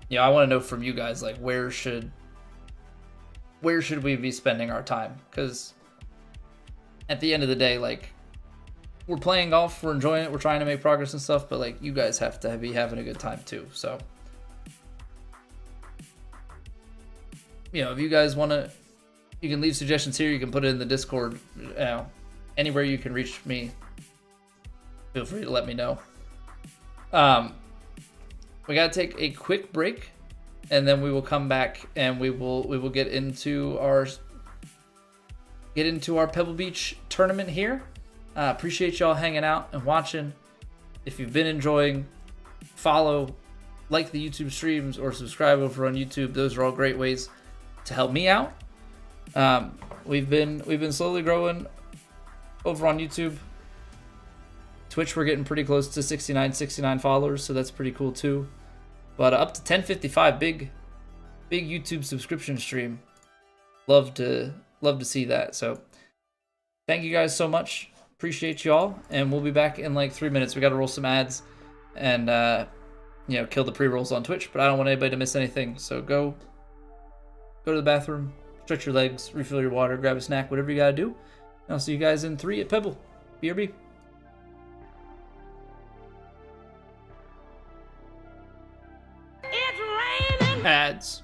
Yeah, I want to know from you guys, like, where should we be spending our time? Because at the end of the day, like, we're playing golf, we're enjoying it, we're trying to make progress and stuff, but like, you guys have to be having a good time too. So, you know, if you guys want to, you can leave suggestions here, you can put it in the Discord, you know, anywhere you can reach me, feel free to let me know. We gotta take a quick break, and then we will come back and we will get into our Pebble Beach tournament here. Appreciate y'all hanging out and watching. If you've been enjoying, follow, like the YouTube streams, or subscribe over on YouTube. Those are all great ways to help me out. We've been slowly growing over on YouTube. Twitch, we're getting pretty close to 69 followers, so that's pretty cool too. But up to 1055, big YouTube subscription stream. Love to see that. So thank you guys so much. Appreciate y'all, and we'll be back in like 3 minutes. We got to roll some ads and you know, kill the pre-rolls on Twitch, but I don't want anybody to miss anything. So go to the bathroom, stretch your legs, refill your water, grab a snack, whatever you gotta do. And I'll see you guys in 3 at Pebble. BRB. It's raining. Ads.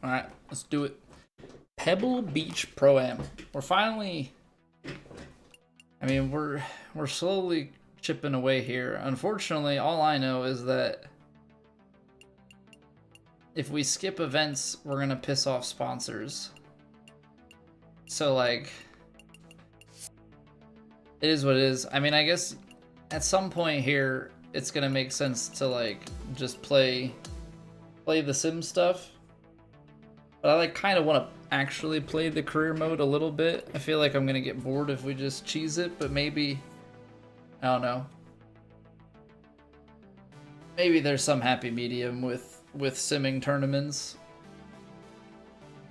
All right, let's do it. Pebble Beach Pro-Am. We're finally. I mean, we're slowly chipping away here. Unfortunately, all I know is that if we skip events, we're gonna piss off sponsors. So like, it is what it is. I mean, I guess at some point here, it's gonna make sense to like just play the sim stuff. But I like kind of want to actually play the career mode a little bit. I feel like I'm gonna get bored if we just cheese it, but maybe, I don't know. Maybe there's some happy medium with simming tournaments.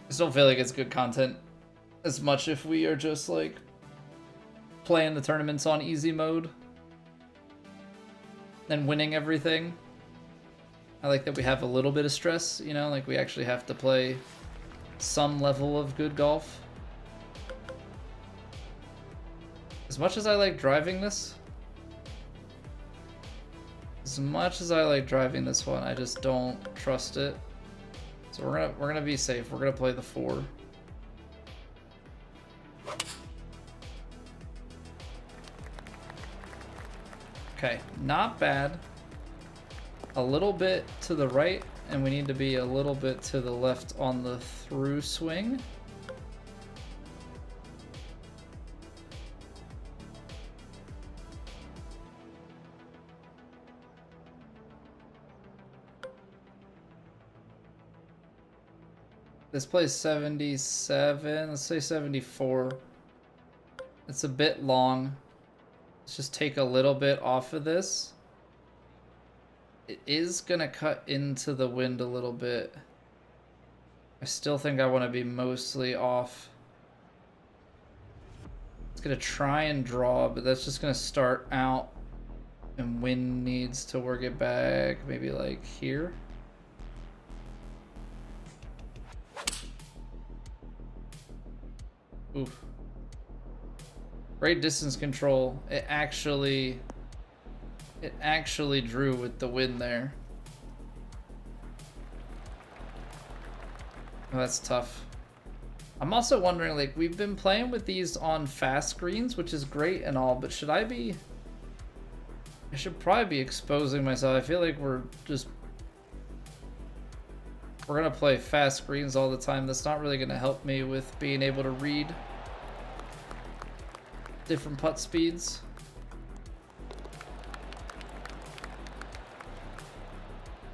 I still feel like it's good content as much if we are just like playing the tournaments on easy mode and winning everything. I like that we have a little bit of stress, you know, like we actually have to play some level of good golf. As much as I like driving this, one, I just don't trust it. So we're gonna be safe. We're gonna play the 4. Okay, not bad. A little bit to the right, and we need to be a little bit to the left on the through swing. This plays 77, let's say 74. It's a bit long. Let's just take a little bit off of this. It is gonna cut into the wind a little bit. I still think I want to be mostly off. It's gonna try and draw, but that's just gonna start out, and wind needs to work it back, maybe like here. Oof. Great distance control. It actually drew with the wind there. Oh, that's tough. I'm also wondering, like, we've been playing with these on fast screens, which is great and all, but should I should probably be exposing myself. I feel like we're gonna play fast screens all the time. That's not really gonna help me with being able to read different putt speeds.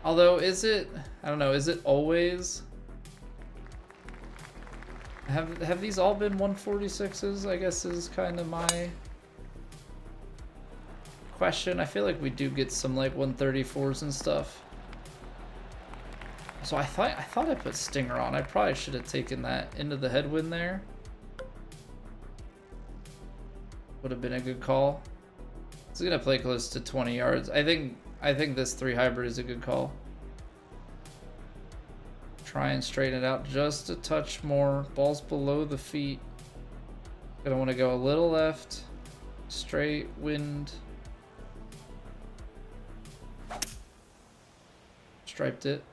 Although, is it, I don't know, is it always? Have these all been 146s, I guess, is kind of my question. I feel like we do get some like 134s and stuff. So I thought I put Stinger on. I probably should have taken that into the headwind there. Would have been a good call. It's gonna play close to 20 yards. I think this 3 hybrid is a good call. Try and straighten it out just a touch more. Ball's below the feet. Gonna want to go a little left. Straight, wind. Striped it.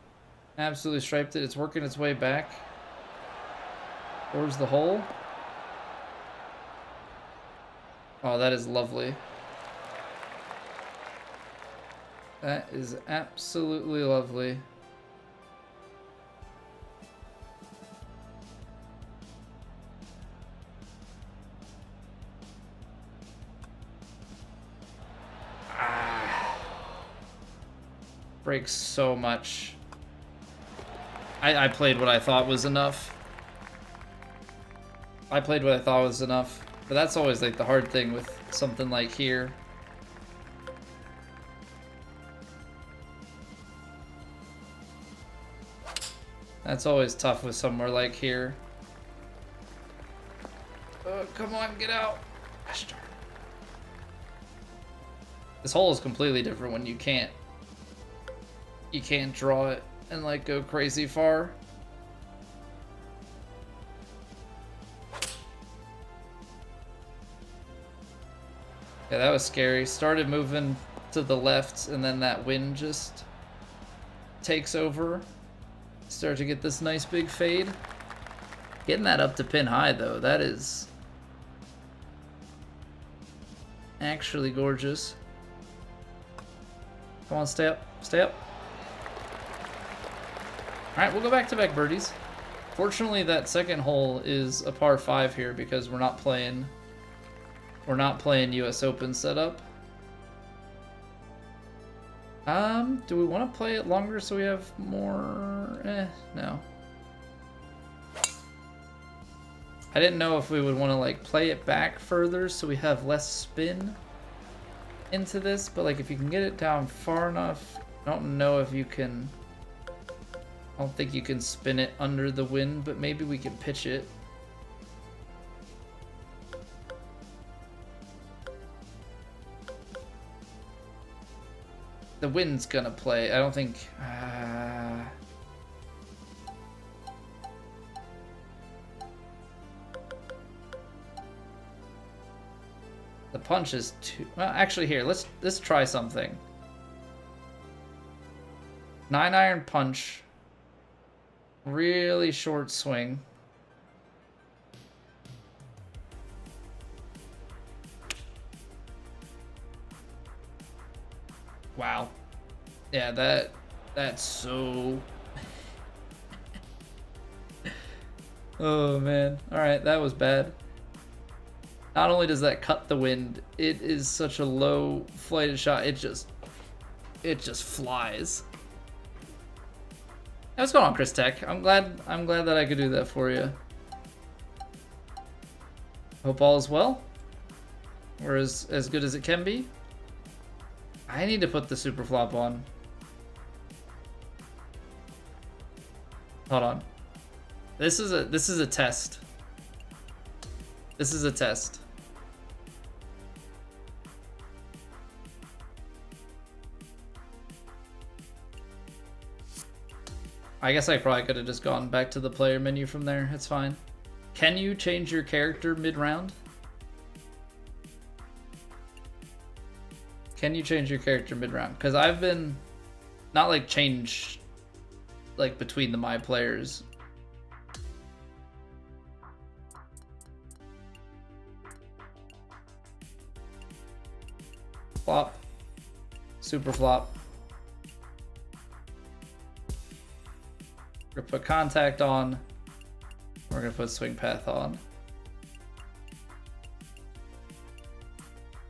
Absolutely striped it. It's working its way back towards the hole. Oh, that is lovely. That is absolutely lovely. Breaks so much. I played what I thought was enough. But that's always like the hard thing with something like here. That's always tough with somewhere like here. Oh, come on, get out. Gosh darn. This hole is completely different when you can't draw it and like go crazy far. Yeah, that was scary. Started moving to the left and then that wind just takes over. Start to get this nice big fade. Getting that up to pin high though, that is actually gorgeous. Come on, stay up, stay up. Alright, we'll go back-to-back birdies. Fortunately, that second hole is a par 5 here because we're not playing US Open setup. Do we want to play it longer so we have more? No. I didn't know if we would want to like play it back further so we have less spin into this, but like if you can get it down far enough, I don't know if you can. I don't think you can spin it under the wind, but maybe we can pitch it. The wind's gonna play. I don't think. The punch is too. Well, actually, here let's try something. 9-iron punch. Really short swing. Wow. Yeah, that's so... Oh, man. Alright, that was bad. Not only does that cut the wind, it is such a low flighted shot. It just flies. Hey, what's going on, Chris Tech? I'm glad that I could do that for you. Hope all is well. Or as good as it can be. I need to put the super flop on. Hold on. This is a test. This is a test. I guess I probably could have just gone back to the player menu from there. It's fine. Can you change your character mid-round? Can you change your character mid-round? Because I've been, not like change, like between the my players. Flop. Super flop. We're gonna put contact on. We're gonna put swing path on.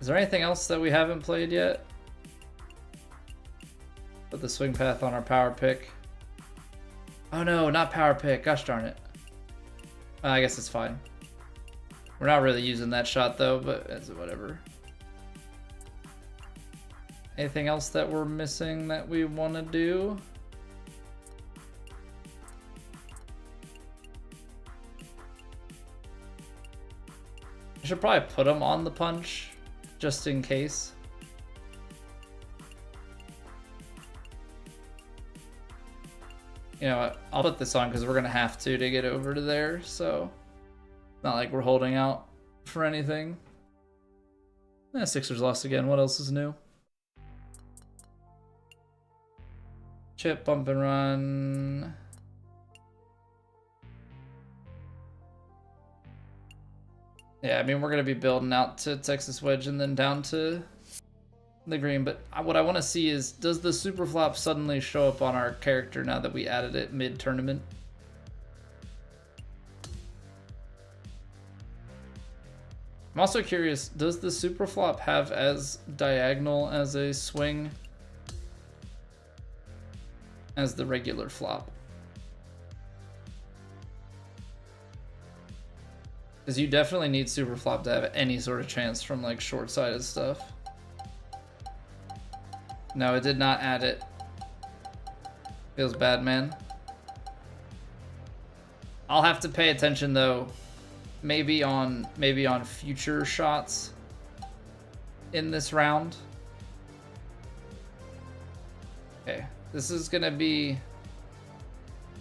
Is there anything else that we haven't played yet? Put the swing path on our power pick. Oh no, not power pick. Gosh darn it. I guess it's fine. We're not really using that shot though, but it's whatever. Anything else that we're missing that we want to do? I should probably put them on the punch. Just in case. You know what? I'll put this on because we're going to have to get over to there. So, not like we're holding out for anything. Sixers lost again. What else is new? Chip, bump and run. Yeah, I mean, we're going to be building out to Texas Wedge and then down to the green. But what I want to see is, does the super flop suddenly show up on our character now that we added it mid-tournament? I'm also curious, does the super flop have as diagonal as a swing as the regular flop? Because you definitely need super flop to have any sort of chance from like short-sided stuff. No, it did not add it. Feels bad, man. I'll have to pay attention though. Maybe on future shots in this round. Okay, this is gonna be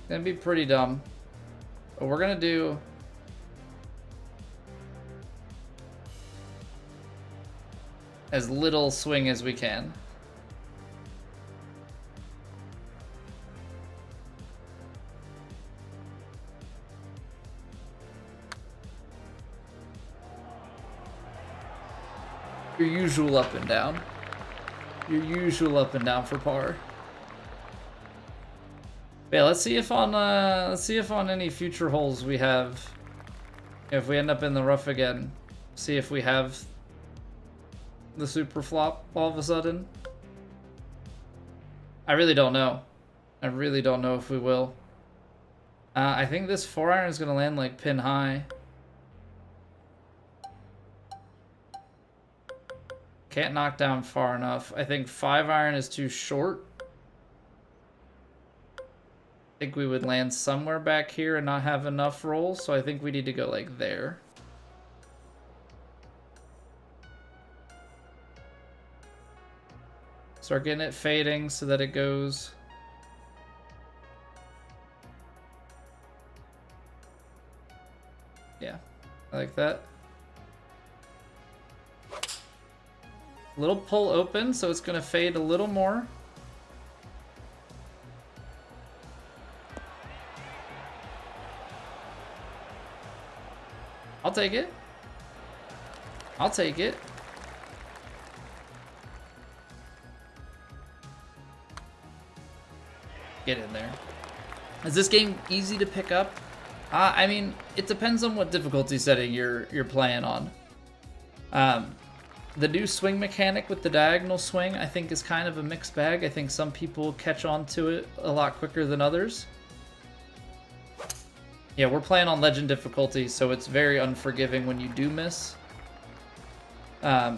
pretty dumb. But we're gonna do as little swing as we can. Your usual up and down. Your usual up and down for par. Yeah, let's see if on any future holes we have, if we end up in the rough again, see if we have the super flop all of a sudden. I really don't know. I really don't know if we will. I think this 4-iron is going to land like pin high. Can't knock down far enough. I think 5-iron is too short. I think we would land somewhere back here and not have enough roll, so I think we need to go like there. Start getting it fading so that it goes. Yeah, I like that. Little pull open, so it's gonna fade a little more. I'll take it. I'll take it. Get in there. Is this game easy to pick up? I mean, it depends on what difficulty setting you're playing on. The new swing mechanic with the diagonal swing, I think, is kind of a mixed bag. I think some people catch on to it a lot quicker than others. Yeah, we're playing on legend difficulty, so it's very unforgiving when you do miss. Yeah,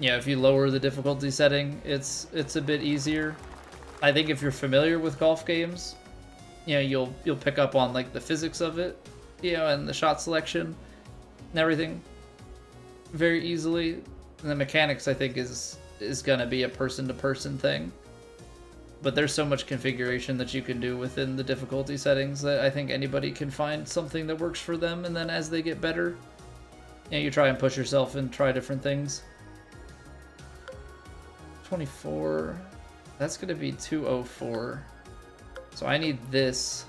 if you lower the difficulty setting, it's a bit easier. I think if you're familiar with golf games, you know, you'll pick up on like the physics of it, you know, and the shot selection and everything very easily. And the mechanics, I think, is gonna be a person-to-person thing. But there's so much configuration that you can do within the difficulty settings that I think anybody can find something that works for them, and then as they get better, you know, you try and push yourself and try different things. 24, that's gonna be 204. So I need this,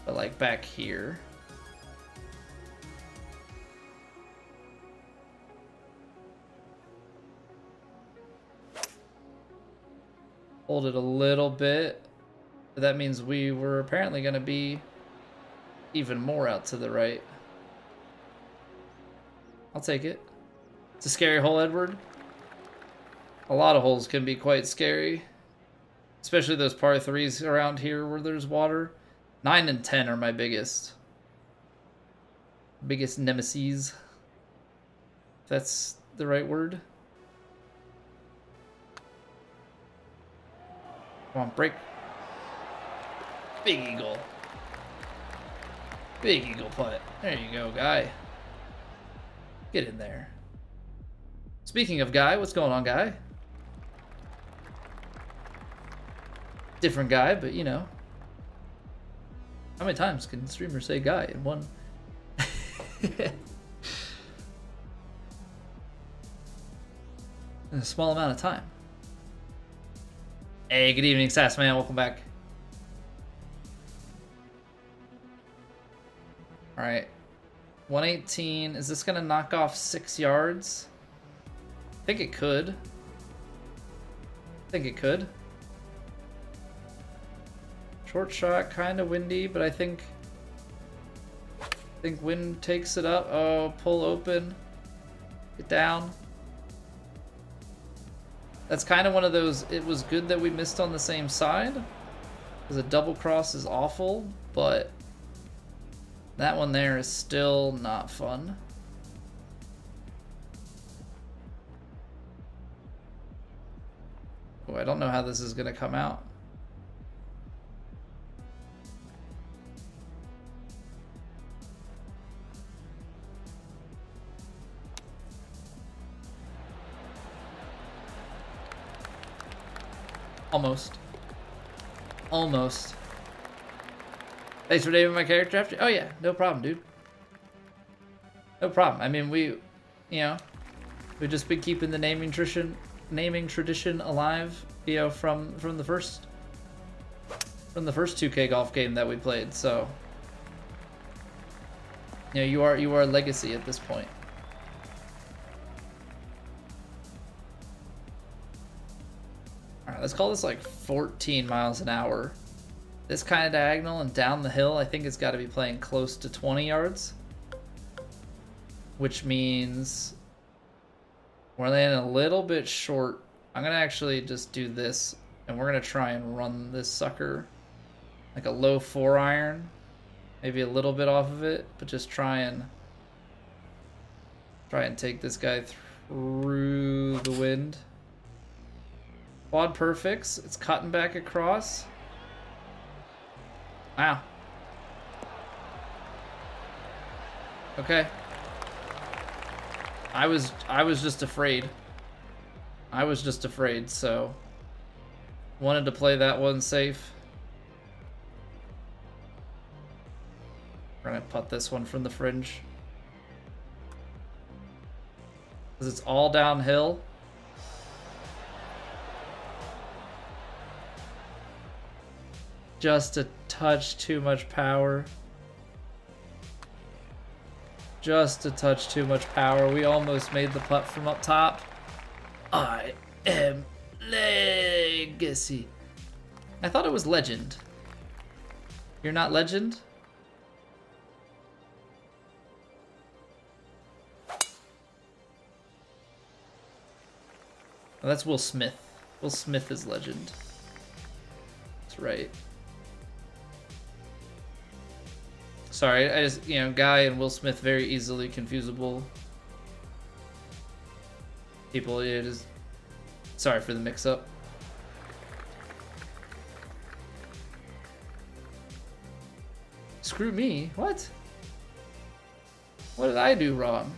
but like back here. Hold it a little bit. That means we were apparently going to be even more out to the right. I'll take it. It's a scary hole, Edward. A lot of holes can be quite scary. Especially those par 3s around here where there's water. 9 and 10 are my biggest nemesis. If that's the right word. Come on, break. Big eagle. Big eagle putt. There you go, guy. Get in there. Speaking of guy, what's going on, guy? Different guy, but you know. How many times can streamers say guy in one? In a small amount of time. Hey, good evening, Sass Man. Welcome back. All right, 118. Is this gonna knock off 6 yards? I think it could. I think it could. Short shot, kind of windy, but I think wind takes it up. Oh, pull open. Get down. That's kind of one of those, it was good that we missed on the same side, because a double cross is awful, but that one there is still not fun. Oh, I don't know how this is going to come out. Almost. Almost. Thanks for naming my character after. Oh yeah, no problem, dude. No problem. I mean, we've just been keeping the naming tradition alive, you know, from the first 2K golf game that we played. So, you know, you are legacy at this point. let's call this like 14 miles an hour. This kind of diagonal and down the hill, I think it's got to be playing close to 20 yards. Which means we're landing a little bit short. I'm going to actually just do this, and we're going to try and run this sucker like a low 4-iron. Maybe a little bit off of it, but just try and take this guy through the wind. Quad perfects. It's cutting back across. Wow. Okay. I was just afraid. I was just afraid, so wanted to play that one safe. We're gonna putt this one from the fringe. Because it's all downhill. Just a touch too much power. Just a touch too much power. We almost made the putt from up top. I am legacy. I thought it was legend. You're not legend? Oh, that's Will Smith. Will Smith is legend. That's right. Sorry, I just, you know, Guy and Will Smith, very easily confusable people. It is. Sorry for the mix-up. Screw me? What? What did I do wrong?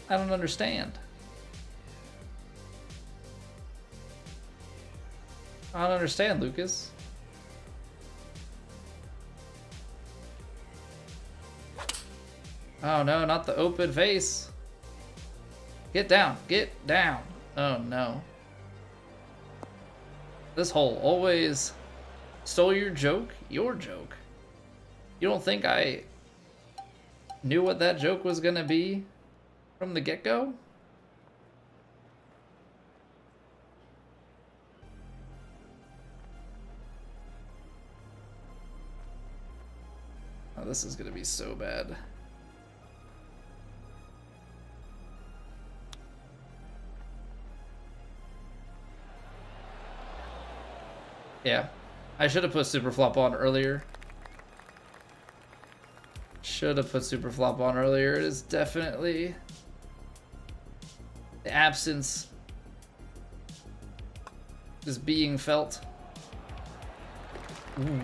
I don't understand. I don't understand, Lucas. Oh no, not the open face. Get down, get down. Oh no. This hole always stole your joke? Your joke. You don't think I knew what that joke was gonna be from the get-go? Oh, this is gonna be so bad. Yeah, I should have put super flop on earlier. Should have put super flop on earlier. It is definitely the absence is being felt. Ooh.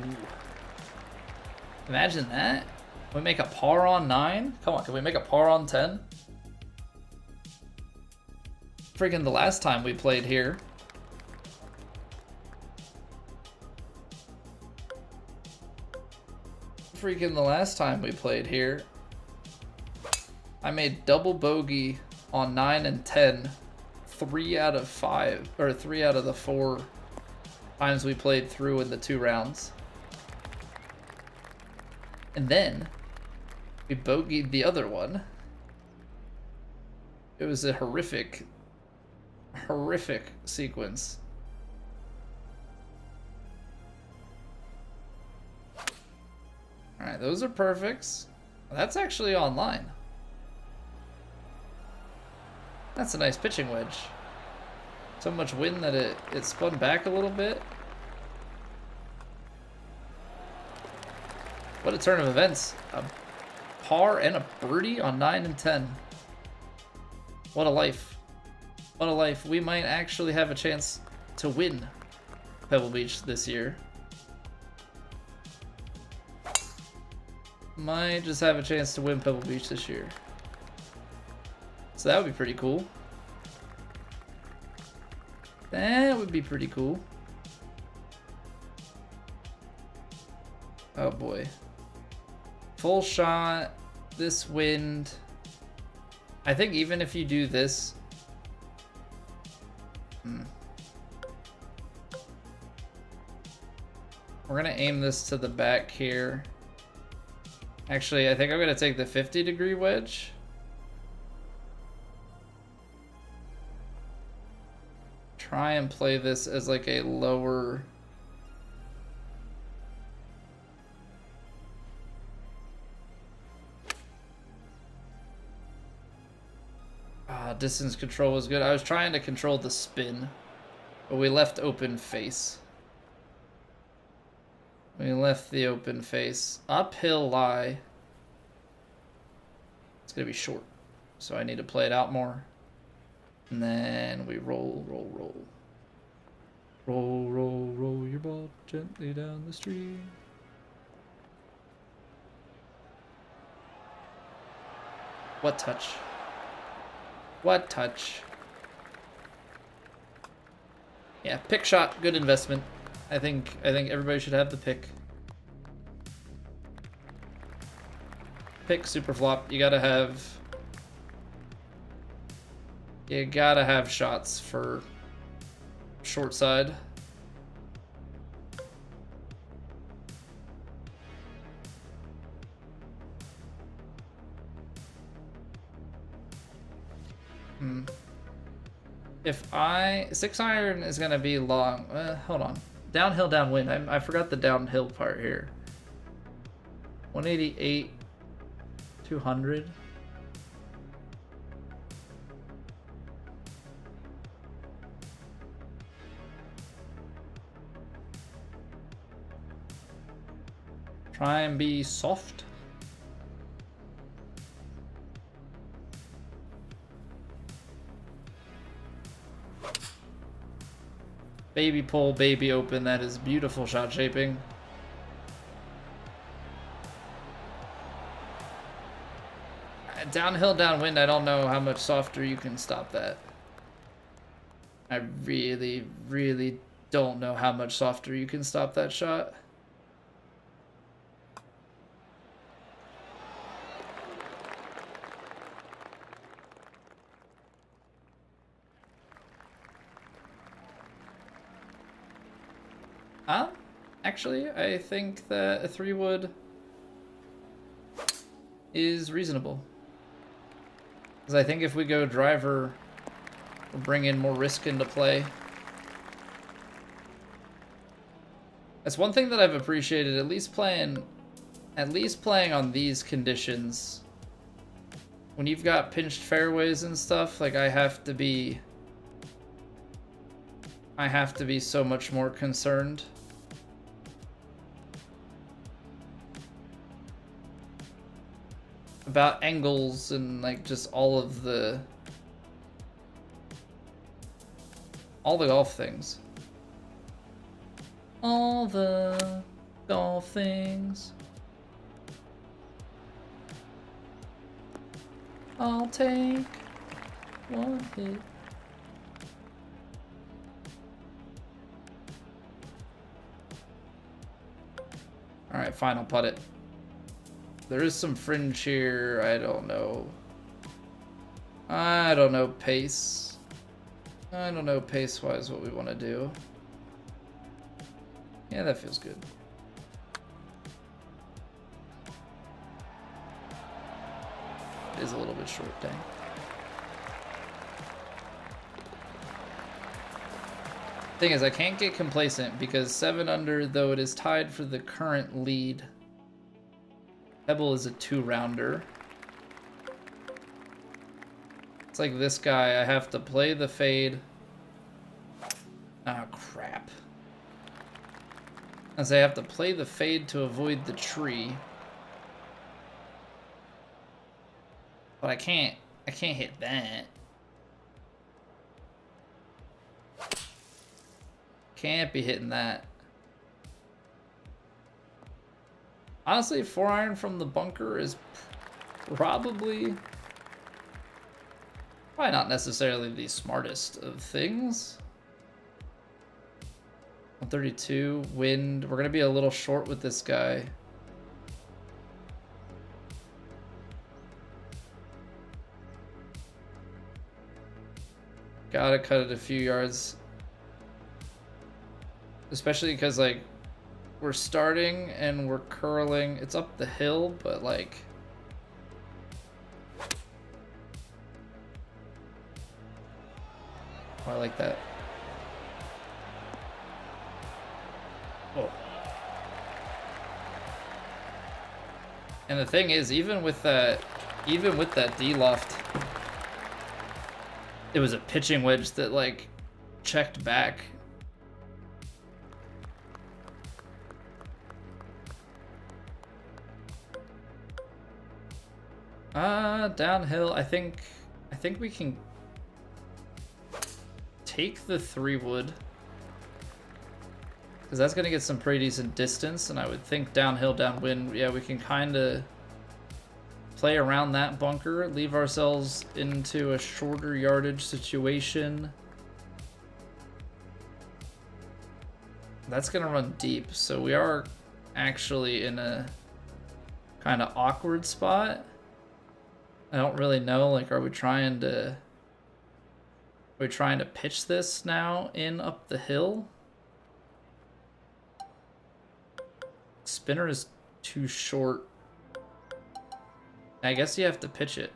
Imagine that. Can we make a par on 9? Come on, can we make a par on 10? Freaking the last time we played here. Freaking the last time we played here, I made double bogey on 9 and 10 3 out of 5, or 3 out of the 4 times we played through in the 2 rounds. And then we bogeyed the other one. It was a horrific sequence. Alright, those are perfects. That's actually online. That's a nice pitching wedge. So much wind that it spun back a little bit. What a turn of events. A par and a birdie on 9 and 10. What a life. What a life. We might actually have a chance to win Pebble Beach this year. Might just have a chance to win Pebble Beach this year. So that would be pretty cool. That would be pretty cool. Oh boy. Full shot, this wind. I think even if you do this... We're gonna aim this to the back here. Actually, I think I'm gonna take the 50-degree wedge. try and play this as like a lower... distance control was good. I was trying to control the spin, but we left open face. We left the open face. Uphill lie. It's gonna be short, so I need to play it out more. And then we roll, roll, roll. Roll, roll, roll your ball gently down the street. What touch? What touch? Yeah, pick shot, good investment. I think everybody should have the pick. Pick super flop. You gotta have shots for short side. If 6-iron is gonna be long. Hold on. Downhill, downwind. I forgot the downhill part here. 188, 200. Try and be soft. Baby pull, baby open. That is beautiful shot shaping. Downhill, downwind. I don't know how much softer you can stop that. I really, really don't know how much softer you can stop that shot. Actually, I think that a 3-wood is reasonable. Because I think if we go driver, we'll bring in more risk into play. That's one thing that I've appreciated, at least playing on these conditions. When you've got pinched fairways and stuff, like I have to be so much more concerned. About angles and like just all the golf things. All the golf things. I'll take one hit. Alright, fine, I'll putt it. There is some fringe here. I don't know. I don't know pace. I don't know pace-wise what we want to do. Yeah, that feels good. It is a little bit short, dang. Thing is, I can't get complacent because 7 under, though it is tied for the current lead. Pebble is a 2-rounder. It's like this guy, I have to play the fade. Oh, crap. As I have to play the fade to avoid the tree. But I can't hit that. Can't be hitting that. Honestly, 4-iron from the bunker is probably not necessarily the smartest of things. 132, wind. We're going to be a little short with this guy. Gotta cut it a few yards. Especially because, like, we're starting and we're curling. It's up the hill, but like... Oh, I like that. Oh. And the thing is, even with that D-loft, it was a pitching wedge that, like, checked back. Downhill, I think we can take the 3-wood. Because that's going to get some pretty decent distance, and I would think downhill, downwind, yeah, we can kind of play around that bunker, leave ourselves into a shorter yardage situation. That's going to run deep, so we are actually in a kind of awkward spot. I don't really know, like, are we trying to pitch this now in up the hill? Spinner is too short. I guess you have to pitch it.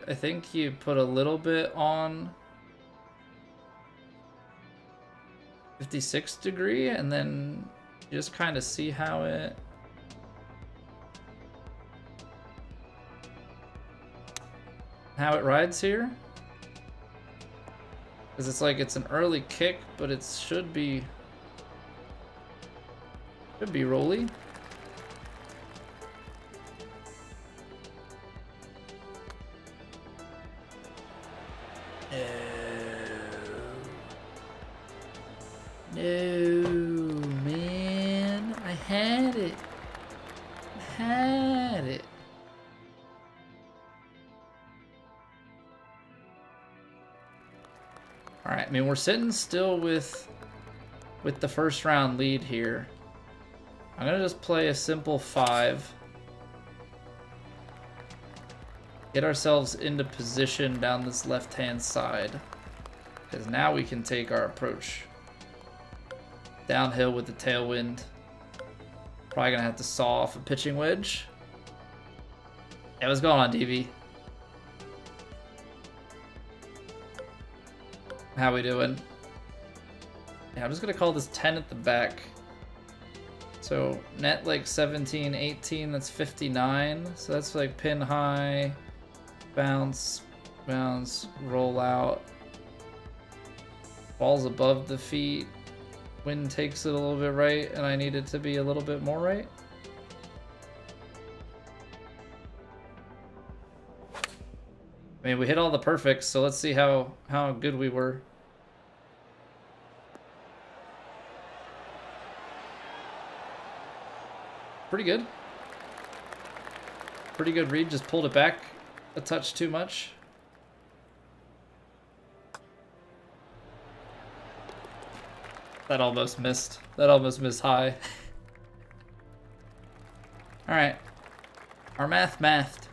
I think you put a little bit on 56 degree and then you just kind of see how it rides here. Because it's like it's an early kick, but it should be rolly. No, man, I had it. All right, I mean, we're sitting still with the first round lead here. I'm gonna just play a simple 5. Get ourselves into position down this left-hand side. Because now we can take our approach. Downhill with the tailwind. Probably gonna have to saw off a pitching wedge. Yeah, what's going on, DV? How we doing? Yeah, I'm just gonna call this 10 at the back. So net like 17, 18, that's 59. So that's like pin high, bounce, roll out. Ball's above the feet. Wind takes it a little bit right, and I need it to be a little bit more right. I mean, we hit all the perfects, so let's see how good we were. Pretty good. Pretty good read, just pulled it back a touch too much. That almost missed. That almost missed high. Alright. Our mathed.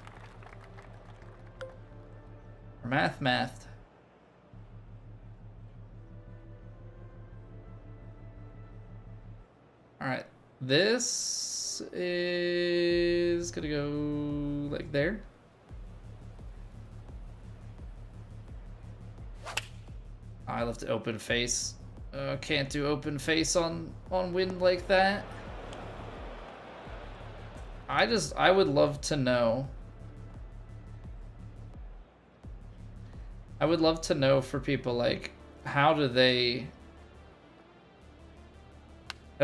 Our mathed. Alright. This is gonna go like there. I left it open face. Can't do open face on wind like that. I would love to know. I would love to know for people, like, how do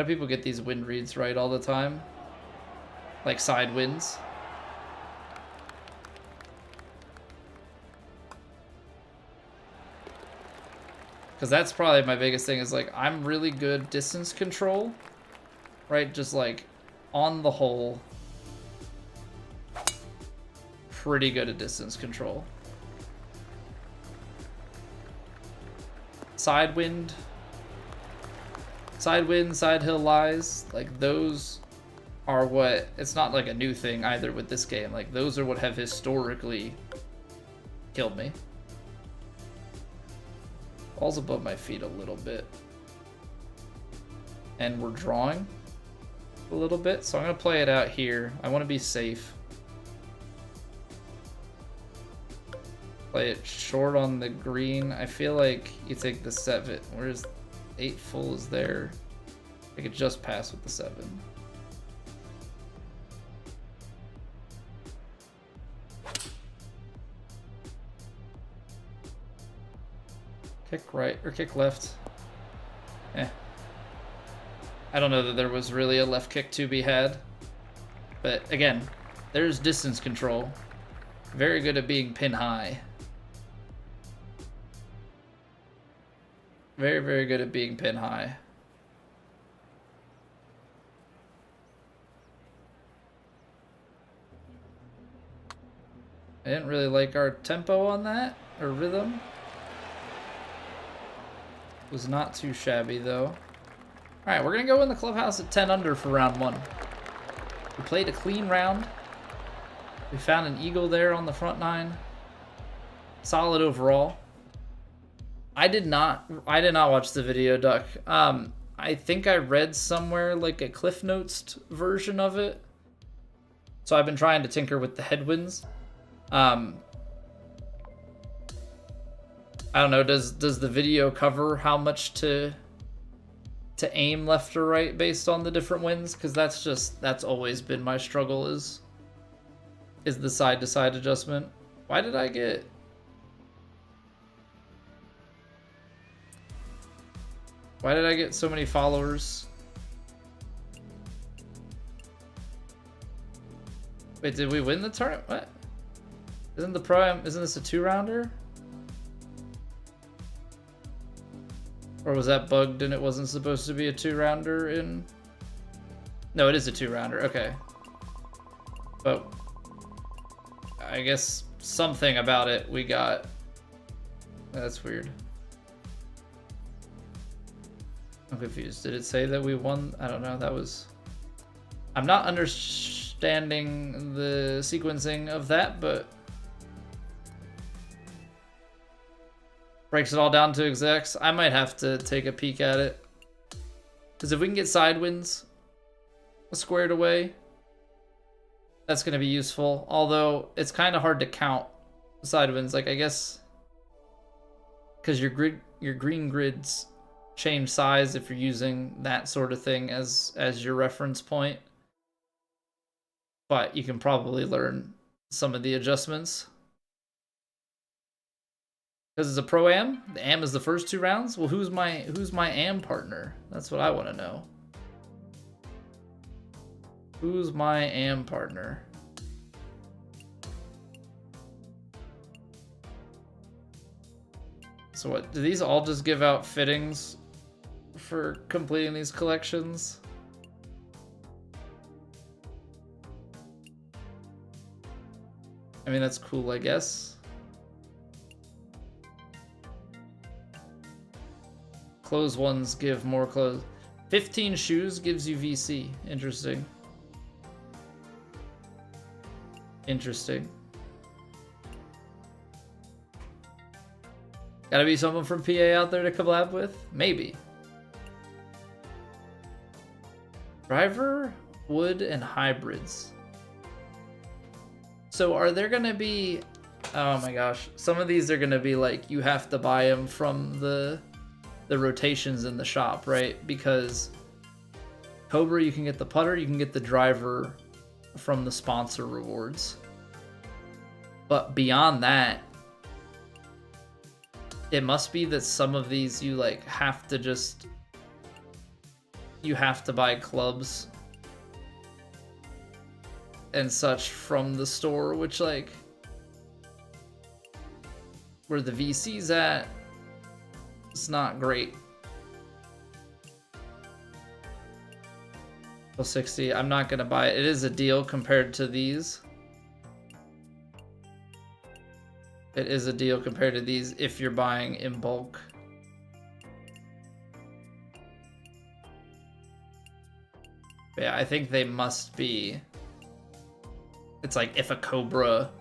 people get these wind reads right all the time? Like side winds. Because that's probably my biggest thing is, like, I'm really good distance control, right? Just like on the whole, pretty good at distance control. Side wind, side hill lies, like those are what, it's not like a new thing either with this game. Like those are what have historically killed me. Ball's above my feet a little bit. And we're drawing a little bit, so I'm gonna play it out here. I wanna be safe. Play it short on the green. I feel like you take the 7. Where's 8 full is there? I could just pass with the 7. Kick right or kick left. I don't know that there was really a left kick to be had. But again, there's distance control. Very good at being pin high. Very, very good at being pin high. I didn't really like our tempo on that, or rhythm. Was not too shabby though. Alright, we're gonna go in the clubhouse at 10 under for round 1. We played a clean round. We found an eagle there on the front 9. Solid overall. I did not watch the video, Duck. I think I read somewhere like a Cliff Notes version of it. So I've been trying to tinker with the headwinds. I don't know, does the video cover how much to aim left or right based on the different winds? Because that's always been my struggle is the side to side adjustment. Why did I get so many followers? Wait, did we win the tournament? What? Isn't the Pro-Am, isn't this a 2-rounder? Or was that bugged and it wasn't supposed to be a 2-rounder in... No, it is a 2-rounder, okay. But I guess something about it we got. That's weird. I'm confused. Did it say that we won? I don't know. That was... I'm not understanding the sequencing of that, but... Breaks it all down to execs. I might have to take a peek at it. Because if we can get side winds squared away, that's going to be useful. Although, it's kind of hard to count side winds. Like, I guess... Because your green grids change size if you're using that sort of thing as your reference point. But you can probably learn some of the adjustments. Because it's a Pro-Am? The Am is the first 2 rounds? Well, who's my Am partner? That's what I want to know. Who's my Am partner? So what, do these all just give out fittings for completing these collections? I mean, that's cool, I guess. Closed ones give more clothes. 15 shoes gives you VC. Interesting. Interesting. Gotta be someone from PA out there to collab with? Maybe. Driver, wood, and hybrids. So are there gonna be... Oh my gosh. Some of these are gonna be like, you have to buy them from the rotations in the shop, right? Because Cobra, you can get the putter, you can get the driver from the sponsor rewards. But beyond that, it must be that some of these you like have to just... You have to buy clubs and such from the store, which like... Where the VC's at, it's not great. Well, 60, I'm not gonna buy it. It is a deal compared to these. It is a deal compared to these if you're buying in bulk. But yeah, I think they must be. It's like if a Cobra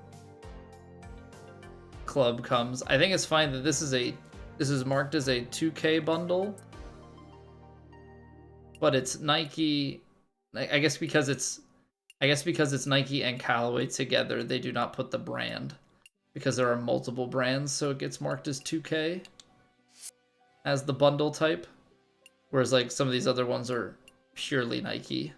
club comes. I think it's fine that this is marked as a 2K bundle. But it's Nike. I guess because it's Nike and Callaway together, they do not put the brand. because there are multiple brands, so it gets marked as 2K as the bundle type, whereas like some of these other ones are purely Nike.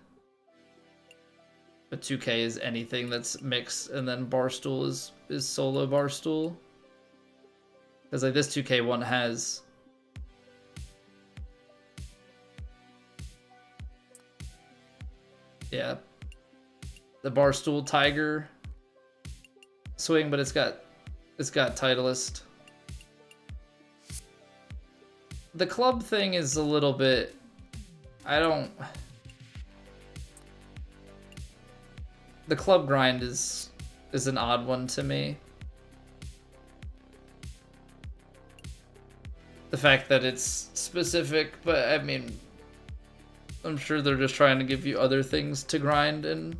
But 2K is anything that's mixed, and then Barstool is solo Barstool. Because like this 2K one has the Barstool Tiger swing, but it's got Titleist. The club thing is a little bit, the club grind is an odd one to me. The fact that it's specific, but I mean, I'm sure they're just trying to give you other things to grind and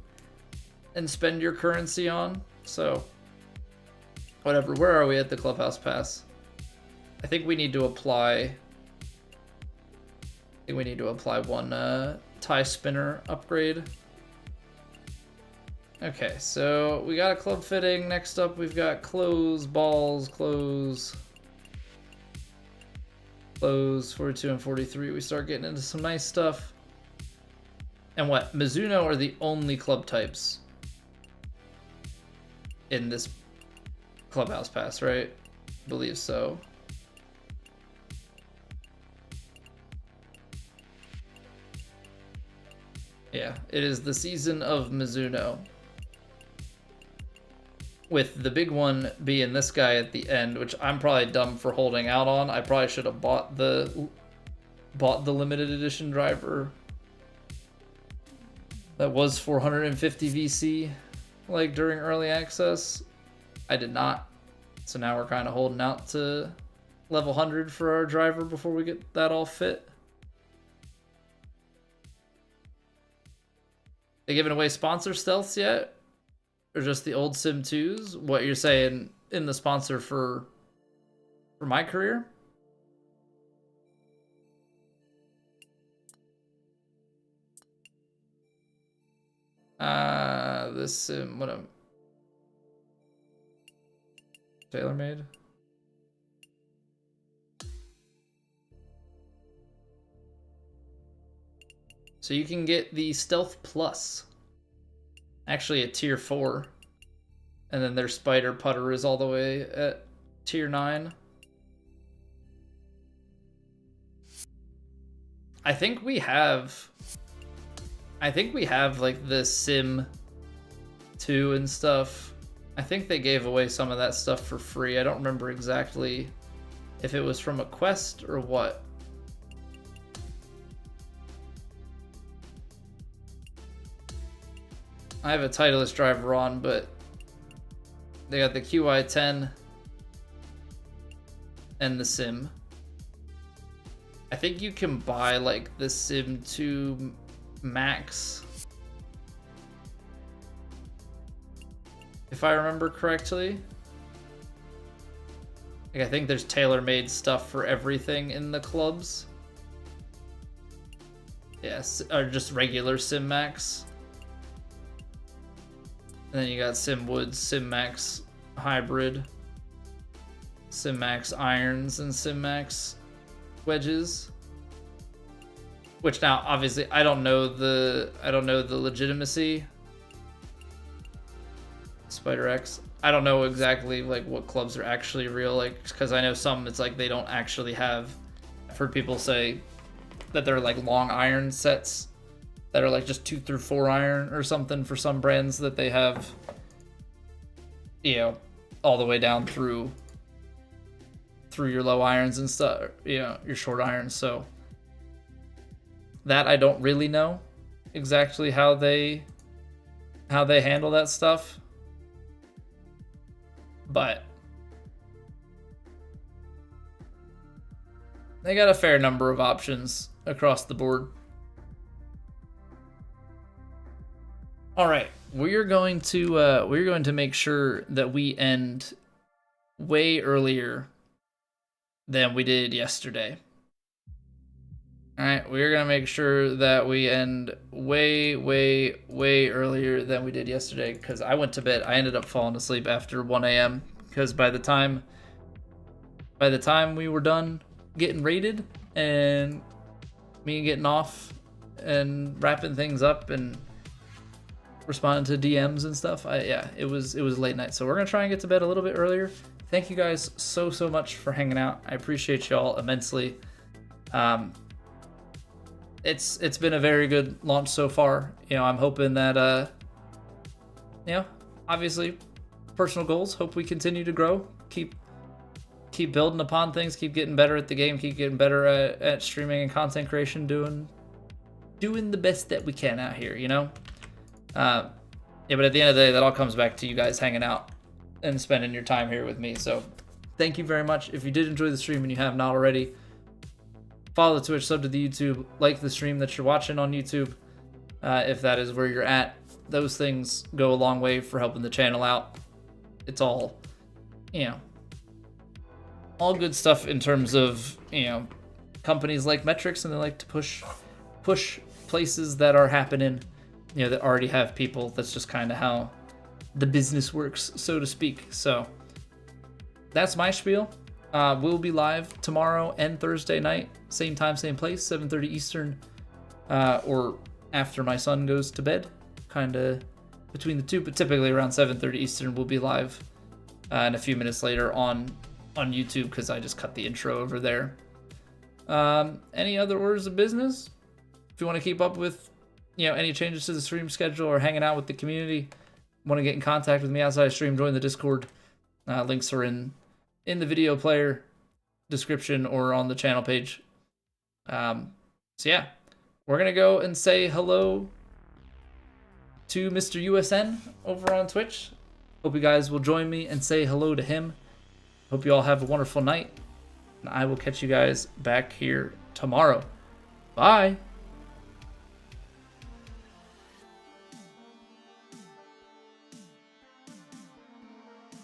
spend your currency on. So, whatever. Where are we at the Clubhouse Pass? I think we need to apply. One tie spinner upgrade. Okay, so we got a club fitting. Next up, we've got clothes, balls, clothes. Clothes, 42 and 43. We start getting into some nice stuff. And what? Mizuno are the only club types in this Clubhouse Pass, right? I believe so. Yeah, it is the season of Mizuno. With the big one being this guy at the end, which I'm probably dumb for holding out on. I probably should have bought the limited edition driver. That was 450 VC, like during early access. I did not. So now we're kind of holding out to level 100 for our driver before we get that all fit. They giving away sponsor stealths yet? Or just the old Sim 2s? What you're saying in the sponsor for my career? This Sim, what a TaylorMade. So you can get the Stealth Plus. Actually a tier 4. And then their Spider Putter is all the way at tier 9. I think we have like the Sim 2 and stuff. I think they gave away some of that stuff for free. I don't remember exactly if it was from a quest or what. I have a Titleist driver on, but they got the QI10 and the Sim. I think you can buy like the Sim 2 Max, if I remember correctly. Like, I think there's tailor-made stuff for everything in the clubs. Yes, or just regular Sim Max. And then you got Sim Woods, Sim Max Hybrid, Sim Max Irons, and Sim Max Wedges. Which now, obviously, I don't know the legitimacy. Spider X. I don't know exactly like what clubs are actually real, like, because I know some it's like they don't actually have. I've heard people say that they're like long iron sets that are like just 2 through 4 iron or something for some brands that they have, you know, all the way down through your low irons and stuff, you know, your short irons. So that I don't really know exactly how they handle that stuff, but they got a fair number of options across the board. All right, we're going to make sure that we end way earlier than we did yesterday. All right, we're gonna make sure that we end way earlier than we did yesterday, because I went to bed. I ended up falling asleep after 1 a.m. because by the time we were done getting raided and me getting off and wrapping things up and responding to DMs and stuff, it was late night. So we're gonna try and get to bed a little bit earlier. Thank you guys so much for hanging out. I appreciate y'all immensely. It's been a very good launch so far. You know, I'm hoping that you know, obviously personal goals, hope we continue to grow, keep building upon things, keep getting better at the game, keep getting better at streaming and content creation, doing the best that we can out here, you know. Yeah, but at the end of the day, that all comes back to you guys hanging out and spending your time here with me. So thank you very much. If you did enjoy the stream and you have not already, follow the Twitch, sub to the YouTube, like the stream that you're watching on YouTube, if that is where you're at. Those things go a long way for helping the channel out. It's all, you know, all good stuff in terms of, you know, companies like metrics, and they like to push places that are happening, you know, that already have people. That's just kind of how the business works, so to speak. So that's my spiel. We'll be live tomorrow and Thursday night, same time, same place, 7:30 Eastern, or after my son goes to bed, kind of between the two, but typically around 7:30 Eastern we'll be live, and a few minutes later on YouTube, because I just cut the intro over there. Any other orders of business? If you want to keep up with, you know, any changes to the stream schedule or hanging out with the community, want to get in contact with me outside of stream, join the Discord. Links are in the video player description or on the channel page. So yeah, we're gonna go and say hello to Mr. USN over on Twitch. Hope you guys will join me and say hello to him. Hope you all have a wonderful night, and I will catch you guys back here tomorrow. Bye.